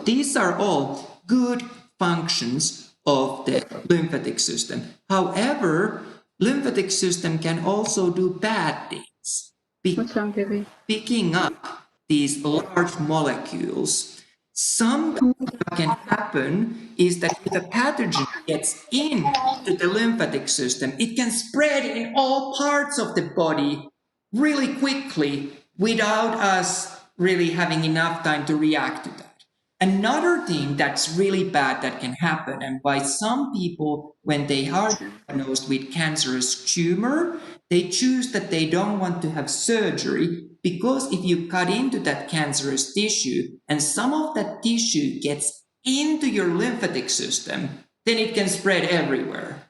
Speaker 1: These are all good functions of the lymphatic system. However, lymphatic system can also do bad things.
Speaker 2: What's wrong, baby?
Speaker 1: Picking up these large molecules. Sometimes what can happen is that if a pathogen gets into the lymphatic system, it can spread in all parts of the body really quickly without us really having enough time to react to that. Another thing that's really bad that can happen, and why some people, when they are diagnosed with cancerous tumor, they choose that they don't want to have surgery, because if you cut into that cancerous tissue and some of that tissue gets into your lymphatic system, then it can spread everywhere.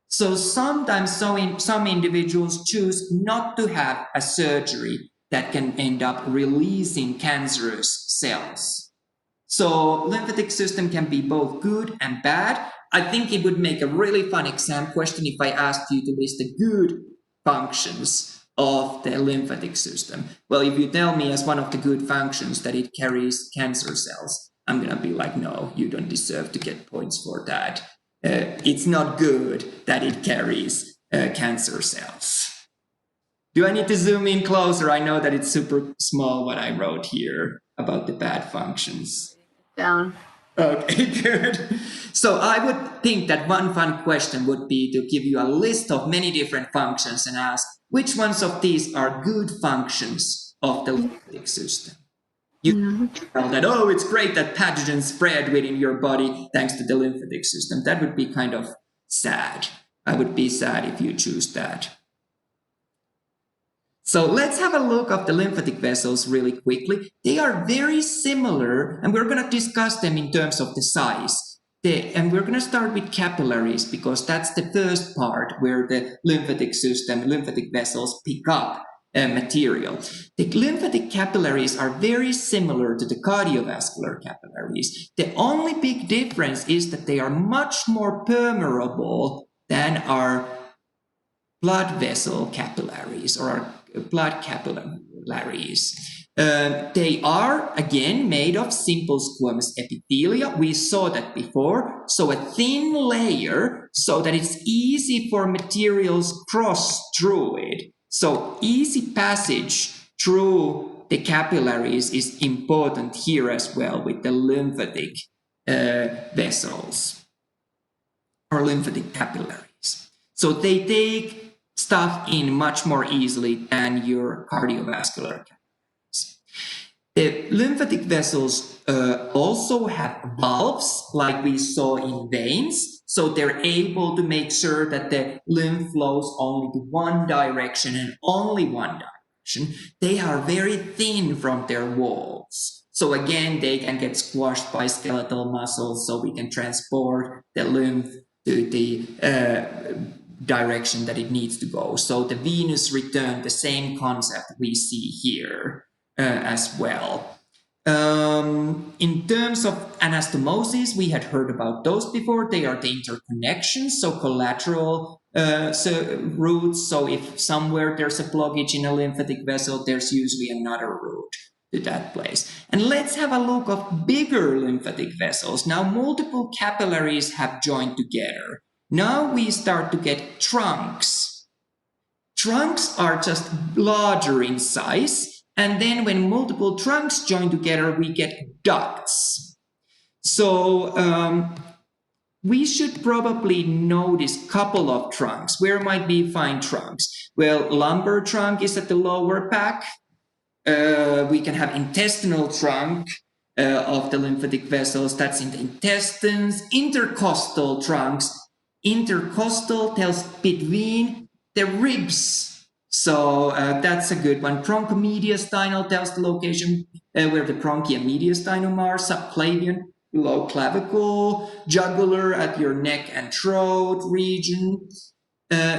Speaker 1: So sometimes some individuals choose not to have a surgery that can end up releasing cancerous cells. So lymphatic system can be both good and bad. I think it would make a really fun exam question if I asked you to list the good functions of the lymphatic system. Well, if you tell me as one of the good functions that it carries cancer cells, I'm going to be like, no, you don't deserve to get points for that. It's not good that it carries cancer cells. Do I need to zoom in closer? I know that it's super small what I wrote here about the bad functions.
Speaker 2: Down.
Speaker 1: Okay, good. So I would think that one fun question would be to give you a list of many different functions and ask which ones of these are good functions of the lymphatic system. You tell that, oh, it's great that pathogens spread within your body thanks to the lymphatic system. That would be kind of sad. I would be sad if you choose that. So let's have a look at the lymphatic vessels really quickly. They are very similar, and we're going to discuss them in terms of the size. And we're going to start with capillaries because that's the first part where the lymphatic system, lymphatic vessels pick up material. The lymphatic capillaries are very similar to the cardiovascular capillaries. The only big difference is that they are much more permeable than our blood vessel capillaries or our blood capillaries. They are, again, made of simple squamous epithelia. We saw that before. So a thin layer so that it's easy for materials cross through it. So easy passage through the capillaries is important here as well with the lymphatic vessels or lymphatic capillaries. So they take stuff in much more easily than your cardiovascular capillaries. The lymphatic vessels also have valves like we saw in veins. So they're able to make sure that the lymph flows only to one direction and only one direction. They are very thin from their walls. So again, they can get squashed by skeletal muscles so we can transport the lymph to the direction that it needs to go. So the venous return, the same concept we see here as well. In terms of anastomosis, we had heard about those before. They are the interconnections, so collateral routes. So if somewhere there's a blockage in a lymphatic vessel, there's usually another route to that place. And let's have a look at bigger lymphatic vessels. Now, multiple capillaries have joined together. Now we start to get trunks. Trunks are just larger in size. And then when multiple trunks join together, we get ducts. So we should probably notice a couple of trunks. Where might we find trunks? Well, lumbar trunk is at the lower back. We can have intestinal trunk of the lymphatic vessels. That's in the intestines. Intercostal trunks. Intercostal tells between the ribs. So that's a good one. Bronchomediastinal tells the location where the bronchia mediastinum are. Subclavian, below clavicle. Jugular at your neck and throat region.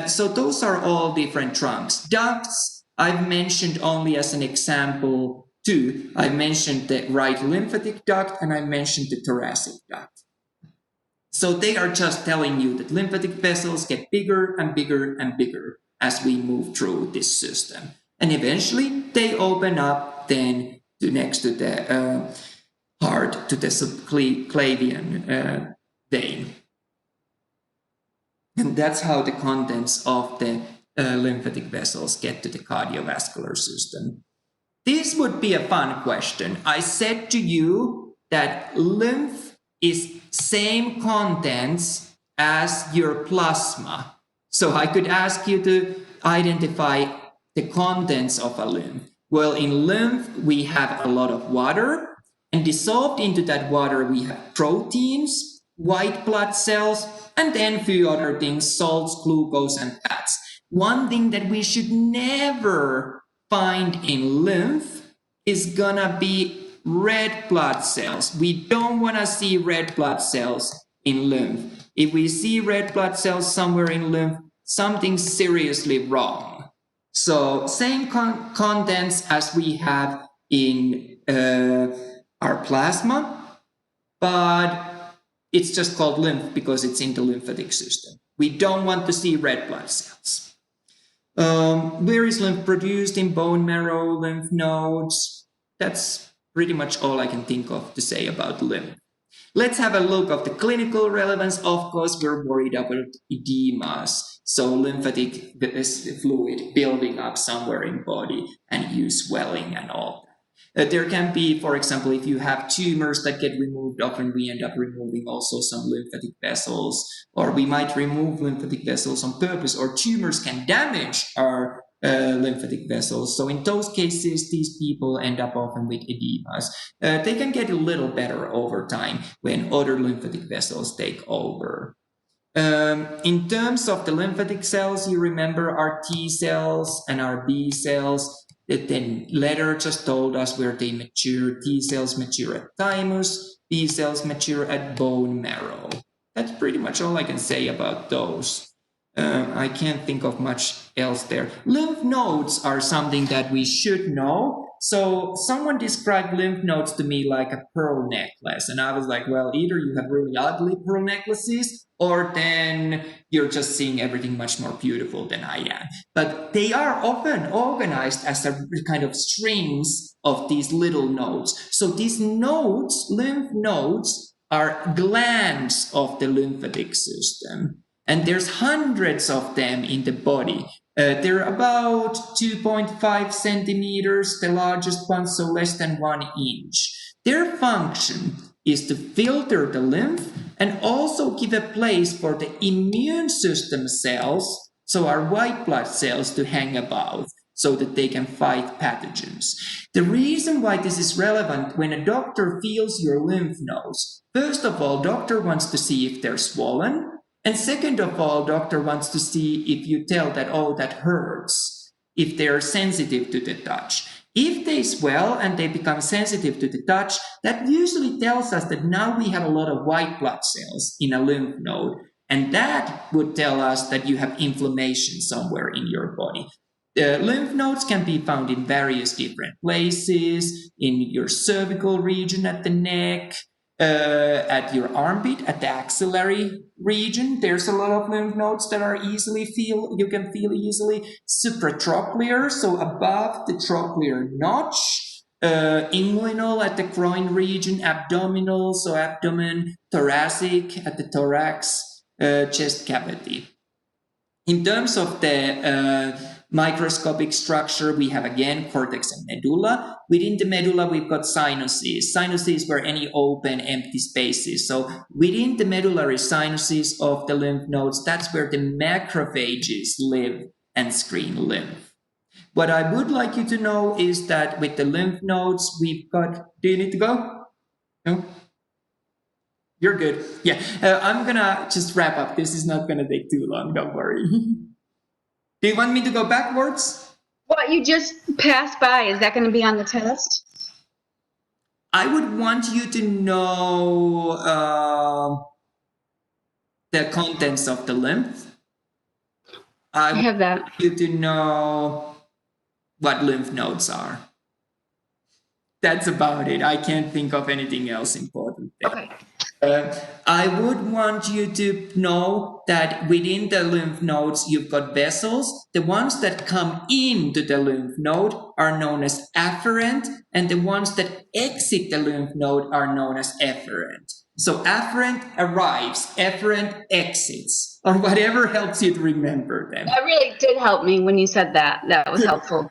Speaker 1: So those are all different trunks. Ducts, I've mentioned only as an example two. I mentioned the right lymphatic duct and I mentioned the thoracic duct. So they are just telling you that lymphatic vessels get bigger and bigger and bigger as we move through this system. And eventually they open up then to next to the heart, to the subclavian vein. And that's how the contents of the lymphatic vessels get to the cardiovascular system. This would be a fun question. I said to you that lymph is same contents as your plasma. So I could ask you to identify the contents of a lymph. Well, in lymph, we have a lot of water, and dissolved into that water, we have proteins, white blood cells, and then a few other things, salts, glucose, and fats. One thing that we should never find in lymph is gonna be red blood cells. We don't want to see red blood cells in lymph. If we see red blood cells somewhere in lymph, something's seriously wrong. So same contents as we have in our plasma, but it's just called lymph because it's in the lymphatic system. We don't want to see red blood cells. Where is lymph produced? In bone marrow, lymph nodes. That's pretty much all I can think of to say about lymph. Let's have a look at the clinical relevance. Of course, we're worried about edemas. So lymphatic fluid building up somewhere in body and you swelling and all. There can be, for example, if you have tumors that get removed, often we end up removing also some lymphatic vessels, or we might remove lymphatic vessels on purpose, or tumors can damage our lymphatic vessels. So in those cases, these people end up often with edemas. They can get a little better over time when other lymphatic vessels take over. In terms of the lymphatic cells, you remember our T cells and our B cells. That then letter just told us where they mature. T cells mature at thymus, B cells mature at bone marrow. That's pretty much all I can say about those. I can't think of much else there. Lymph nodes are something that we should know. So someone described lymph nodes to me like a pearl necklace. And I was like, well, either you have really ugly pearl necklaces, or then you're just seeing everything much more beautiful than I am. But they are often organized as a kind of strings of these little nodes. So these nodes, lymph nodes, are glands of the lymphatic system. And there's hundreds of them in the body. They're about 2.5 centimeters, the largest one, so less than 1 inch. Their function is to filter the lymph and also give a place for the immune system cells, so our white blood cells, to hang about so that they can fight pathogens. The reason why this is relevant, when a doctor feels your lymph nodes, first of all, doctor wants to see if they're swollen. And second of all, doctor wants to see if you tell that, oh, that hurts, if they're sensitive to the touch. If they swell and they become sensitive to the touch, that usually tells us that now we have a lot of white blood cells in a lymph node. And that would tell us that you have inflammation somewhere in your body. Lymph nodes can be found in various different places, in your cervical region at the neck, at your armpit, at the axillary region. There's a lot of lymph nodes that are you can feel easily. Supratrochlear, so above the trochlear notch. Inguinal at the groin region. Abdominal, so abdomen. Thoracic at the thorax. Chest cavity. In terms of the microscopic structure, we have again cortex and medulla. Within the medulla, we've got sinuses. Sinuses were any open, empty spaces. So within the medullary sinuses of the lymph nodes, that's where the macrophages live and screen lymph. What I would like you to know is that with the lymph nodes, we've got... Do you need to go? No? You're good. Yeah, I'm gonna just wrap up. This is not gonna take too long, don't worry. Do you want me to go backwards?
Speaker 2: What you just passed by, is that going to be on the test?
Speaker 1: I would want you to know the contents of the lymph.
Speaker 2: I have that.
Speaker 1: Want you to know what lymph nodes are. That's about it. I can't think of anything else important there.
Speaker 2: Okay.
Speaker 1: I would want you to know that within the lymph nodes, you've got vessels. The ones that come into the lymph node are known as afferent, and the ones that exit the lymph node are known as efferent. So afferent arrives, efferent exits, or whatever helps you to remember them.
Speaker 2: That really did help me when you said that. That was helpful.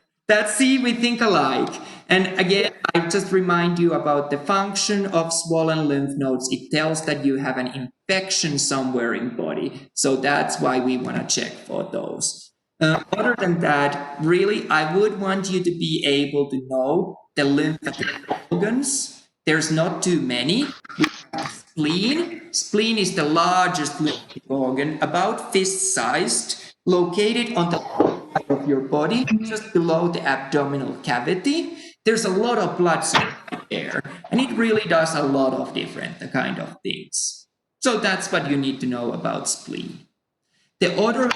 Speaker 1: See, we think alike. And again, I just remind you about the function of swollen lymph nodes. It tells that you have an infection somewhere in body. So that's why we want to check for those. Other than that, really, I would want you to be able to know the lymphatic organs. There's not too many. We have spleen. Spleen is the largest lymphatic organ, about fist-sized, located on the side of your body, just below the abdominal cavity. There's a lot of blood there, and it really does a lot of different kind of things. So that's what you need to know about spleen. The other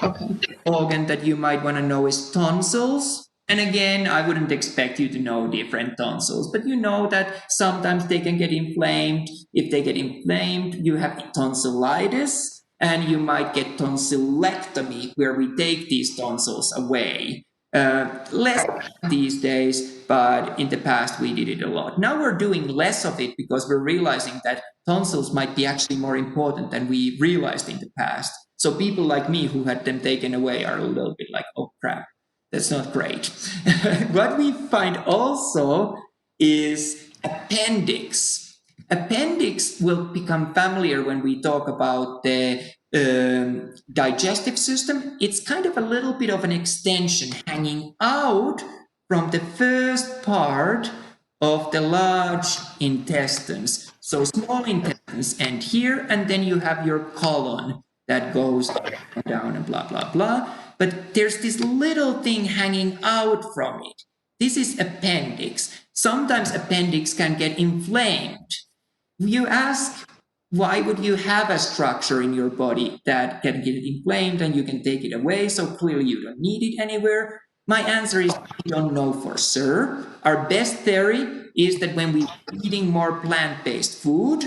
Speaker 1: organ that you might want to know is tonsils. And again, I wouldn't expect you to know different tonsils, but you know that sometimes they can get inflamed. If they get inflamed, you have tonsillitis, and you might get tonsillectomy, where we take these tonsils away. Less these days, but in the past we did it a lot. Now we're doing less of it because we're realizing that tonsils might be actually more important than we realized in the past. So people like me who had them taken away are a little bit like, oh crap, that's not great. What we find also is appendix. Appendix will become familiar when we talk about the digestive system. It's kind of a little bit of an extension hanging out from the first part of the large intestines. So small intestines end here, and then you have your colon that goes down and blah, blah, blah. But there's this little thing hanging out from it. This is appendix. Sometimes appendix can get inflamed. You ask, why would you have a structure in your body that can get inflamed and you can take it away, so clearly you don't need it anywhere? My answer is we don't know for sure. Our best theory is that when we were eating more plant-based food,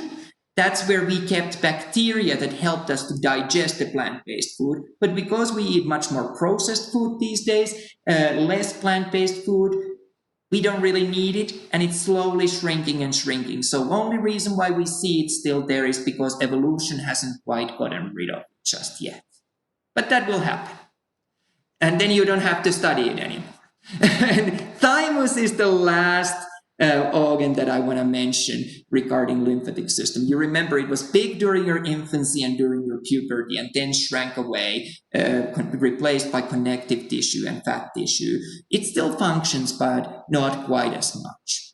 Speaker 1: that's where we kept bacteria that helped us to digest the plant-based food. But because we eat much more processed food these days, less plant-based food, we don't really need it, and it's slowly shrinking and shrinking. So only reason why we see it still there is because evolution hasn't quite gotten rid of it just yet. But that will happen. And then you don't have to study it anymore. And thymus is the last organ that I want to mention regarding lymphatic system. You remember it was big during your infancy and during your puberty, and then shrank away, replaced by connective tissue and fat tissue. It still functions, but not quite as much.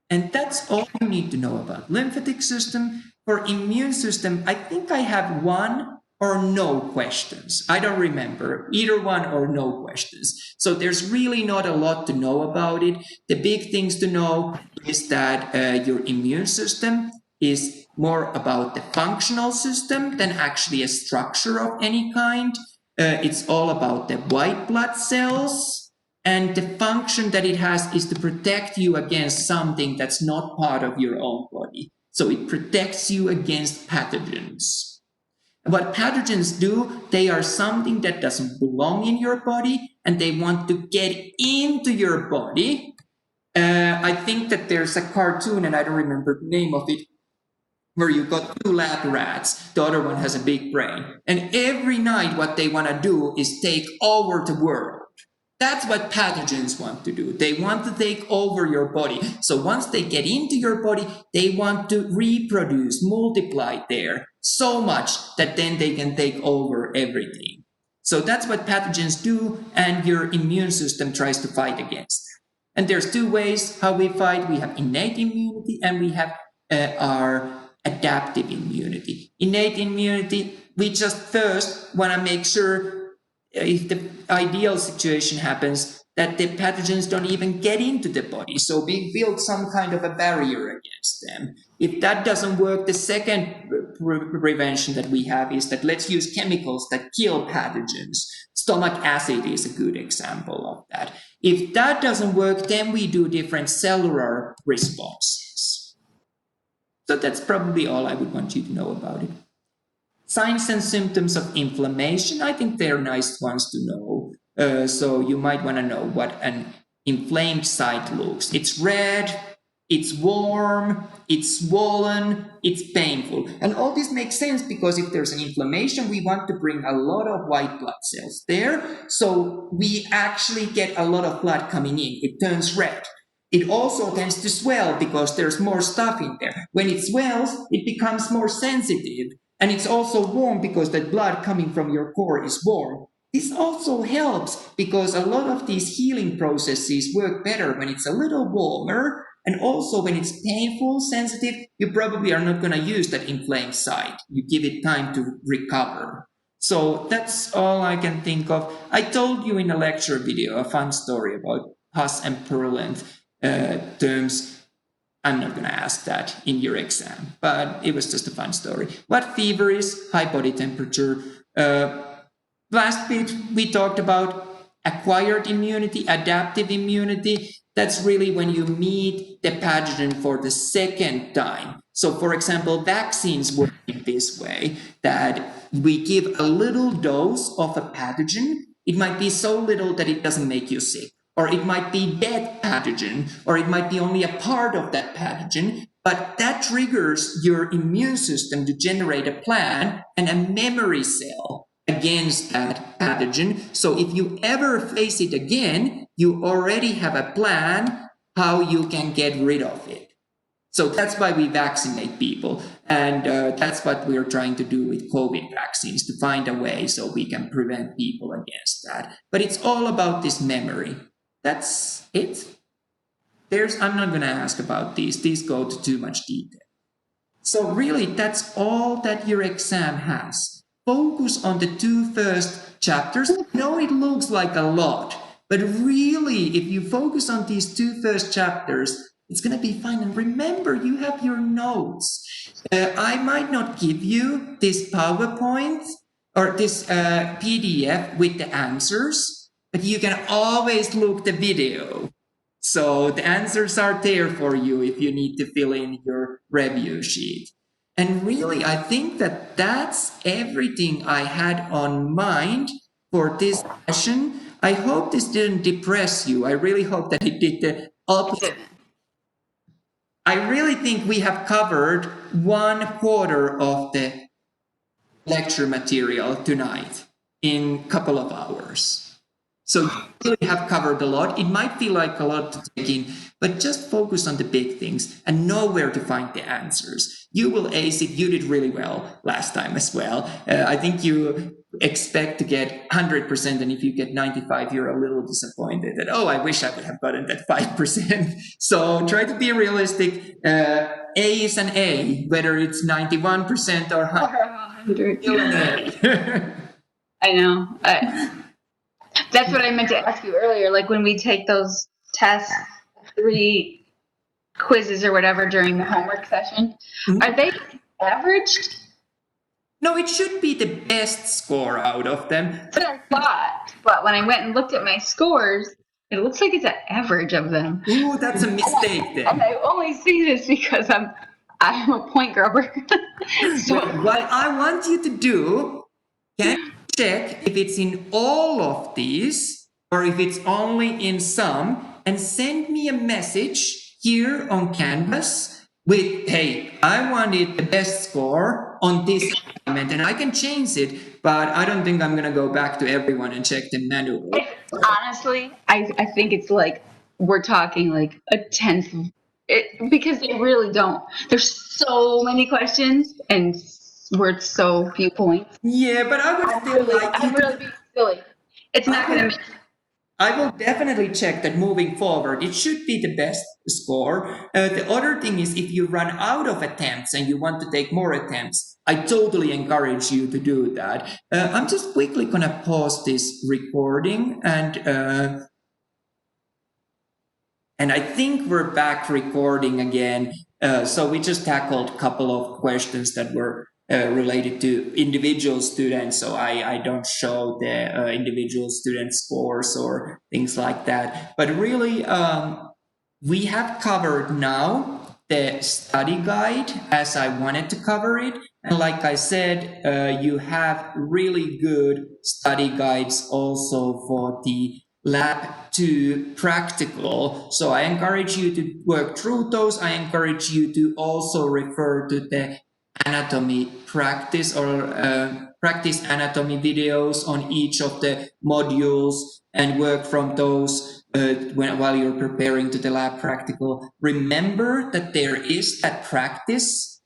Speaker 1: And that's all you need to know about lymphatic system. For immune system, I think I have one or no questions. I don't remember, either one or no questions. So there's really not a lot to know about it. The big things to know is that your immune system is more about the functional system than actually a structure of any kind. It's all about the white blood cells, and the function that it has is to protect you against something that's not part of your own body. So it protects you against pathogens. What pathogens do, they are something that doesn't belong in your body, and they want to get into your body. I think that there's a cartoon, and I don't remember the name of it, where you got two lab rats. The other one has a big brain. And every night what they want to do is take over the world. That's what pathogens want to do. They want to take over your body. So once they get into your body, they want to reproduce, multiply there so much that then they can take over everything. So that's what pathogens do, and your immune system tries to fight against them. And there's two ways how we fight. We have innate immunity, and we have our adaptive immunity. Innate immunity, we just first want to make sure, if the ideal situation happens, that the pathogens don't even get into the body. So we build some kind of a barrier against them. If that doesn't work, the second prevention that we have is that let's use chemicals that kill pathogens. Stomach acid is a good example of that. If that doesn't work, then we do different cellular responses. So that's probably all I would want you to know about it. Signs and symptoms of inflammation, I think they're nice ones to know. So you might want to know what an inflamed site looks. It's red, it's warm, it's swollen, it's painful. And all this makes sense because if there's an inflammation, we want to bring a lot of white blood cells there. So we actually get a lot of blood coming in. It turns red. It also tends to swell because there's more stuff in there. When it swells, it becomes more sensitive. And it's also warm because the blood coming from your core is warm. This also helps because a lot of these healing processes work better when it's a little warmer, and also when it's painful, sensitive, you probably are not going to use that inflamed site. You give it time to recover. So that's all I can think of. I told you in a lecture video a fun story about pus and purulent terms. I'm not going to ask that in your exam, but it was just a fun story. What fever is? High body temperature. Last bit, we talked about acquired immunity, adaptive immunity. That's really when you meet the pathogen for the second time. So, for example, vaccines work in this way, that we give a little dose of a pathogen. It might be so little that it doesn't make you sick. Or it might be dead pathogen, or it might be only a part of that pathogen, but that triggers your immune system to generate a plan and a memory cell against that pathogen. So if you ever face it again, you already have a plan how you can get rid of it. So that's why we vaccinate people. And that's what we're trying to do with COVID vaccines, to find a way so we can prevent people against that. But it's all about this memory. That's it. I'm not going to ask about these. These go to too much detail. So really, that's all that your exam has. Focus on the two first chapters. I know it looks like a lot, but really, if you focus on these two first chapters, it's going to be fine. And remember, you have your notes. I might not give you this PowerPoint or this PDF with the answers, but you can always look the video. So the answers are there for you if you need to fill in your review sheet. And really, I think that that's everything I had on mind for this session. I hope this didn't depress you. I really hope that it did the opposite. I really think we have covered 1/4 of the lecture material tonight in a couple of hours. So you really have covered a lot. It might feel like a lot to take in, but just focus on the big things and know where to find the answers. You will ace it. You did really well last time as well. I think you expect to get 100%, and if you get 95, you're a little disappointed that, oh, I wish I would have gotten that 5%. So try to be realistic. A is an A, whether it's 91% or 100. Still an A.
Speaker 2: I know. That's what I meant to ask you earlier. Like when we take those tests, 3 quizzes or whatever during the homework session, are they averaged?
Speaker 1: No, it should be the best score out of them.
Speaker 2: That's what I thought. But when I went and looked at my scores, it looks like it's an average of them.
Speaker 1: Ooh, that's a mistake then.
Speaker 2: And I only see this because I'm a point grubber. So
Speaker 1: what I want you to do, can you check if it's in all of these or if it's only in some, and send me a message here on Canvas with, hey, I wanted the best score on this assignment, and I can change it, but I don't think I'm going to go back to everyone and check them manually.
Speaker 2: Honestly, I think it's like we're talking like a tenth because they really don't. There's so many questions and worth so few points.
Speaker 1: Yeah, but I would still like you
Speaker 2: I'm really being silly. It's not going to.
Speaker 1: I will definitely check that moving forward. It should be the best score. The other thing is, if you run out of attempts and you want to take more attempts, I totally encourage you to do that. I'm just quickly going to pause this recording, and I think we're back recording again. So we just tackled a couple of questions that were related to individual students, so I don't show the individual student scores or things like that. But really, we have covered now the study guide as I wanted to cover it. And like I said, you have really good study guides also for the Lab 2 practical. So I encourage you to work through those. I encourage you to also refer to the anatomy practice or practice anatomy videos on each of the modules and work from those while you're preparing to the lab practical. Remember that there is that practice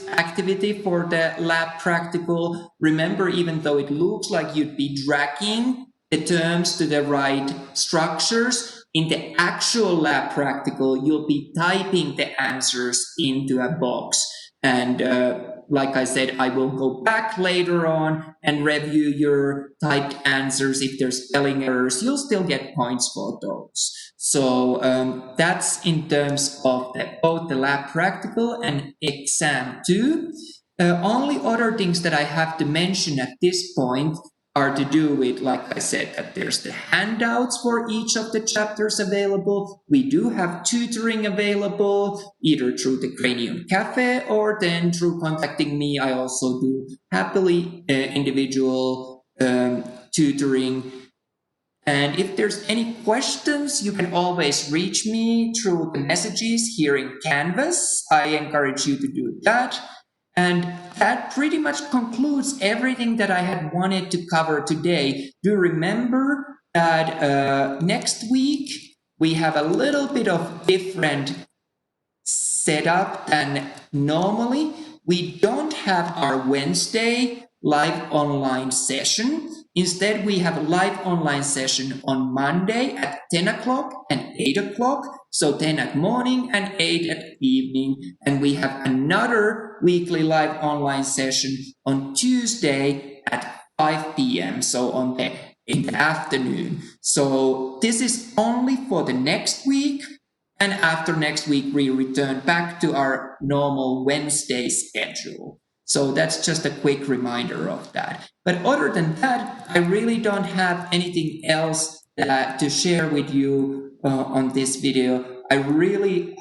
Speaker 1: activity for the lab practical. Remember, even though it looks like you'd be dragging the terms to the right structures, in the actual lab practical, you'll be typing the answers into a box. And like I said, I will go back later on and review your typed answers. If there's spelling errors, you'll still get points for those. So that's in terms of both the lab practical and exam 2. Only other things that I have to mention at this point are to do with, like I said, that there's the handouts for each of the chapters available. We do have tutoring available, either through the Cranium Cafe or then through contacting me. I also do happily individual tutoring. And if there's any questions, you can always reach me through the messages here in Canvas. I encourage you to do that. And that pretty much concludes everything that I had wanted to cover today. Do remember that next week we have a little bit of different setup than normally. We don't have our Wednesday live online session. Instead, we have a live online session on Monday at 10 o'clock and 8 o'clock. So 10 at morning and 8 at evening. And we have another weekly live online session on Tuesday at 5 p.m. So in the afternoon. So this is only for the next week. And after next week, we return back to our normal Wednesday schedule. So that's just a quick reminder of that. But other than that, I really don't have anything else to share with you on this video. I really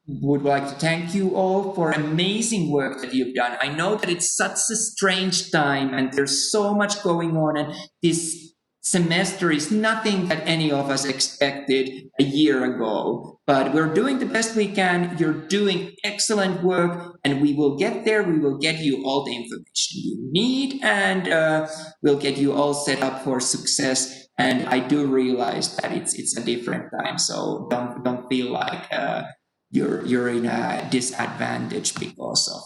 Speaker 1: would like to thank you all for amazing work that you've done. I know that it's such a strange time and there's so much going on, and this semester is nothing that any of us expected a year ago, but we're doing the best we can. You're doing excellent work, and we will get there. We will get you all the information you need, and we'll get you all set up for success. And I do realize that it's a different time, so don't feel like you're in a disadvantage because of.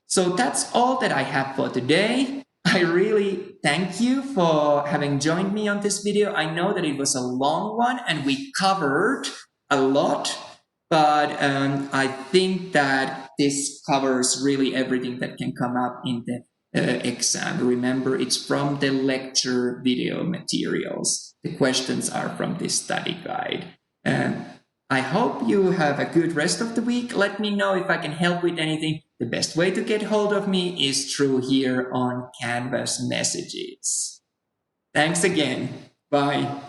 Speaker 1: So that's all that I have for today. I really thank you for having joined me on this video. I know that it was a long one and we covered a lot, but I think that this covers really everything that can come up in the exam. Remember, it's from the lecture video materials. The questions are from this study guide. I hope you have a good rest of the week. Let me know if I can help with anything. The best way to get hold of me is through here on Canvas messages. Thanks again. Bye.